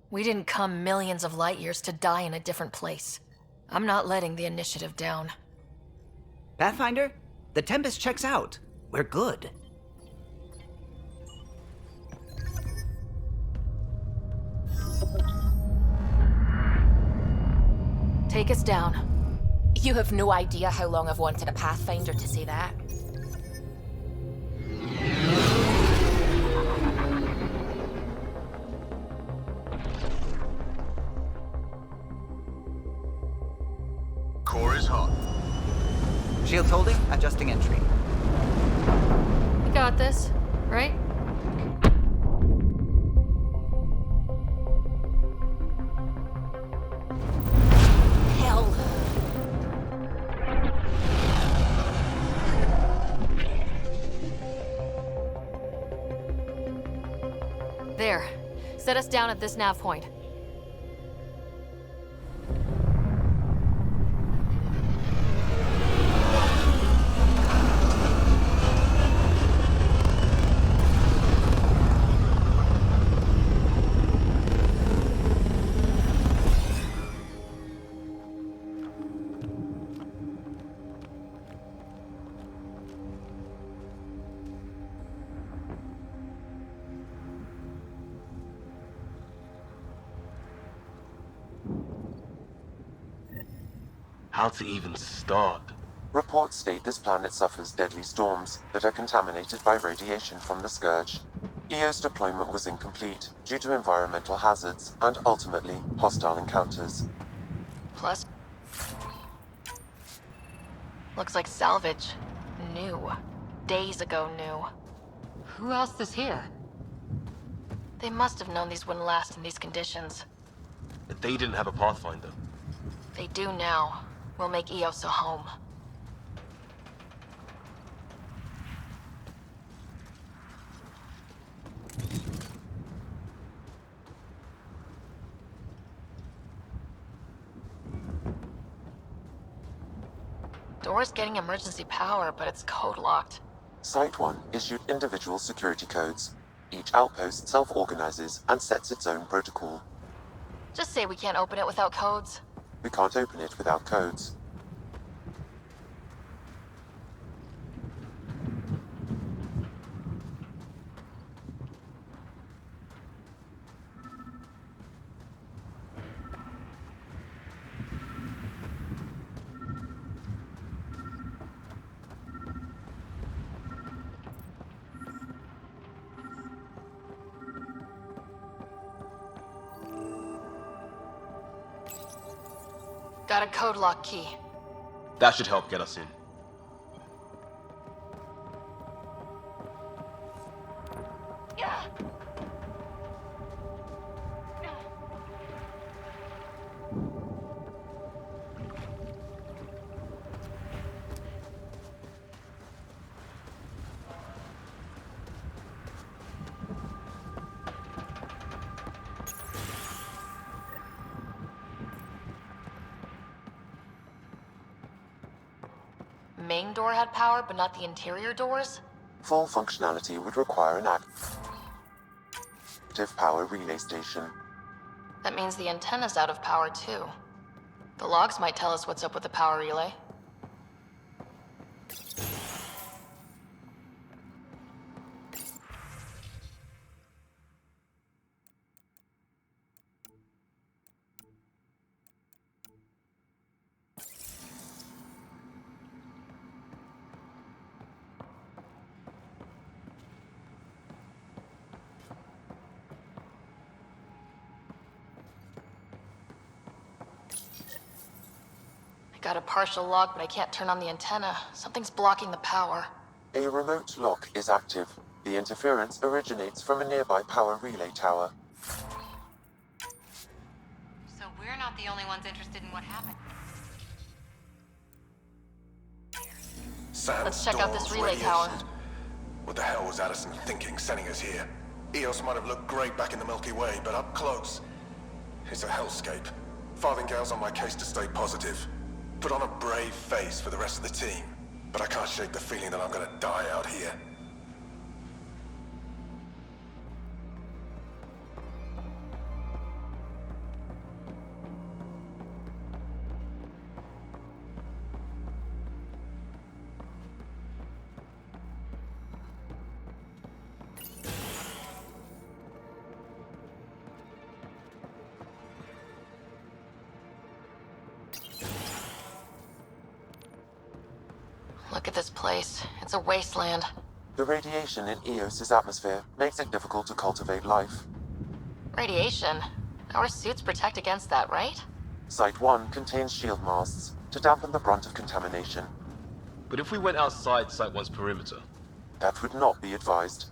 We didn't come millions of light years to die in a different place. I'm not letting the initiative down. Pathfinder, the Tempest checks out. We're good. Take us down. You have no idea how long I've wanted a Pathfinder to say that. Core is hot. Shields holding, adjusting entry. We got this, right? Hell. There. Set us down at this nav point. How to even start? Reports state this planet suffers deadly storms that are contaminated by radiation from the Scourge. EO's deployment was incomplete due to environmental hazards and ultimately hostile encounters. Plus... looks like salvage. New. Days ago new. Who else is here? They must have known these wouldn't last in these conditions. If they didn't have a Pathfinder. They do now. We'll make Eos a home. Door's getting emergency power, but it's code locked. Site 1 issued individual security codes. Each outpost self-organizes and sets its own protocol. Just say we can't open it without codes. We can't open it without codes. Got a code lock key. That should help get us in. Main door had power, but not the interior doors? Full functionality would require an active power relay station. That means the antenna's out of power too. The logs might tell us what's up with the power relay. Got a partial log, but I can't turn on the antenna. Something's blocking the power. A remote lock is active. The interference originates from a nearby power relay tower. So we're not the only ones interested in what happened. Let's check out this relay tower. What the hell was Addison thinking sending us here? Eos might have looked great back in the Milky Way, but up close, it's a hellscape. Farthingale's on my case to stay positive. Put on a brave face for the rest of the team, but I can't shake the feeling that I'm gonna die out here. Look at this place. It's a wasteland. The radiation in Eos's atmosphere makes it difficult to cultivate life. Radiation? Our suits protect against that, right? Site 1 contains shield masts to dampen the brunt of contamination. But if we went outside Site 1's perimeter? That would not be advised.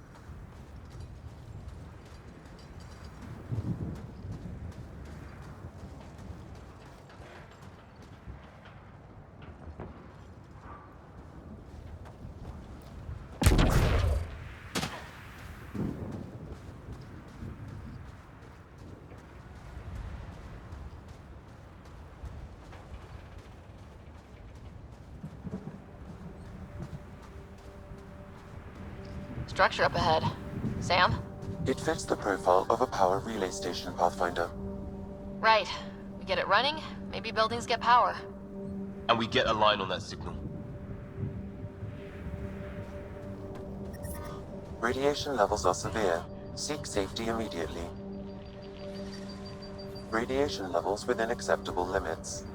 Structure up ahead. Sam? It fits the profile of a power relay station, Pathfinder. Right. We get it running, maybe buildings get power. And we get a line on that signal. Radiation levels are severe. Seek safety immediately. Radiation levels within acceptable limits.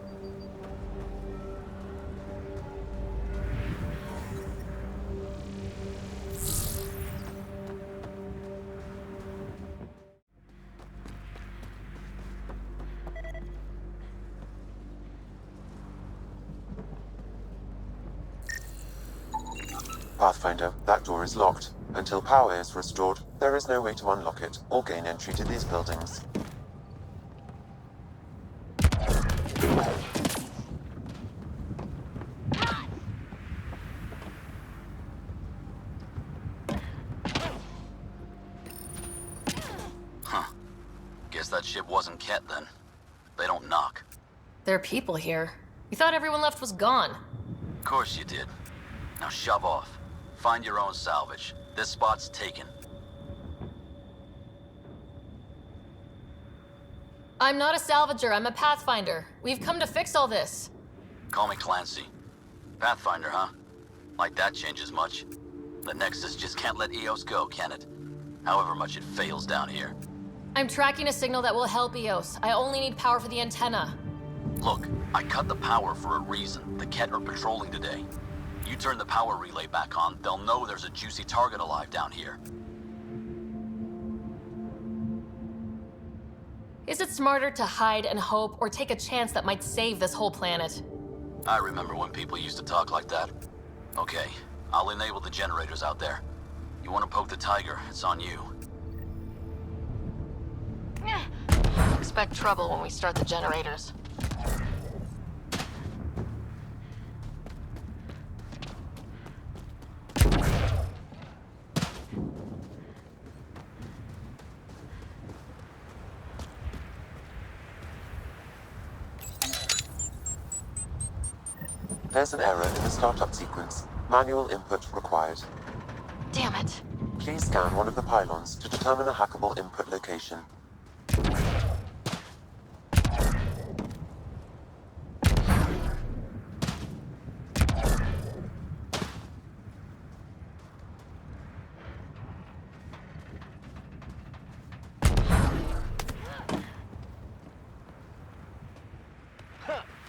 Pathfinder, that door is locked. Until power is restored, there is no way to unlock it or gain entry to these buildings. Huh. Guess that ship wasn't Kett then. They don't knock. There are people here. We thought everyone left was gone. Of course you did. Now shove off. Find your own salvage. This spot's taken. I'm not a salvager, I'm a Pathfinder. We've come to fix all this. Call me Clancy. Pathfinder, huh? Like that changes much. The Nexus just can't let EOS go, can it? However much it fails down here. I'm tracking a signal that will help EOS. I only need power for the antenna. Look, I cut the power for a reason. The Kett are patrolling today. You turn the power relay back on, they'll know there's a juicy target alive down here. Is it smarter to hide and hope, or take a chance that might save this whole planet? I remember when people used to talk like that. Okay, I'll enable the generators out there. You want to poke the tiger, it's on you. Expect trouble when we start the generators. There's an error in the startup sequence. Manual input required. Damn it. Please scan one of the pylons to determine a hackable input location.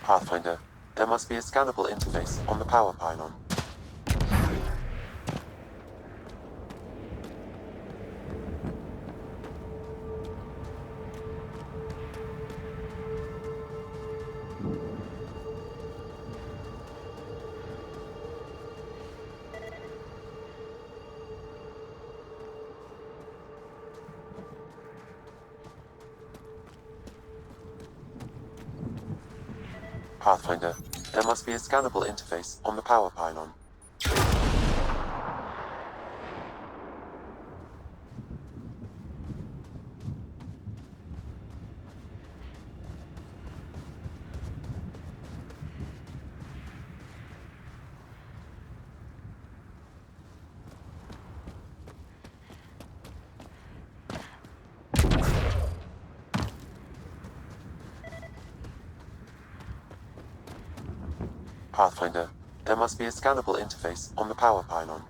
Pathfinder, there must be a scannable interface on the power pylon. Pathfinder, there must be a scannable interface on the power pylon. Pathfinder, there must be a scannable interface on the power pylon.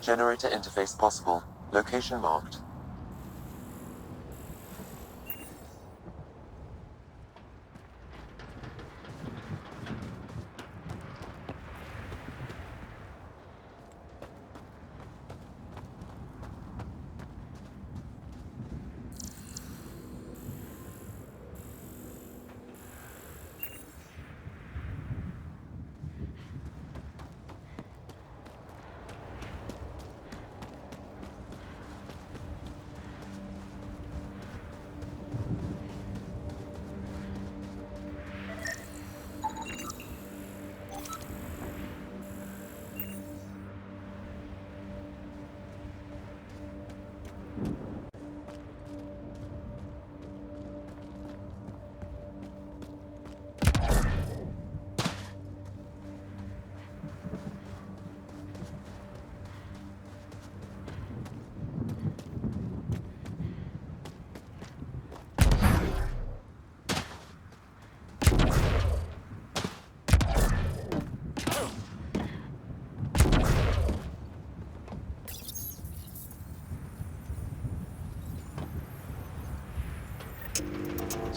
Generator interface possible. Location marked.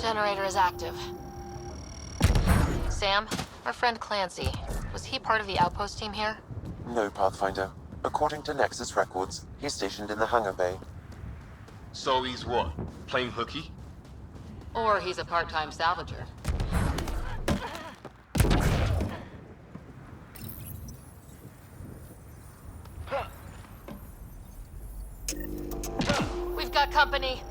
Generator is active. Sam, our friend Clancy, was he part of the outpost team here? No, Pathfinder. According to Nexus records, he's stationed in the hangar bay. So he's what? Playing hooky? Or he's a part-time salvager. We've got company.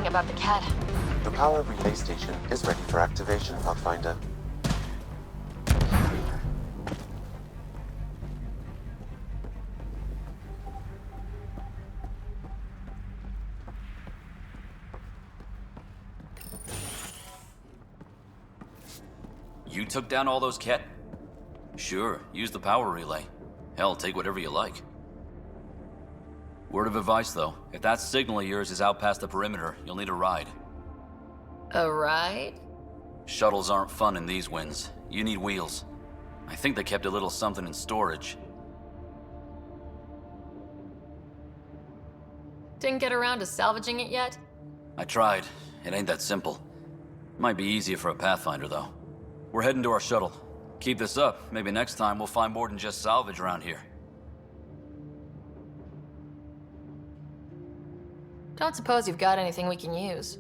About the kett. The power relay station is ready for activation, Pathfinder. You took down all those kett? Sure, use the power relay. Hell, take whatever you like. Word of advice, though. If that signal of yours is out past the perimeter, you'll need a ride. A ride? Shuttles aren't fun in these winds. You need wheels. I think they kept a little something in storage. Didn't get around to salvaging it yet? I tried. It ain't that simple. Might be easier for a Pathfinder, though. We're heading to our shuttle. Keep this up. Maybe next time we'll find more than just salvage around here. Don't suppose you've got anything we can use.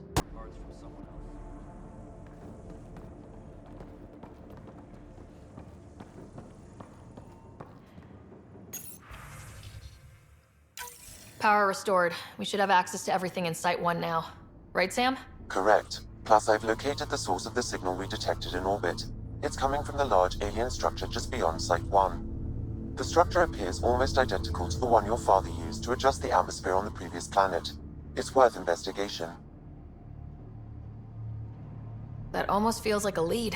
Power restored. We should have access to everything in Site 1 now. Right, Sam? Correct. Plus, I've located the source of the signal we detected in orbit. It's coming from the large alien structure just beyond Site 1. The structure appears almost identical to the one your father used to adjust the atmosphere on the previous planet. It's worth investigation. That almost feels like a lead.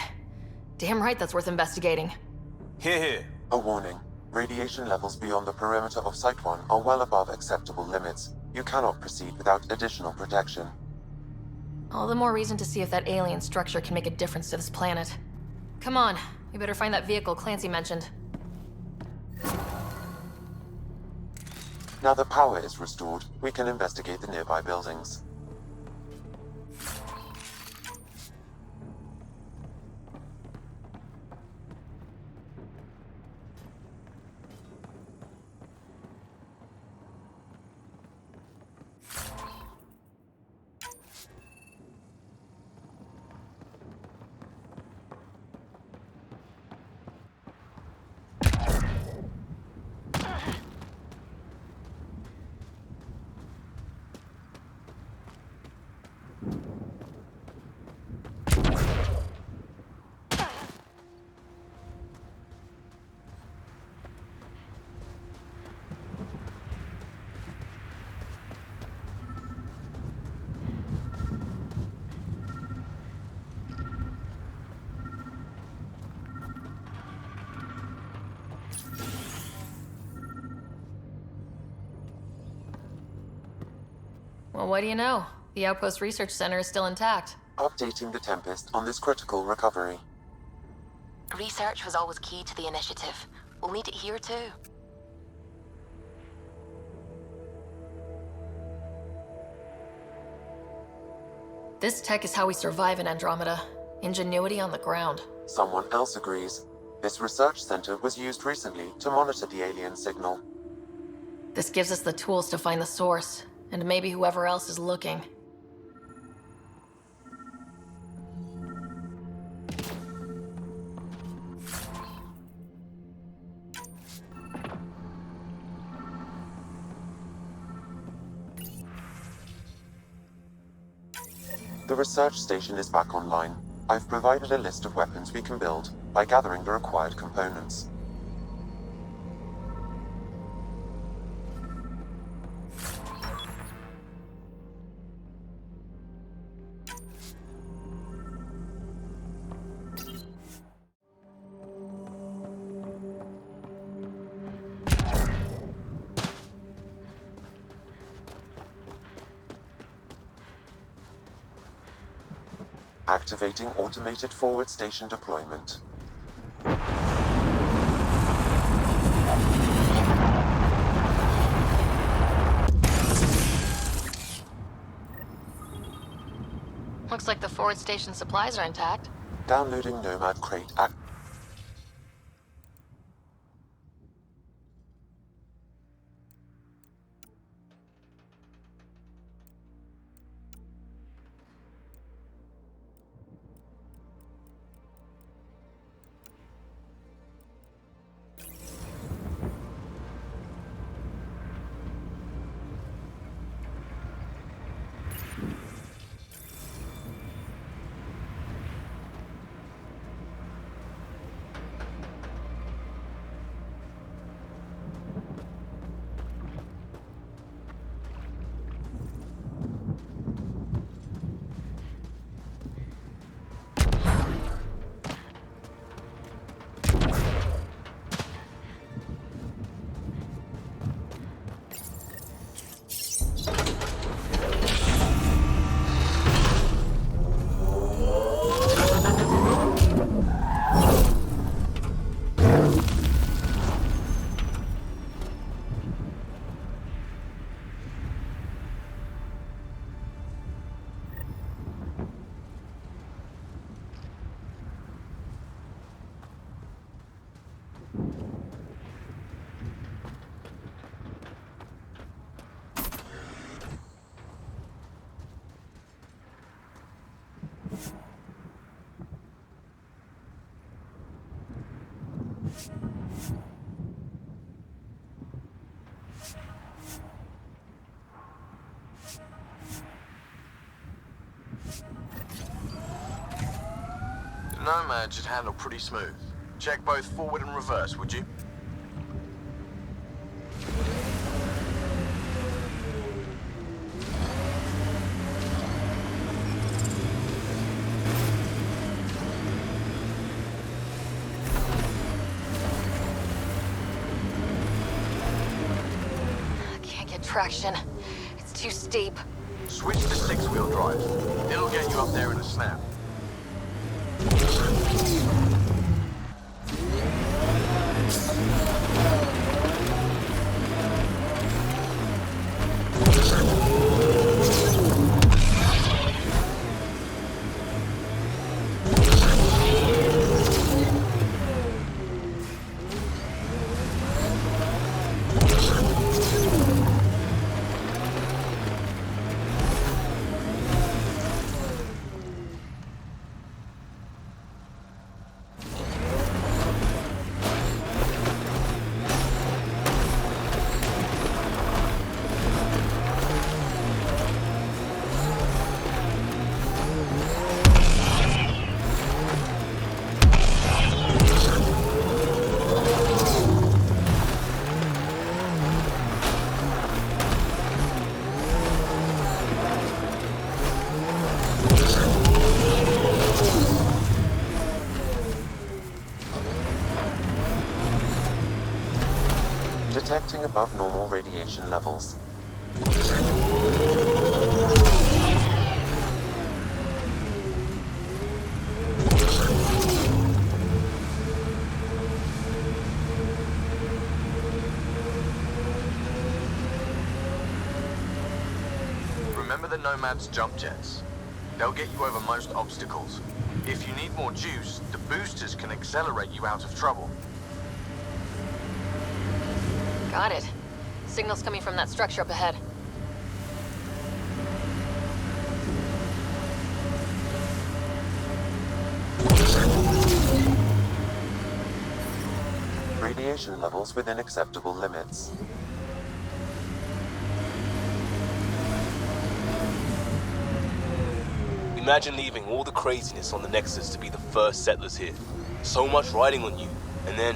Damn right that's worth investigating. Here. A warning. Radiation levels beyond the perimeter of Site 1 are well above acceptable limits. You cannot proceed without additional protection. All the more reason to see if that alien structure can make a difference to this planet. Come on, we better find that vehicle Clancy mentioned. Now that power is restored, we can investigate the nearby buildings. Well, what do you know? The Outpost Research Center is still intact. Updating the Tempest on this critical recovery. Research was always key to the initiative. We'll need it here too. This tech is how we survive in Andromeda. Ingenuity on the ground. Someone else agrees. This research center was used recently to monitor the alien signal. This gives us the tools to find the source, and maybe whoever else is looking. The research station is back online. I've provided a list of weapons we can build by gathering the required components. Activating automated forward station deployment. Looks like the forward station supplies are intact. Downloading Nomad Crate. Nomad should handle pretty smooth. Check both forward and reverse, would you? Can't get traction. It's too steep. Switch to 6-wheel drive. It'll get you up there in a snap. Detecting above normal radiation levels. Remember the Nomad's jump jets. They'll get you over most obstacles. If you need more juice, the boosters can accelerate you out of trouble. Got it. Signal's coming from that structure up ahead. Radiation levels within acceptable limits. Imagine leaving all the craziness on the Nexus to be the first settlers here. So much riding on you, and then...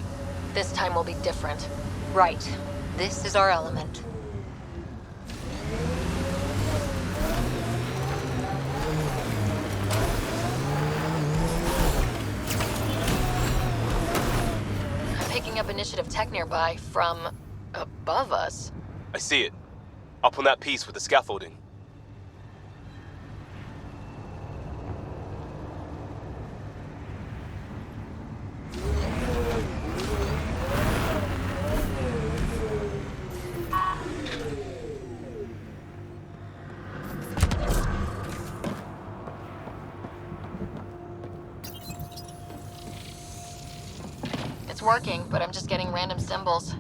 This time will be different. Right. This is our element. I'm picking up initiative tech nearby from above us. I see it. Up on that piece with the scaffolding. working, but I'm just getting random symbols.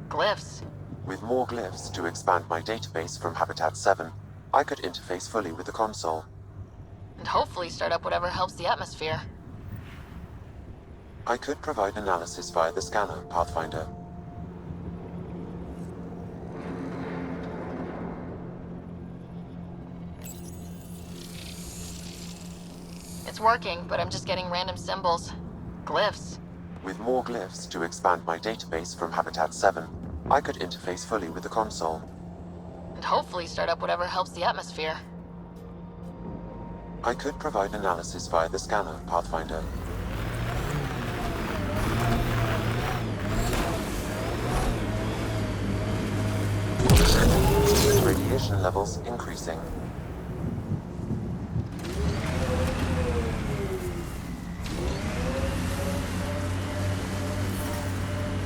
Glyphs. With more glyphs to expand my database from Habitat 7, I could interface fully with the console. And hopefully start up whatever helps the atmosphere. I could provide analysis via the scanner, Pathfinder. It's working, but I'm just getting random symbols. Glyphs. With more glyphs to expand my database from Habitat 7, I could interface fully with the console. And hopefully start up whatever helps the atmosphere. I could provide analysis via the scanner, Pathfinder. Radiation levels increasing.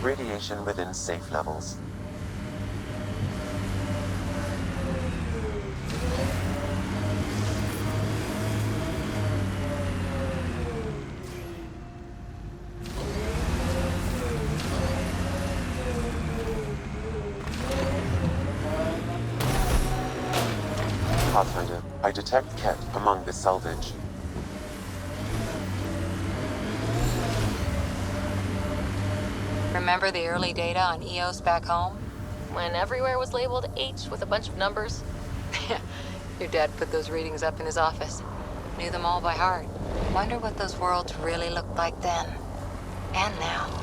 Radiation within safe levels. Pathfinder, I detect kett among this salvage. Remember the early data on EOS back home? When everywhere was labeled H with a bunch of numbers? Your dad put those readings up in his office. Knew them all by heart. Wonder what those worlds really looked like then. And now.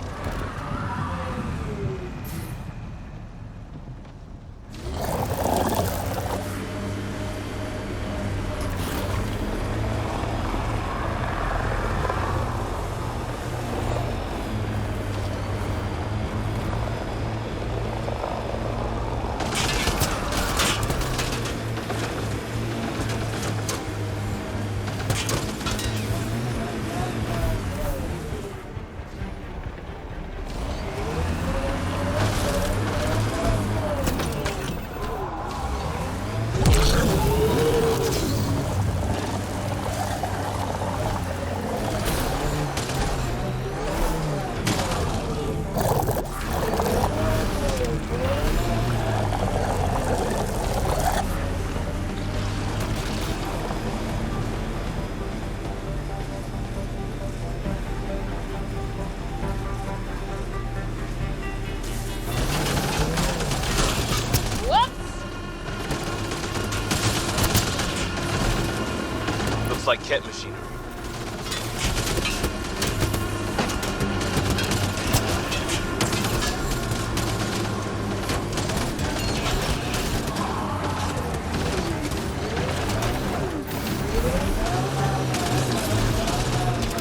Like kett machinery.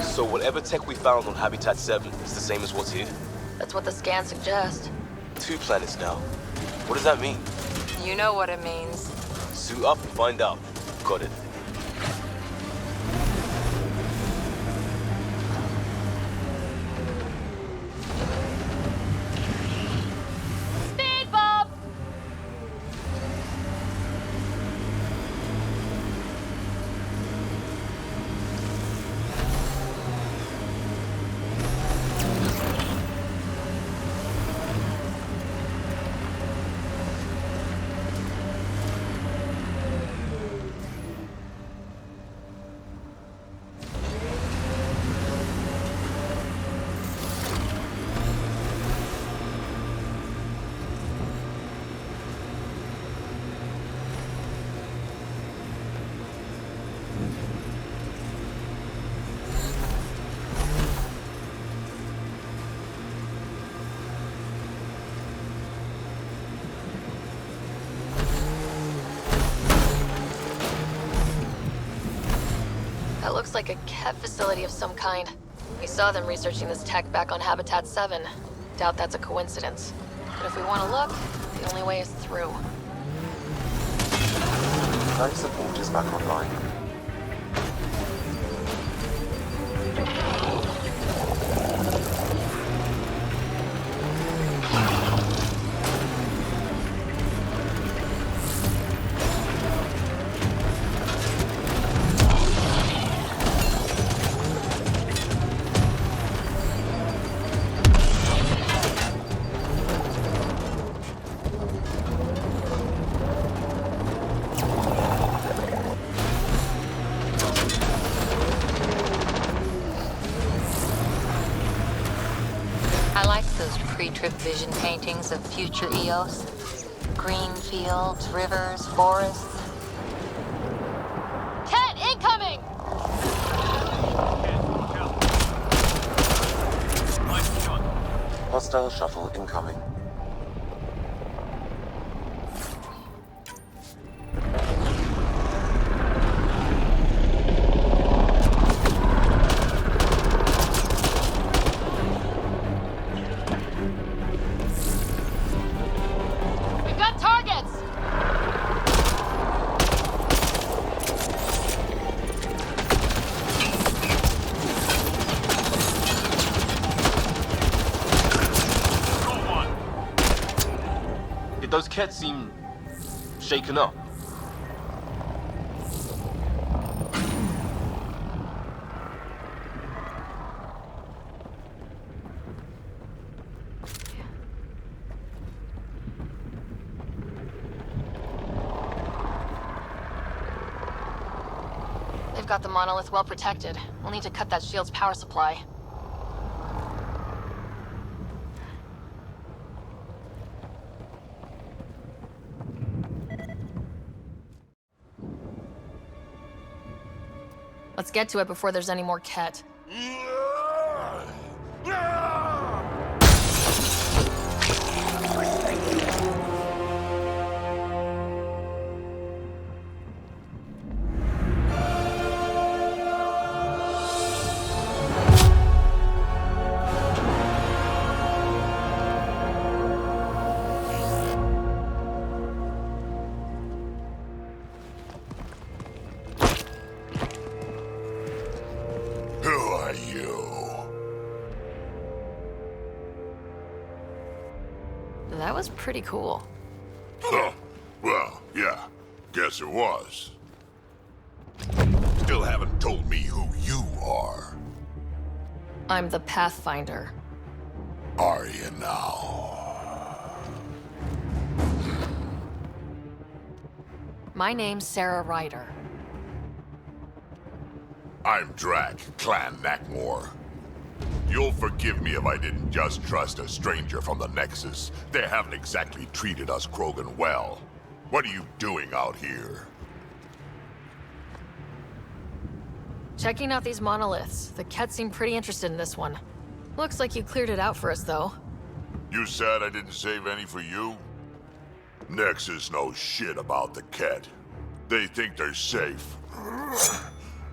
So whatever tech we found on Habitat 7 is the same as what's here? That's what the scans suggest. 2 planets now. What does that mean? You know what it means. Suit up and find out. Got it. That looks like a kett facility of some kind. We saw them researching this tech back on Habitat 7. Doubt that's a coincidence. But if we want to look, the only way is through. Life support is back online. pre-trip vision paintings of future Eos. Green fields, rivers, forests. Kett, incoming! Hostile shuttle incoming. We've got targets! Did those kett seem shaken up? They've got the monolith well protected. We'll need to cut that shield's power supply. Let's get to it before there's any more kett. Who are you? That was pretty cool. Huh. Well, yeah. Guess it was. Still haven't told me who you are. I'm the Pathfinder. Are you now? My name's Sarah Ryder. I'm Drac, Clan Nakmor. You'll forgive me if I didn't just trust a stranger from the Nexus. They haven't exactly treated us Krogan well. What are you doing out here? Checking out these monoliths. The kett seem pretty interested in this one. Looks like you cleared it out for us, though. You said I didn't save any for you? Nexus knows shit about the kett. They think they're safe.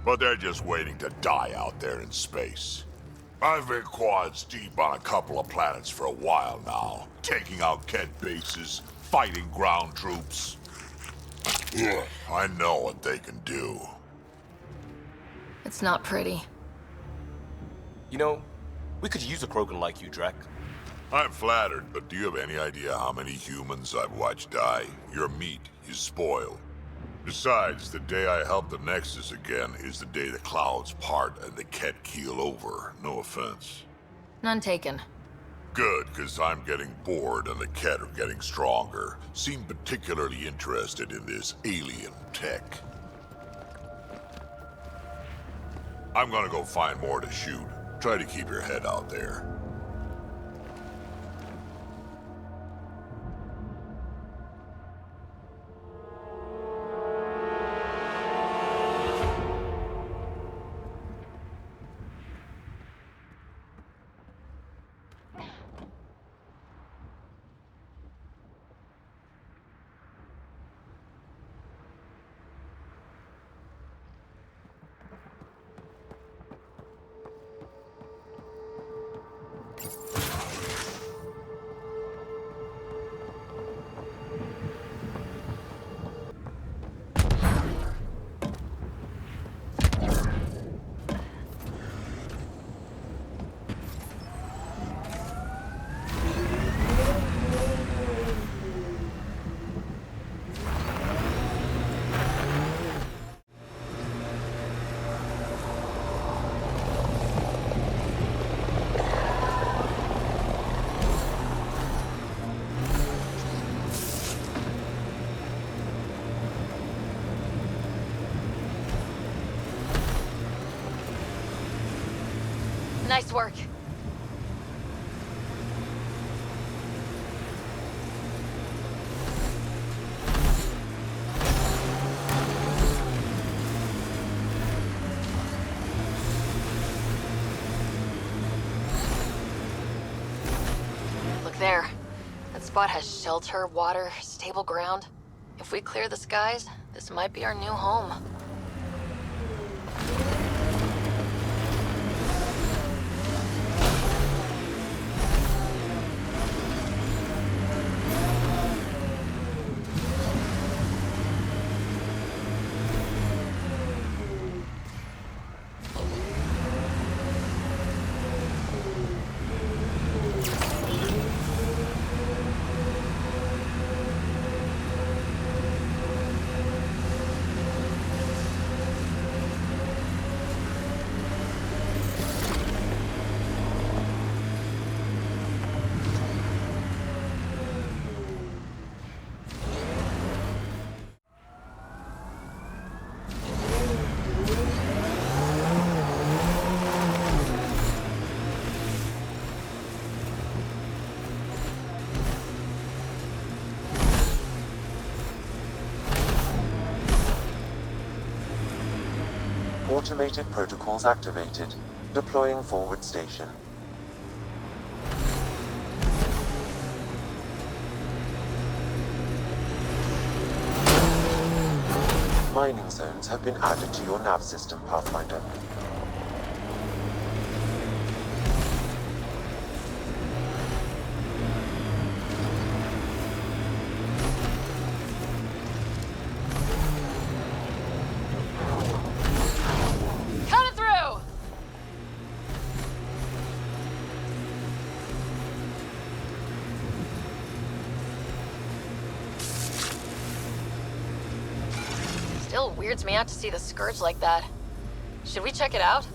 But they're just waiting to die out there in space. I've been quads deep on a couple of planets for a while now, taking out kett bases, fighting ground troops. I know what they can do. It's not pretty. You know, we could use a Krogan like you, Drac. I'm flattered, but do you have any idea how many humans I've watched die? Your meat is spoiled. Besides, the day I help the Nexus again is the day the clouds part and the kett keel over. No offense. None taken. Good, because I'm getting bored and the kett are getting stronger. Seem particularly interested in this alien tech. I'm gonna go find more to shoot. Try to keep your head out there. Nice work. there. That spot has shelter, water, stable ground. If we clear the skies, this might be our new home. Automated protocols activated. Deploying forward station. Mining zones have been added to your nav system, Pathfinder. Still weirds me out to see the Scourge like that. Should we check it out?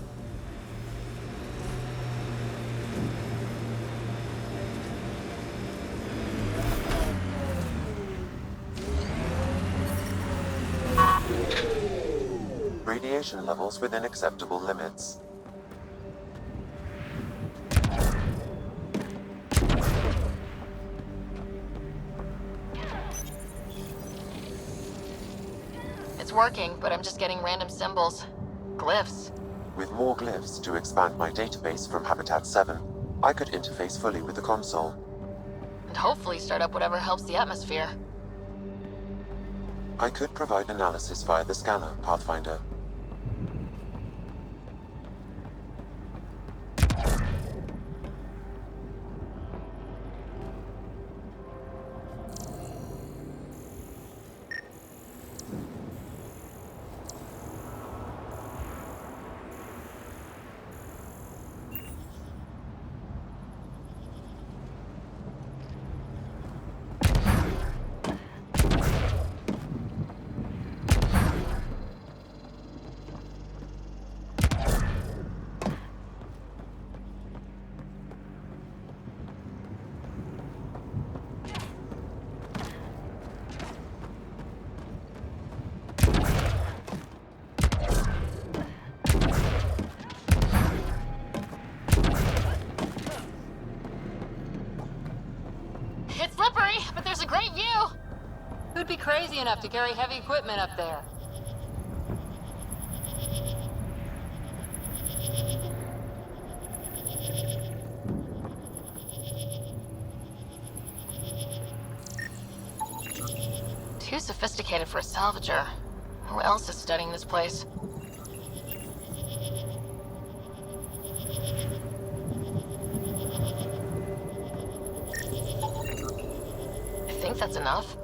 Radiation levels within acceptable limits. It's working, but I'm just getting random symbols. Glyphs. With more glyphs to expand my database from Habitat 7, I could interface fully with the console. And hopefully start up whatever helps the atmosphere. I could provide analysis via the scanner, Pathfinder. It's slippery, but there's a great view! Who'd be crazy enough to carry heavy equipment up there? Too sophisticated for a salvager. Who else is studying this place? I think that's enough.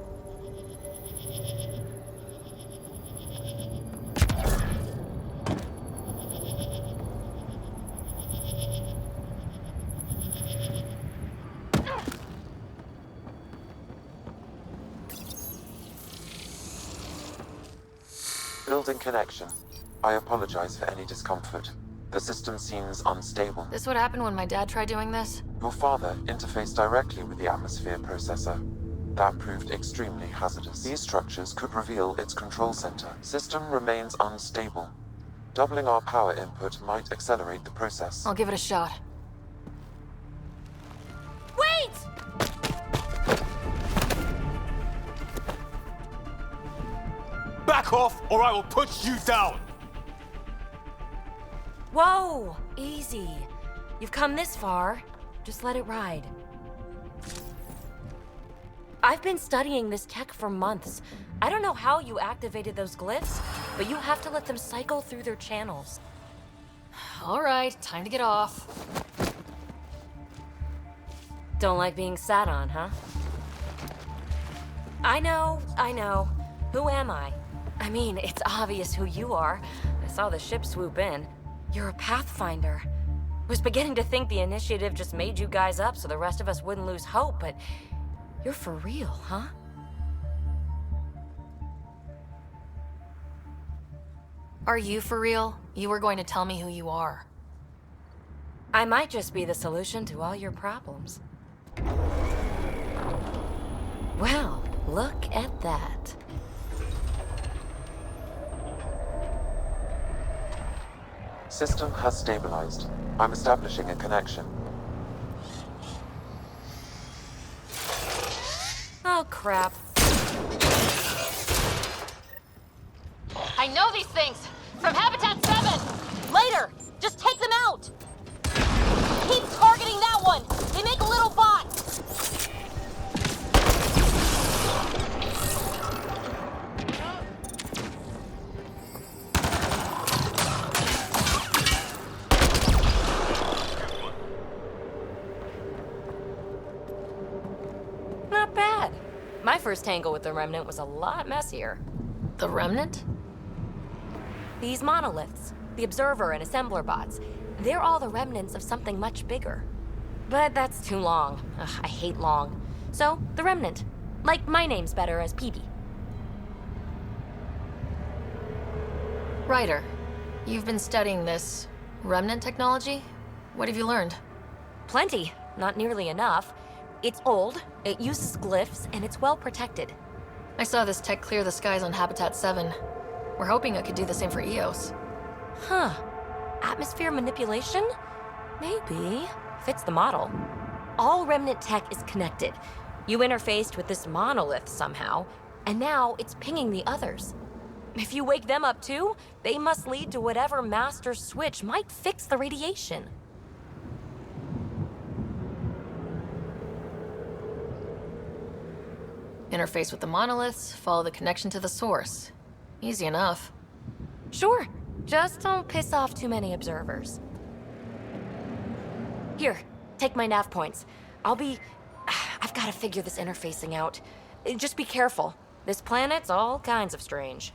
Building connection. I apologize for any discomfort. The system seems unstable. This would happen when my dad tried doing this? Your father interfaced directly with the atmosphere processor. That proved extremely hazardous. These structures could reveal its control center. System remains unstable. Doubling our power input might accelerate the process. I'll give it a shot. Wait! Back off, or I will put you down! Whoa! Easy. You've come this far. Just let it ride. I've been studying this tech for months. I don't know how you activated those glyphs, but you have to let them cycle through their channels. All right, time to get off. Don't like being sat on, huh? I know. Who am I? I mean, it's obvious who you are. I saw the ship swoop in. You're a Pathfinder. Was beginning to think the initiative just made you guys up so the rest of us wouldn't lose hope, but you're for real, huh? Are you for real? You were going to tell me who you are. I might just be the solution to all your problems. Well, look at that. System has stabilized. I'm establishing a connection. Oh, crap. I know these things! From Habitat 7! Later! Just take them out! Keep targeting that one! They make little bots! Not bad. My first tangle with the Remnant was a lot messier. The Remnant? These monoliths, the Observer and Assembler bots, they're all the remnants of something much bigger. But that's too long. Ugh, I hate long. So, the Remnant. Like, my name's better as PB. Ryder, you've been studying this Remnant technology? What have you learned? Plenty. Not nearly enough. It's old, it uses glyphs, and it's well protected. I saw this tech clear the skies on Habitat 7. We're hoping it could do the same for EOS. Huh. Atmosphere manipulation? Maybe. Fits the model. All Remnant tech is connected. You interfaced with this monolith somehow, and now it's pinging the others. If you wake them up too, they must lead to whatever master switch might fix the radiation. Interface with the monoliths, follow the connection to the source. Easy enough. Sure. Just don't piss off too many observers. Here, take my nav points. I've got to figure this interfacing out. Just be careful. This planet's all kinds of strange.